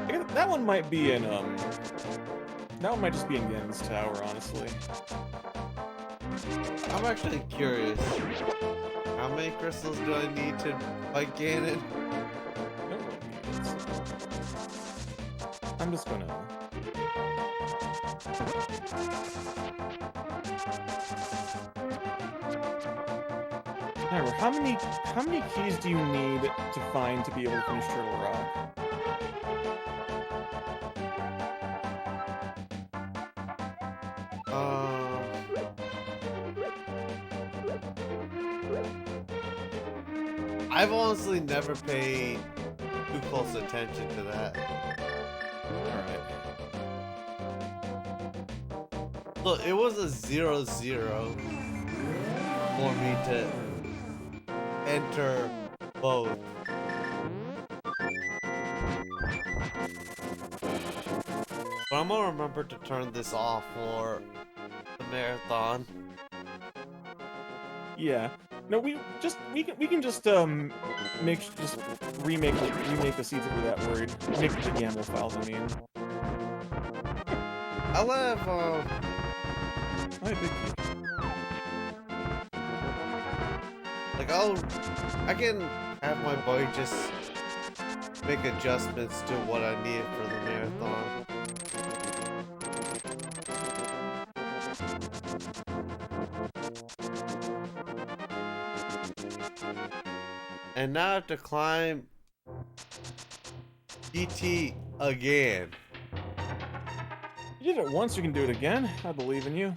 I guess that one might be in, that one might just be in Ganon's Tower, honestly. I'm actually curious. How many crystals do I need to fight Ganon? I don't really need it. I'm just gonna... However, how many keys do you need to find to be able to finish Turtle Rock? I've honestly never paid too close attention to that. Alright. Look, it was a 0-0 for me to enter both. But I'm gonna remember to turn this off for the marathon. Yeah. No, we can just remake the seeds if we're that worried. Make the YAML files, I mean. I'll have Big key. like I can have my boy just make adjustments to what I need for the marathon. And now I have to climb GT again. You did it once, you can do it again. I believe in you.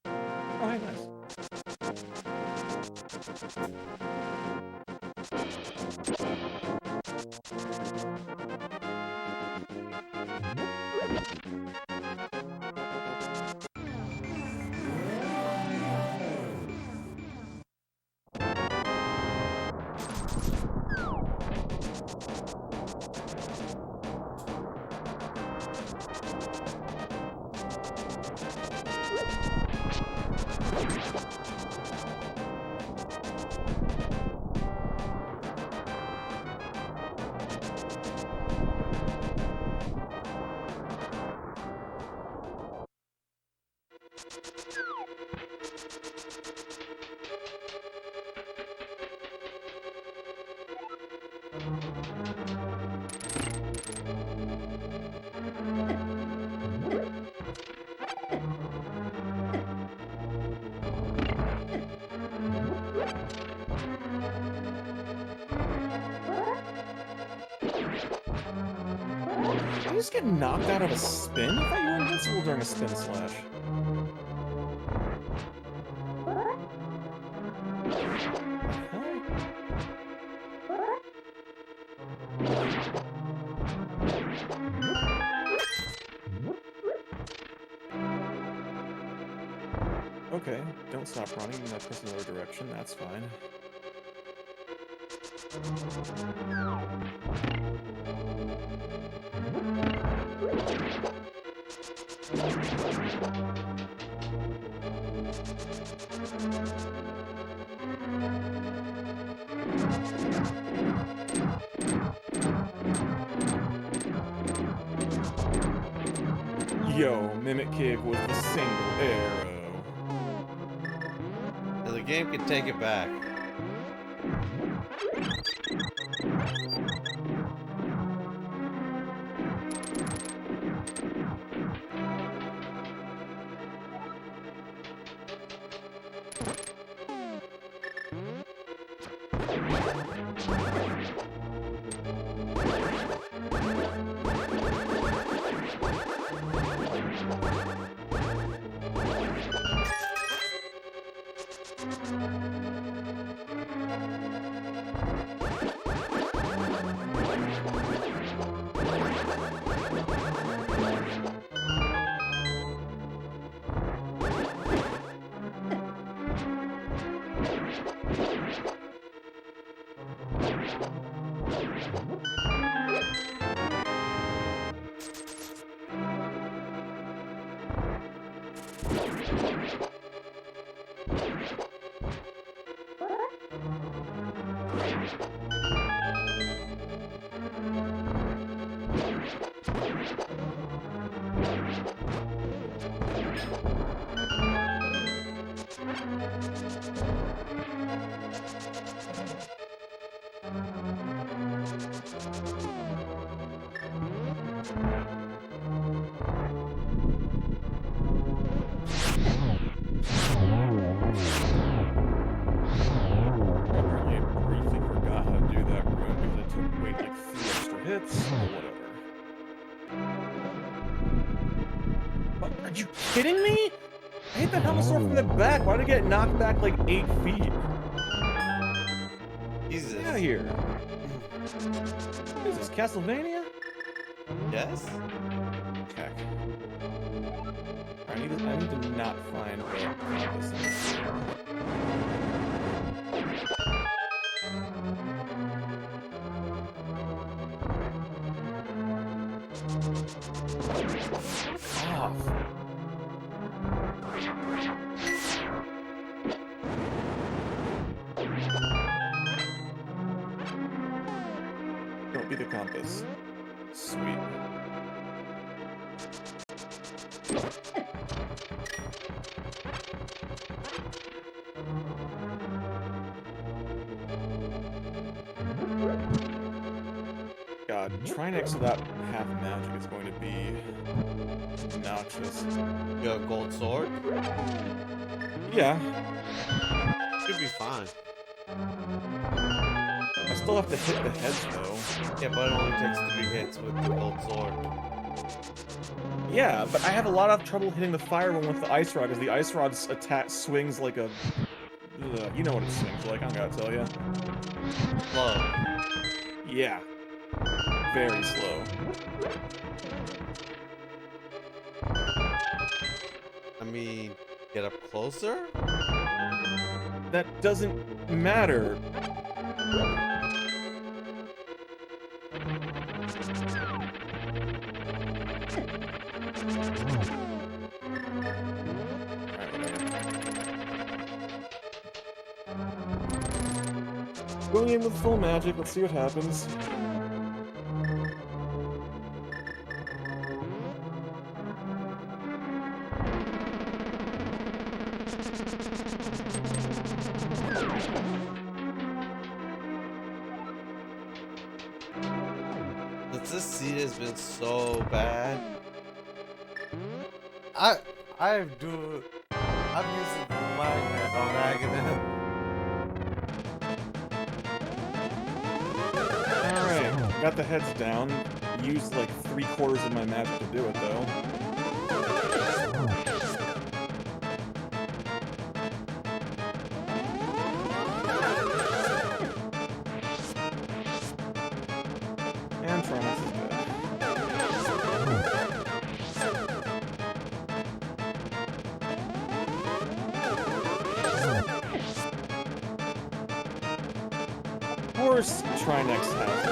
Oh, hey, nice. Did you just get knocked out of a spin? I thought you were invincible during a spin slash. Okay, don't stop running, you might press another direction, that's fine. Yo, Mimic Cave was the single arrow. And the game can take it back. hits? Oh, whatever. What? Are you kidding me? I hit the Helmosaur from the back. Why did I get knocked back like 8 feet? Jesus. Get out of here. What is this, Castlevania? Yes? Heck. I need to not find the compass in this. Off. Don't be the compass. Sweet. God, trying next to that half magic is going to be obnoxious. You got a gold sword? Yeah, Should be fine. I still have to hit the heads though. Yeah, but it only takes 3 hits with the gold sword. Yeah, but I have a lot of trouble hitting the fire one with the ice rod, because the ice rod's attack swings like a... you know what it swings like, I'm gonna tell you. Slow. Yeah. Very slow. I mean, get up closer? That doesn't matter. Going in with full magic, let's see what happens. This seed has been so bad. I'm using the magnet on Aghanim. Alright, got the heads down. Used like 3/4 of my magic to do it though. And Tronox is dead. Of course, Trinex has it.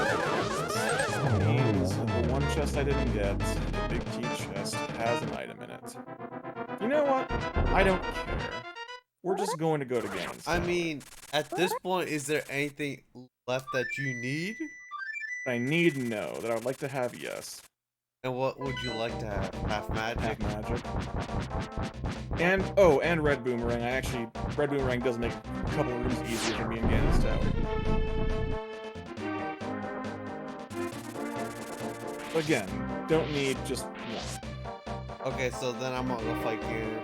Means the one chest I didn't get, the big key chest, has an item in it. You know what? I don't care. We're just going to go to games. I mean, at this point, is there anything left that you need? I need no. That I would like to have, yes. And what would you like to have? Half magic? Half magic. And, oh, and Red Boomerang. Red Boomerang does make a couple of rooms easier for me and Ganon's Tower. Again, don't need just one. Okay, so then I'm gonna go fight you.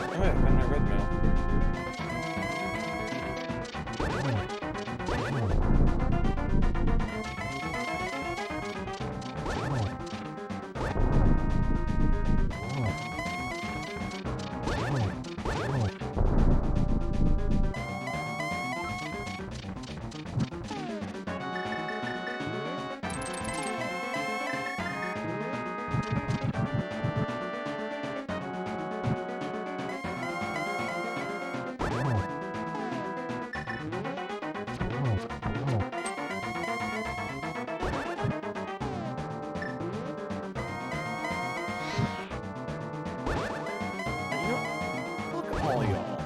Oh yeah, I found my red mail. all y'all.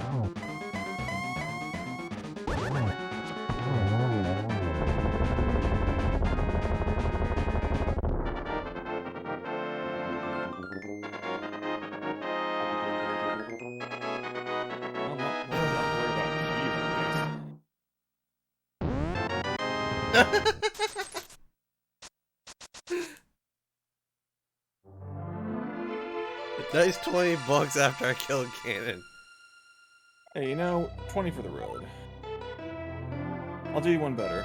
Well, not to worry about keys, at least. Nice $20 after I killed Cannon. Hey, you know, 20 for the road. I'll do you one better.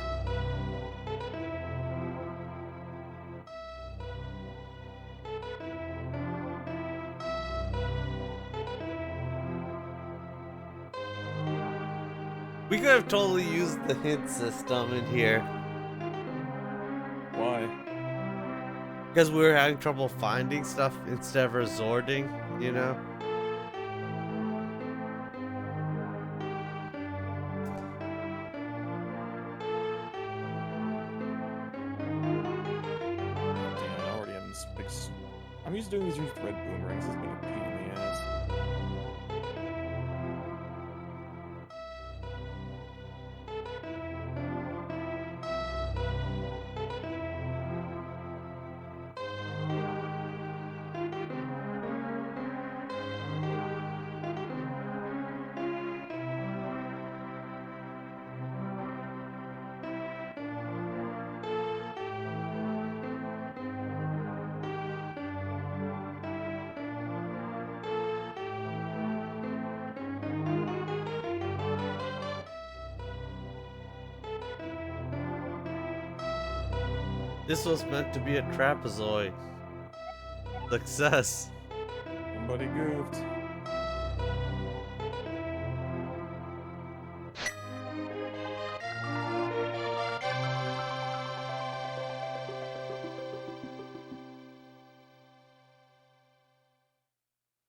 We could have totally used the hint system in here. Why? Because we were having trouble finding stuff instead of resorting, you know? Damn, I already have this big. I'm used to doing these with red boomerangs. This has been a pain in the ass. This was meant to be a trapezoid. Success. Somebody goofed.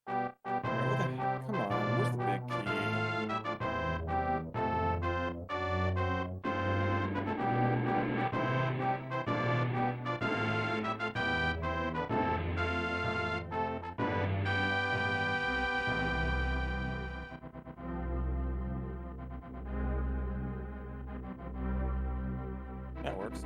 What the heck? Come on, where's the big key? That works.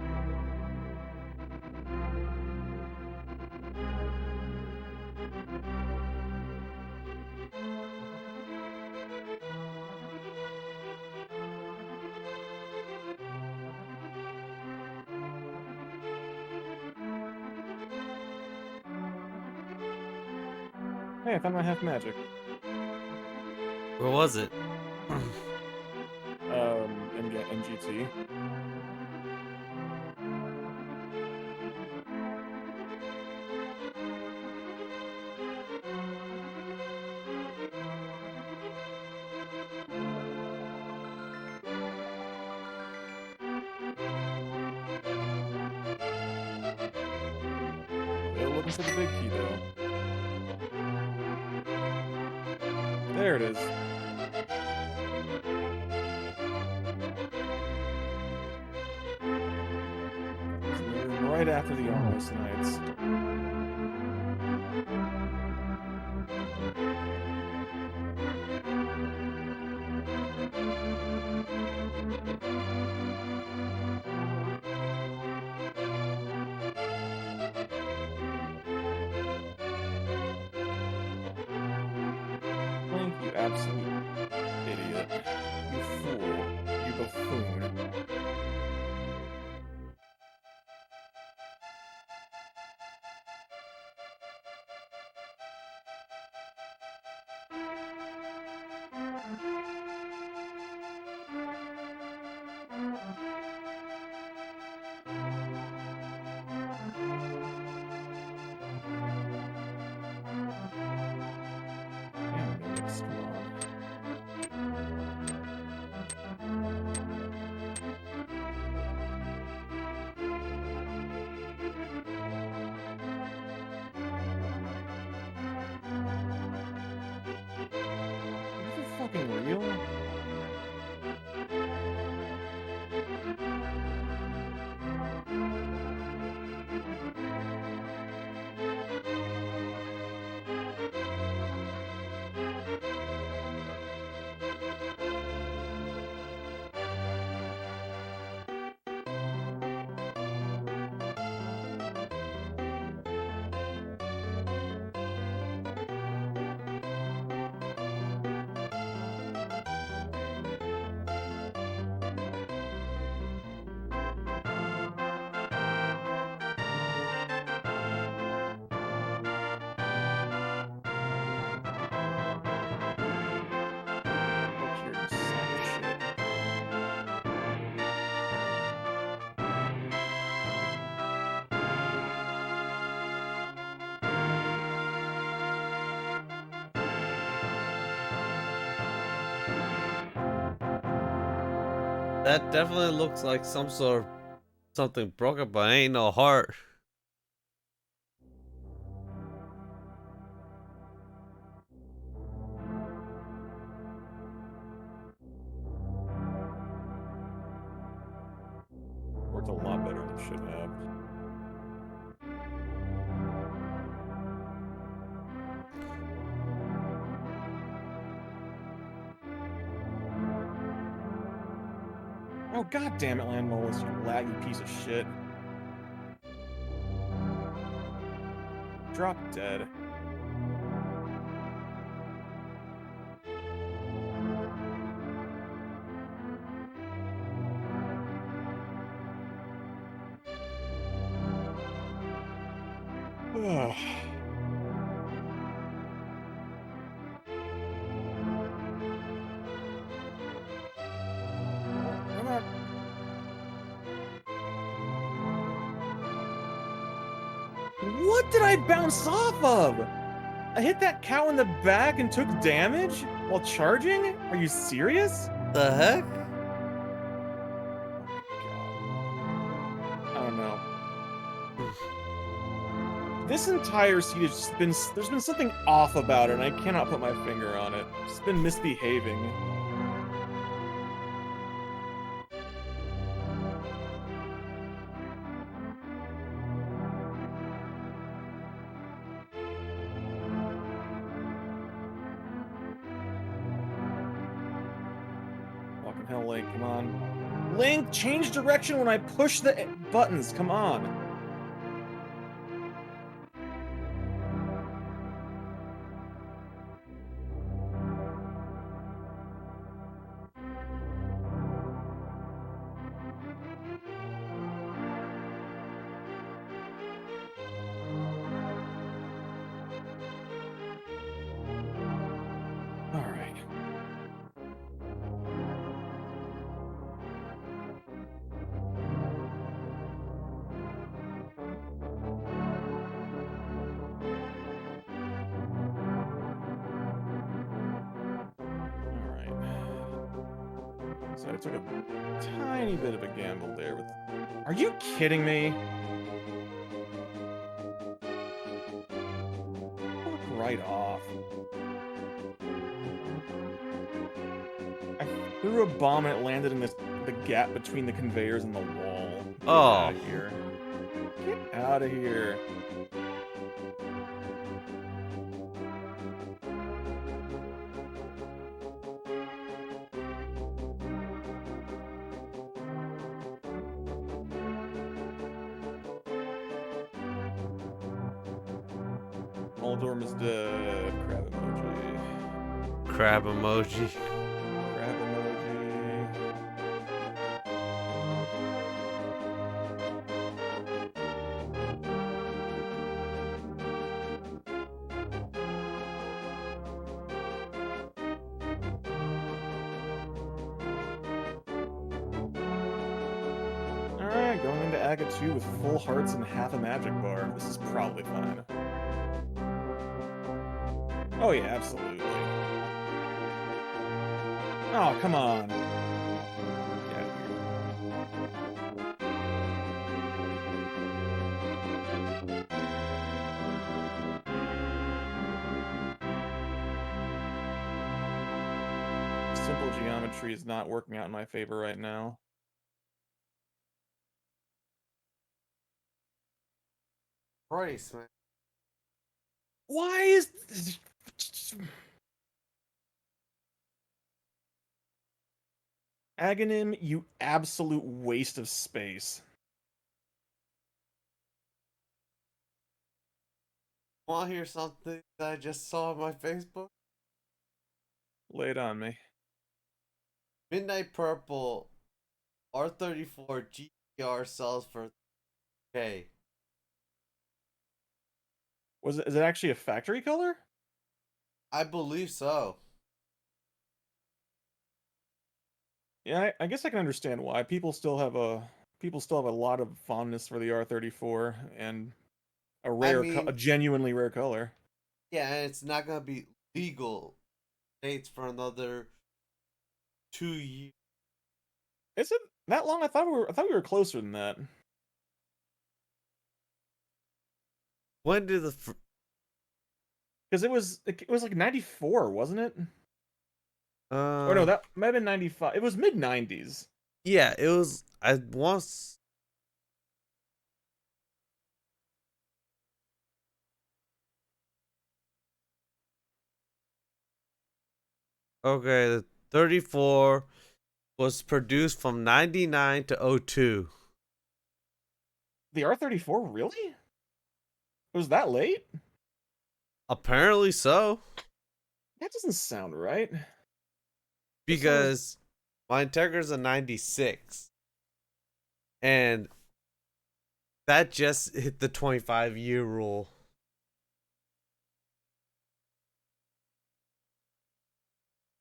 Hey, I found my half magic. Where was it? NGT. Still looking for the big key, though. There it is. It's in the room right after the Almost Nights. Link, you absolute idiot. You fool. You buffoon. Damn, Mimics, come on. That definitely looks like some sort of something broken, but ain't no heart. Worked a lot better than it should have. Oh, god damn it, Landmolus, you laggy piece of shit. Drop dead. Ugh. Come on. What did I bounce off of? I hit that cow in the back and took damage while charging? Are you serious? The heck? I don't know. This entire seed has just been, there's been something off about it, and I cannot put my finger on it. It's been misbehaving. Fucking hell, Link, come on. Link, change direction when I push the buttons, come on. Alright. So I took a tiny bit of a gamble there with... Are you kidding me? Fuck right off. I threw a bomb and it landed in the gap between the conveyors and the wall. Get out of here. Get out of here. Moldorm is dead. Crab emoji. Crab emoji. Crab emoji. Alright, going into Aga 2 with full hearts and half a magic bar. This is probably fine. Oh yeah, absolutely. Oh, come on. Yeah. Simple geometry is not working out in my favor right now. Christ, man. Why is... Aghanim, you absolute waste of space. Want to hear something that I just saw on my Facebook? Lay it on me. Midnight Purple R34 GTR sells for K. Is it actually a factory color? I believe so. Yeah, I guess I can understand why. People still have a lot of fondness for the R34 and a genuinely rare color. Yeah, and it's not gonna be legal states for another 2 years. Is it that long? I thought we were closer than that. When did the Because it was like 94, wasn't it? Or no, uh that might have been 95. It was mid 90s. yeah, it was I once okay, the 34 was produced from 99 to '02. The R34, really? It was that late? Apparently so, That doesn't sound right. This sounds because my Integra's a 96 and that just hit the 25-year rule.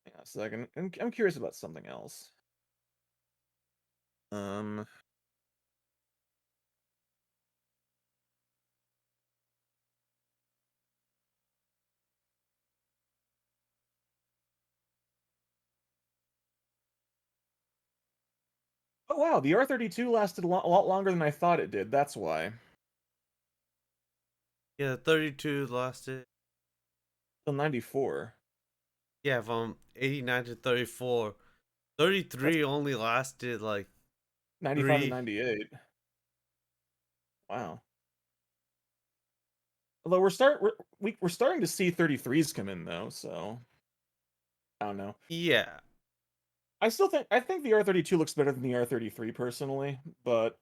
hang on a second. I'm curious about something else. Um. Oh wow, the R32 lasted a lot longer than I thought it did. That's why. Yeah, the 32 lasted. Till 94. Yeah, from 89 to 34. That's 33 only lasted like 95 to 3. 98. Wow. Although we're starting to see 33s come in though, so I don't know. Yeah. I think the R32 looks better than the R33 personally, but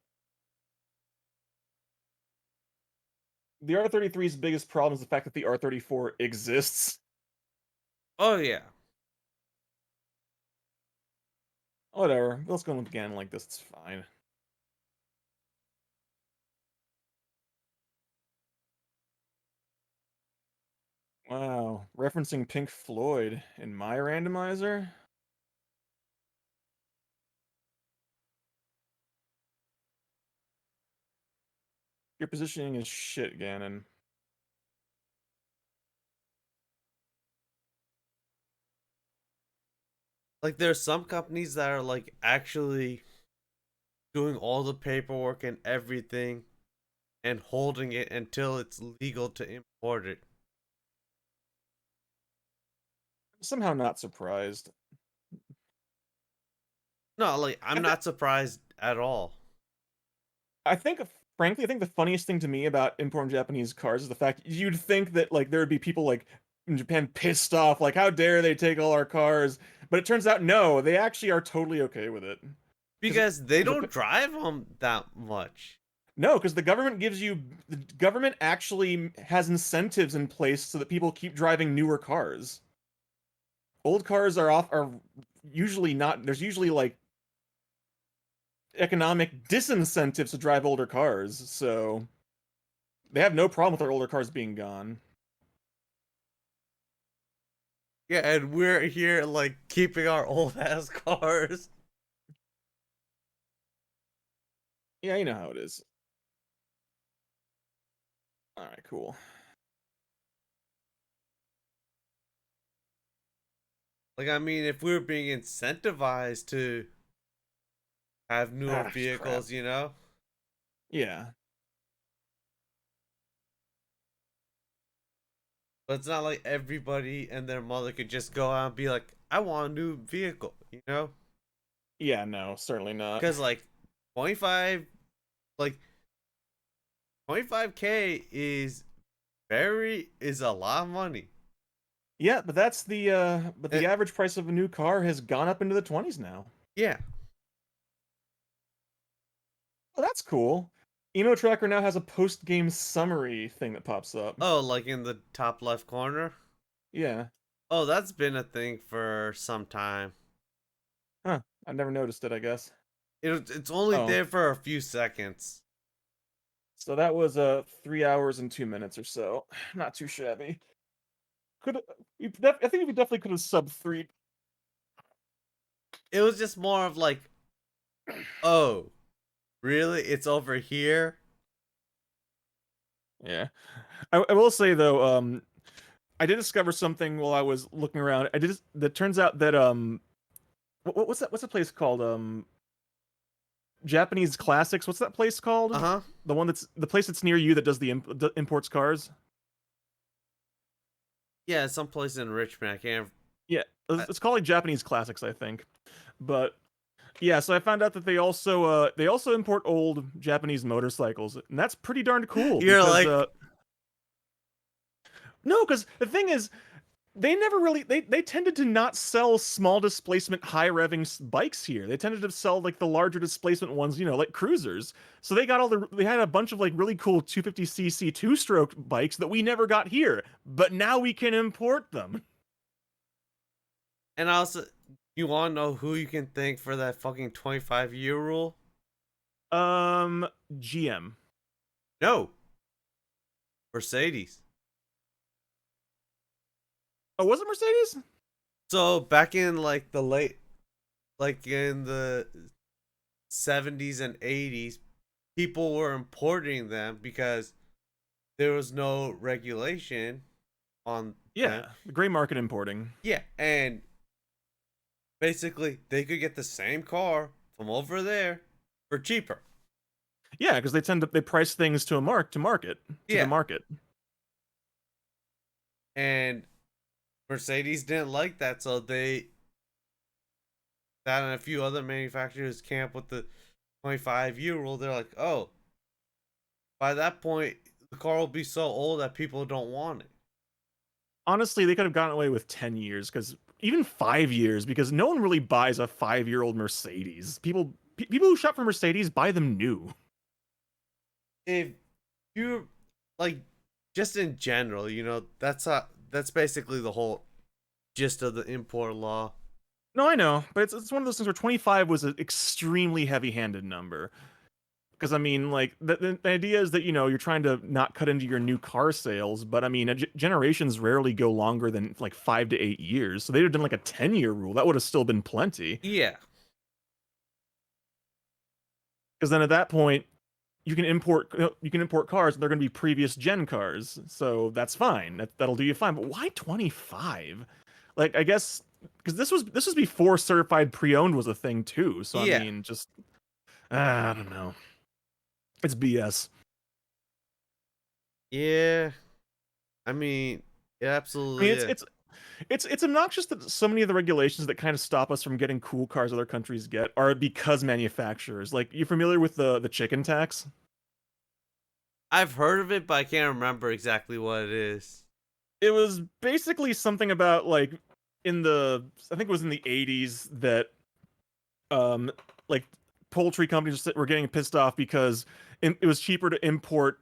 the R33's biggest problem is the fact that the R34 exists. Oh yeah. Whatever. Let's go again like this. It's fine. Wow. Referencing Pink Floyd in my randomizer? Your positioning is shit, Ganon. Like there's some companies that are like actually doing all the paperwork and everything and holding it until it's legal to import it. Somehow not surprised. No, like I, I'm th- not surprised at all. I think, frankly, I think the funniest thing to me about importing Japanese cars is the fact you'd think that like there would be people like in Japan pissed off, like how dare they take all our cars? But it turns out no, they actually are totally okay with it. Because Because they don't drive them that much. no, because the government actually has incentives in place so that people keep driving newer cars. Old cars are usually not. There's usually like economic disincentives to drive older cars, so they have no problem with their older cars being gone. Yeah, and we're here like keeping our old ass cars. Yeah, you know how it is. All right, cool. Like I mean, if we were being incentivized to have newer Ah, crap. vehicles, you know? Yeah. But it's not like everybody and their mother could just go out and be like, I want a new vehicle, you know? Yeah, no, certainly not. Because like 25 like 25K is a lot of money. Yeah, but the And, average price of a new car has gone up into the 20s now. yeah. Oh, that's cool. Emo Tracker now has a post-game summary thing that pops up. Oh, like in the top left corner? Yeah. Oh, that's been a thing for some time. Huh. I never noticed it, I guess. It's only Oh. there for a few seconds. So that was 3 hours and 2 minutes or so. Not too shabby. I think we definitely could have sub 3. It was just more of like, oh, really? It's over here? Yeah. I will say though, I did discover something while I was looking around. That turns out that what's that place called? Japanese classics. What's that place called? Uh-huh. The place that's near you that does the imports cars. Yeah, someplace in Richmond. I can't. Yeah, I, it's called like Japanese classics, I think. But yeah, so I found out that they also import old Japanese motorcycles, and that's pretty darn cool you're because like, no, because the thing is, they never really they tended to not sell small displacement high revving bikes here. They tended to sell like the larger displacement ones, you know, like cruisers. So they had a bunch of like really cool 250cc two-stroke bikes that we never got here, but now we can import them. and also, you want to know who you can thank for that fucking 25-year rule? Um, GM. No, Mercedes. Oh, was it Mercedes? So back in like like in the 70s and 80s, people were importing them because there was no regulation on them. Yeah, the gray market importing. Yeah, and basically they could get the same car from over there for cheaper. Yeah, because they price things to the Yeah, market. and Mercedes didn't like that, so that and a few other manufacturers came up with the 25-year rule. They're like, oh, by that point, the car will be so old that people don't want it. Honestly, they could have gotten away with 10 years, because even 5 years, because no one really buys a 5-year-old Mercedes. People who shop for Mercedes buy them new. If you like, just in general, that's basically the whole gist of the import law. No, I know, but it's one of those things where 25 was an extremely heavy-handed number. Because I mean, like the idea is that you're trying to not cut into your new car sales, but I mean, generations rarely go longer than like 5 to 8 years. So they'd have done like a 10-year rule. That would have still been plenty. Yeah, Because then at that point, you can import cars, and they're going to be previous gen cars, so that's fine. That'll do you fine. But why 25? Like, I guess because this was before certified pre-owned was a thing too. So I yeah, mean, just I don't know. It's BS. yeah. I mean, it I mean, absolutely is. it's obnoxious that so many of the regulations that kind of stop us from getting cool cars other countries get are because manufacturers. Like, you familiar with the chicken tax? I've heard of it, but I can't remember exactly what it is. It was basically something about like I think it was in the 80s that um like poultry companies were getting pissed off because it was cheaper to import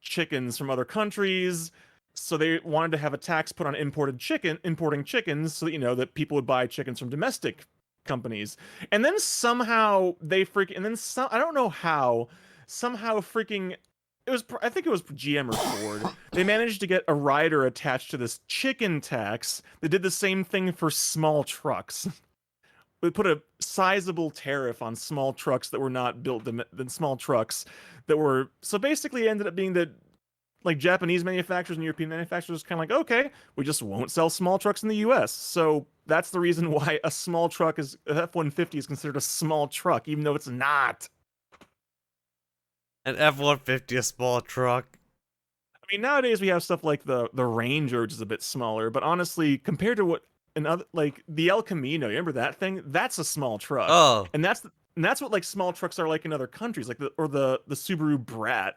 chickens from other countries, so they wanted to have a tax put on importing chickens, so that that people would buy chickens from domestic companies. And then somehow they freaking and then some I don't know how somehow freaking I think it was GM or Ford. They managed to get a rider attached to this chicken tax that did the same thing for small trucks. They put a sizable tariff on small trucks that were not built than small trucks that were, so basically it ended up being that like Japanese manufacturers and European manufacturers kind of like, okay, we just won't sell small trucks in the US. So that's the reason why a small truck is a F-150 is considered a small truck, even though it's not. An F-150, a small truck. I mean, nowadays we have stuff like the Ranger, which is a bit smaller, but honestly, compared to what another like the El Camino, you remember that thing? That's a small truck, Oh, and that's what like small trucks are like in other countries, like the Subaru Brat,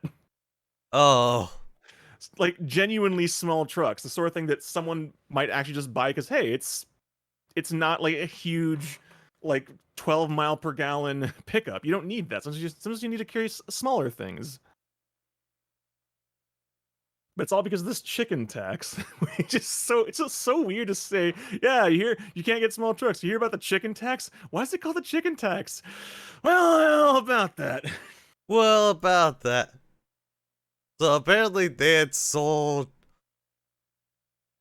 oh. like genuinely small trucks, the sort of thing that someone might actually just buy because hey, it's not like a huge like 12 mile per gallon pickup. You don't need that. Sometimes you need to carry smaller things. But it's all because of this chicken tax. It's just so weird to say, yeah, you can't get small trucks. You hear about the chicken tax? Why is it called the chicken tax? Well, about that. Well, about that. So apparently they had sold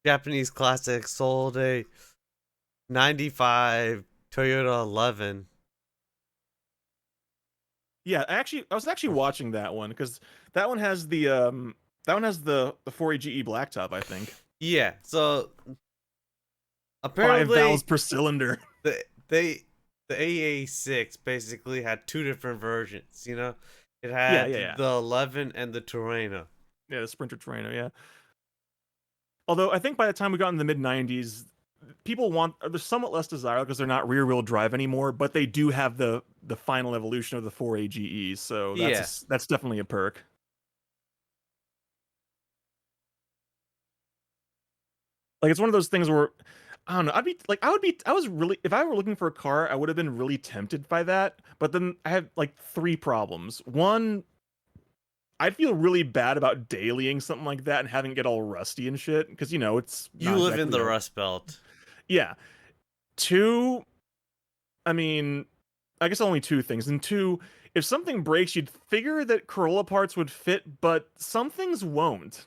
Japanese Classic sold a 95 Toyota 11. Yeah, I was actually watching that one because that one has the 4AGE blacktop, I think. Yeah, so 5 valves apparently per cylinder. they the AA6 basically had two different versions. You know, it Yeah, had yeah, yeah. the 11 and the Torino. Yeah, the Sprinter Trainer, yeah. Although I think by the time we got in the mid '90s, people want they're somewhat less desirable because they're not rear wheel drive anymore, but they do have the final evolution of the 4AGE, so Yeah, that's definitely a perk. Like it's one of those things where I don't know. I was really if I were looking for a car, I would have been really tempted by that. But then I have like three problems. One, I'd feel really bad about dailying something like that and having it get all rusty and shit because it's you not live in exactly the a Rust Belt. yeah. Two, I mean, I guess only two things. And two, if something breaks, you'd figure that Corolla parts would fit, but some things won't.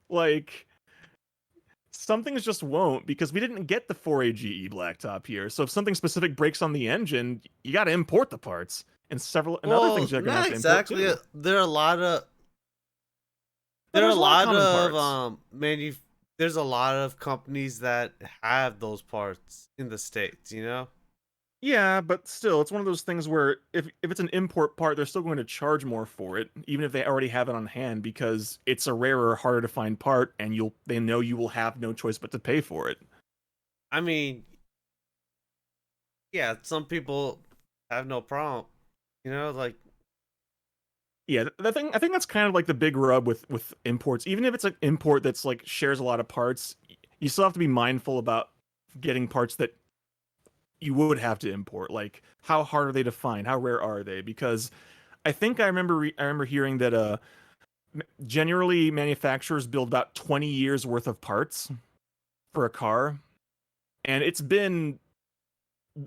Like some things just won't because we didn't get the 4AGE blacktop here. So if something specific breaks on the engine, you got to import the parts, and other Well, things you're gonna have not to import exactly. too. There are a lot of But there are a there's a lot of lot common of parts. there's a lot of companies that have those parts in the States, you know? Yeah, but still, it's one of those things where if it's an import part, they're still going to charge more for it, even if they already have it on hand, because it's a rarer, harder to find part, and they know you will have no choice but to pay for it. I mean, yeah, some people have no problem, you know, like Yeah, the thing I think that's kind of like the big rub with imports. Even if it's an import that's like shares a lot of parts, you still have to be mindful about getting parts that you would have to import. Like how hard are they to find? How rare are they? Because I remember hearing that generally manufacturers build about 20 years worth of parts for a car, and it's been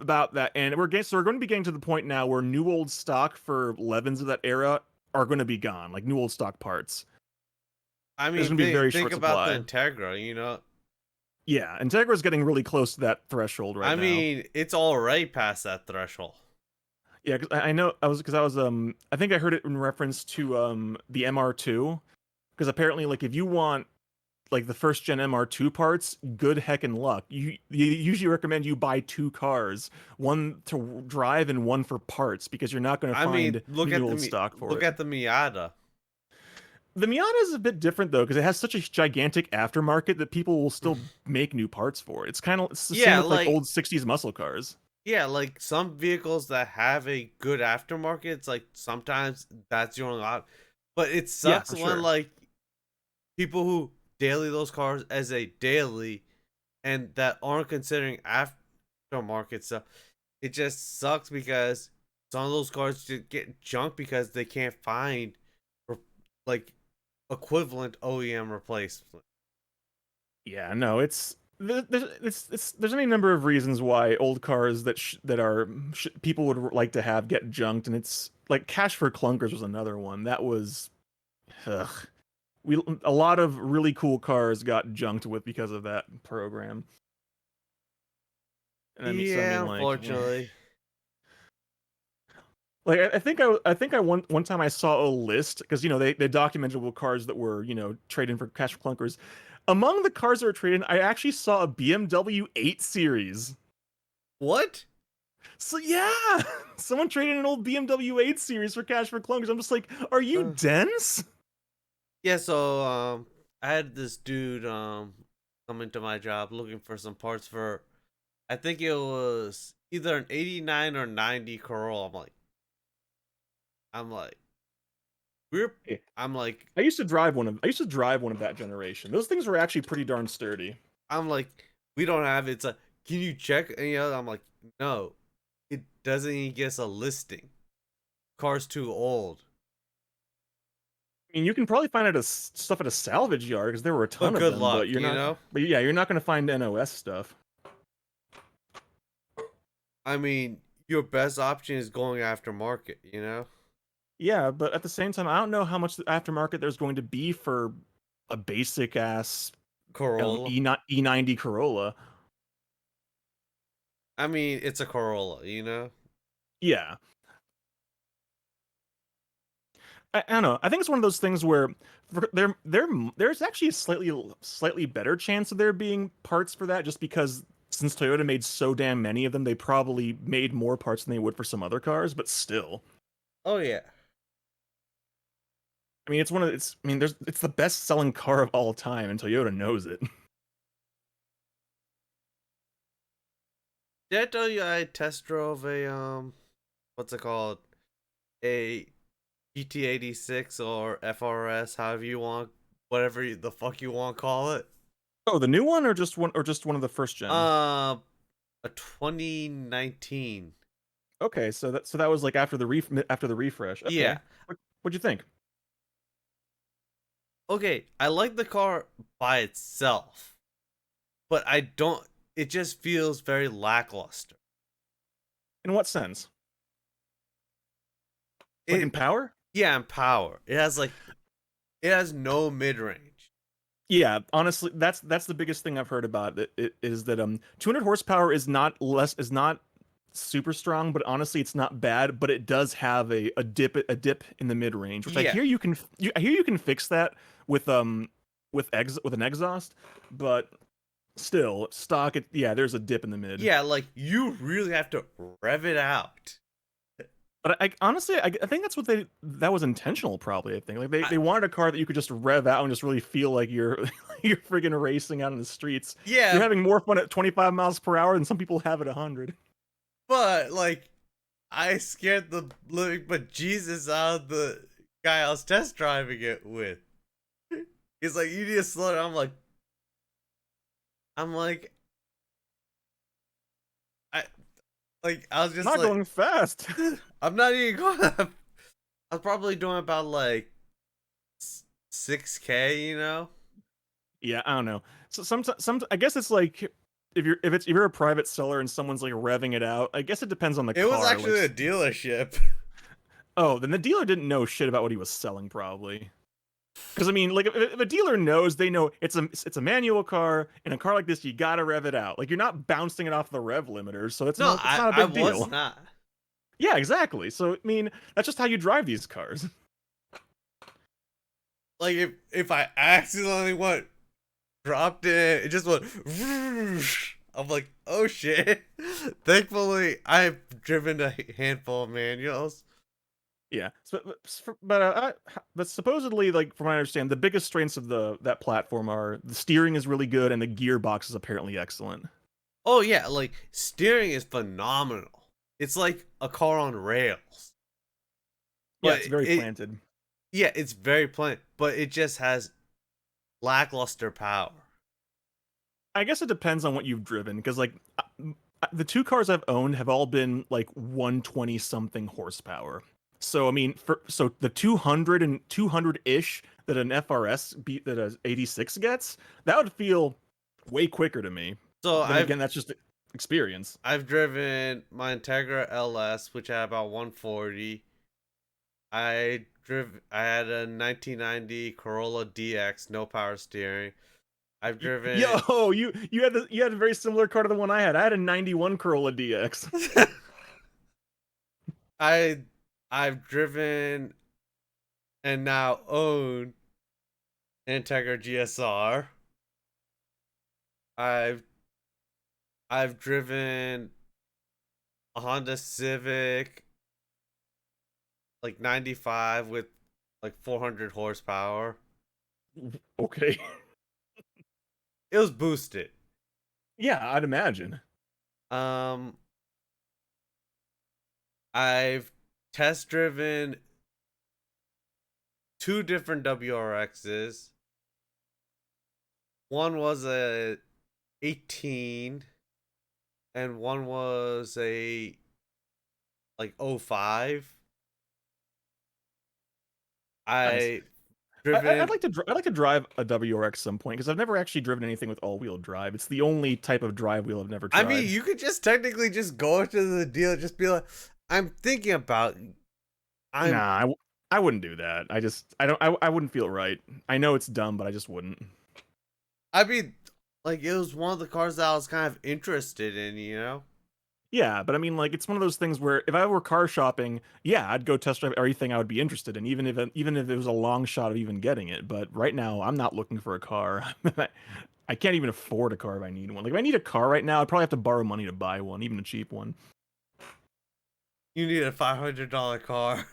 about that. And we're going to be getting to the point now where new old stock for 11s of that era are going to be gone, like new old stock parts. I There's mean, going to be very think short about the supply. Integra, you know. Yeah, Integra's getting really close to that threshold right I now. mean, it's already past that threshold. Yeah, 'cause I know I was I think I heard it in reference to the MR2 because apparently like if you want like the first gen MR2 parts, good heckin' luck. You usually recommend you buy two cars, one to drive and one for parts because you're not going to I mean, find new old stock for look it. at the Miata. The Miata is a bit different though because it has such a gigantic aftermarket that people will still make new parts for it. It's the same Yeah, with like like old 60s muscle cars. yeah, like some vehicles that have a good aftermarket, it's like sometimes that's your only option. But it Yeah, sucks for when sure. like people who daily those cars as a daily and that aren't considering aftermarket stuff. It just sucks because some of those cars just get junk because they can't find like equivalent OEM replacement. Yeah, no, there's any number of reasons why old cars that are people would like to have get junked, and it's like Cash for Clunkers was another one that was ugh. We a lot of really cool cars got junked with because of that program. And I Yeah, mean like unfortunately. like I think I one time I saw a list because they documented what cars that were traded in for Cash for Clunkers. Among the cars that were traded, I actually saw a BMW 8 Series. What? So yeah, someone traded an old BMW 8 Series for Cash for Clunkers. I'm just like, are you Uh, dense? yeah, so I had this dude come into my job looking for some parts for I think it was either an 89 or 90 Corolla. I'm like we're Hey, I'm like I used to drive one of that generation. Those things were actually pretty darn sturdy. I'm like we don't have it. It's like can you check any other? I'm like no. It doesn't even get us a listing. Car's too old. I mean, you can probably find stuff at a salvage yard because there were a ton But of good them, but luck, you're you not. know? But yeah, you're not going to find NOS stuff. I mean, your best option is going after market, you know? Yeah, but at the same time, I don't know how much aftermarket there's going to be for a basic ass Corolla. E90 Corolla. I mean, it's a Corolla, you know? Yeah, I don't know. I think it's one of those things where there's actually a slightly better chance of there being parts for that, just because since Toyota made so damn many of them, they probably made more parts than they would for some other cars, but still. Oh yeah. I mean, it's the best selling car of all time, and Toyota knows it. Did I tell you I test drove a what's it called? A GT86 or FRS, however you want, whatever the fuck you want to call it. Oh, the new one, or just one of the first gen? A 2019. Okay, so that was like after after the refresh. Okay, Yeah. what'd you think? Okay, I like the car by itself, but I don't. It just feels very lackluster. In what sense? Like in It power? Yeah, in power. It has no mid range. Yeah, honestly, that's the biggest thing I've heard about it is that 200 horsepower is not super strong, but honestly, it's not bad. But it does have a dip in the mid range, which I Yeah, hear I hear you can fix that with with an exhaust, but still yeah, there's a dip in the mid. yeah. Like you really have to rev it out. But I honestly, I think that's what that was intentional, probably. I think like I, they wanted a car that you could just rev out and just really feel like you're you're friggin' racing out in the streets. You're yeah, having more fun at 25 miles per hour than some people have at 100. but like I scared the living bejesus out of the guy I was test driving it with. He's like, "You need to slow down." I'm like, I I was just Not like, going fast. I'm not even going. I was probably doing about like 6K, you know. Yeah, I don't know. So some I guess it's like if you're a private seller and someone's like revving it out. I guess it depends on the It was car. actually a Like, dealership. oh, then the dealer didn't know shit about what he was selling, probably. Because I mean, like if a dealer knows, they know it's a manual car. In a car like this, you gotta rev it out. Like you're not bouncing it off the rev limiter, so No, it's not a I big was deal. not. Yeah, exactly. So I mean, that's just how you drive these cars. Like if I accidentally went dropped it, it just went. I'm like, oh shit. Thankfully, I've driven a handful of manuals. Yeah, but supposedly, like from what I understand, the biggest strengths of the that platform are the steering is really good and the gearbox is apparently excellent. Oh yeah, like steering is phenomenal. It's like a car on rails. Yeah, But it's very it planted. Yeah, it's very plain, but it just has lackluster power. I guess it depends on what you've driven, because like the two cars I've owned have all been like 120 something horsepower. So I mean, so the 200 and 200-ish that an FRS beat that a 86 gets, that would feel way quicker to me. So Then again, that's just experience. I've driven my Integra LS, which had about 140. I had a 1990 Corolla DX, no power steering. I've driven Yo, you had a very similar car to the one I had. I had a 91 Corolla DX. I I've driven and now own an Integra GSR. I've I've driven a Honda Civic like 95 with like 400 horsepower. Okay. It was boosted. Yeah, I'd imagine. Um I've test driven two different WRXs. One was a 18 and one was a like 05. Nice. I driven I'd like to drive a WRX some point because I've never actually driven anything with all-wheel drive. It's the only type of drive wheel I've never I mean, tried. you could just technically just go to the dealer, just be like, I'm thinking about Nah, I'm I wouldn't do that. I wouldn't feel right. I know it's dumb, but I just wouldn't. I mean, like it was one of the cars that I was kind of interested in, you know? Yeah, but I mean, like, it's one of those things where if I were car shopping, yeah, I'd go test drive everything I would be interested in, even if it was a long shot of even getting it. But right now, I'm not looking for a car. I can't even afford a car if I need one. Like, if I need a car right now, I'd probably have to borrow money to buy one, even a cheap one. You need a $500 car.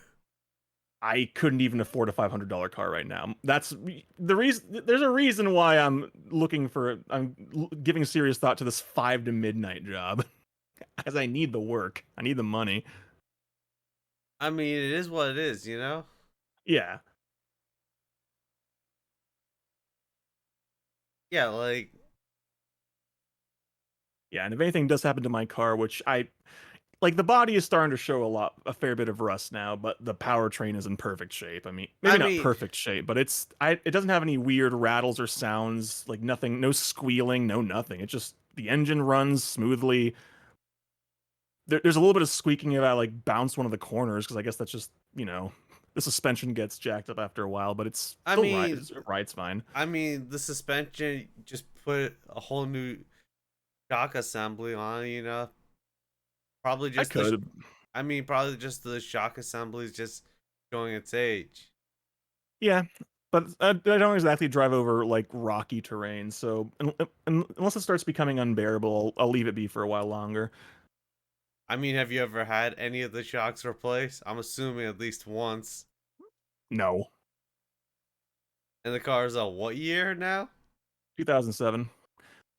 I couldn't even afford a $500 car right now. That's the reason. There's a reason why I'm giving serious thought to this 5 to midnight job, because I need the work. I need the money. I mean, it is what it is, you know? Yeah. Yeah, like, Yeah, and if anything does happen to my car, which I like, the body is starting to show a fair bit of rust now, but the powertrain is in perfect shape. I mean, I maybe not mean, perfect shape, but it doesn't have any weird rattles or sounds, like nothing, no squealing, no nothing. It just the engine runs smoothly. There's a little bit of squeaking if I like bounce one of the corners because I guess that's just the suspension gets jacked up after a while, but it's I still mean, it rides fine. the suspension just put a whole new shock assembly on, you know? Probably I just could. probably just the shock assembly is just showing its age. Yeah, but I don't exactly drive over like rocky terrain, so unless it starts becoming unbearable, I'll leave it be for a while longer. I mean, have you ever had any of the shocks replaced? I'm assuming at least once. No, And the car is a what year now? 2007.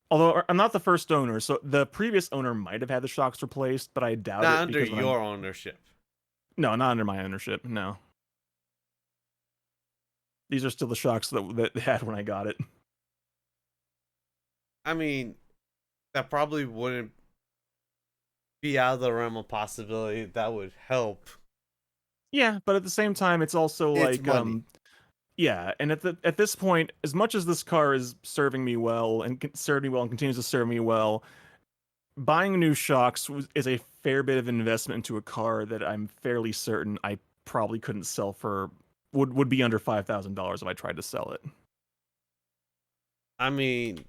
Although I'm not the first owner, so the previous owner might have had the shocks replaced, but I doubt Not it under because when I'm your ownership. no, not under my ownership. No, these are still the shocks that they had when I got it. I mean, that probably wouldn't be out of the realm of possibility. That would help. Yeah, but at the same time, it's also It's like money. yeah, and at this point, as much as this car is serving me well and served me well and continues to serve me well, buying new shocks is a fair bit of investment into a car that I'm fairly certain I probably couldn't sell for would be under $5,000 if I tried to sell it. I mean,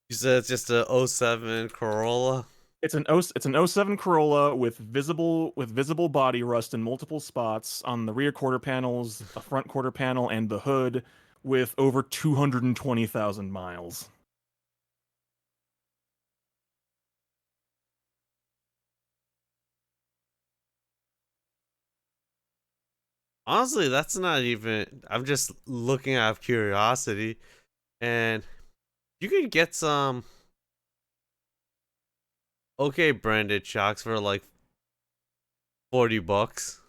you said it's just a '07 Corolla. It's an '07 Corolla with visible body rust in multiple spots on the rear quarter panels, a front quarter panel, and the hood, with over 220,000 miles. Honestly, that's not even. I'm just looking out of curiosity, and you can get some okay branded shocks for like $40.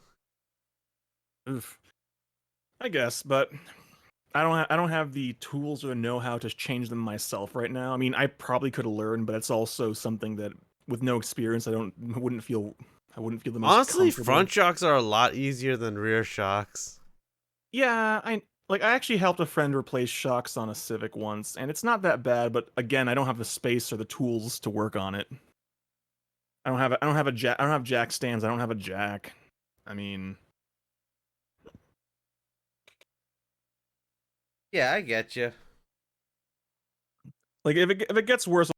Oof. I guess, but I don't have the tools or the know-how to change them myself right now. I mean, I probably could have learned, but it's also something that with no experience, I wouldn't feel the most Honestly, comfortable. front shocks are a lot easier than rear shocks. Yeah, I actually helped a friend replace shocks on a Civic once, and it's not that bad, but again, I don't have the space or the tools to work on it. I don't have a jack I don't have jack stands, I don't have a jack. I mean, Yeah, I get you. like if it gets worse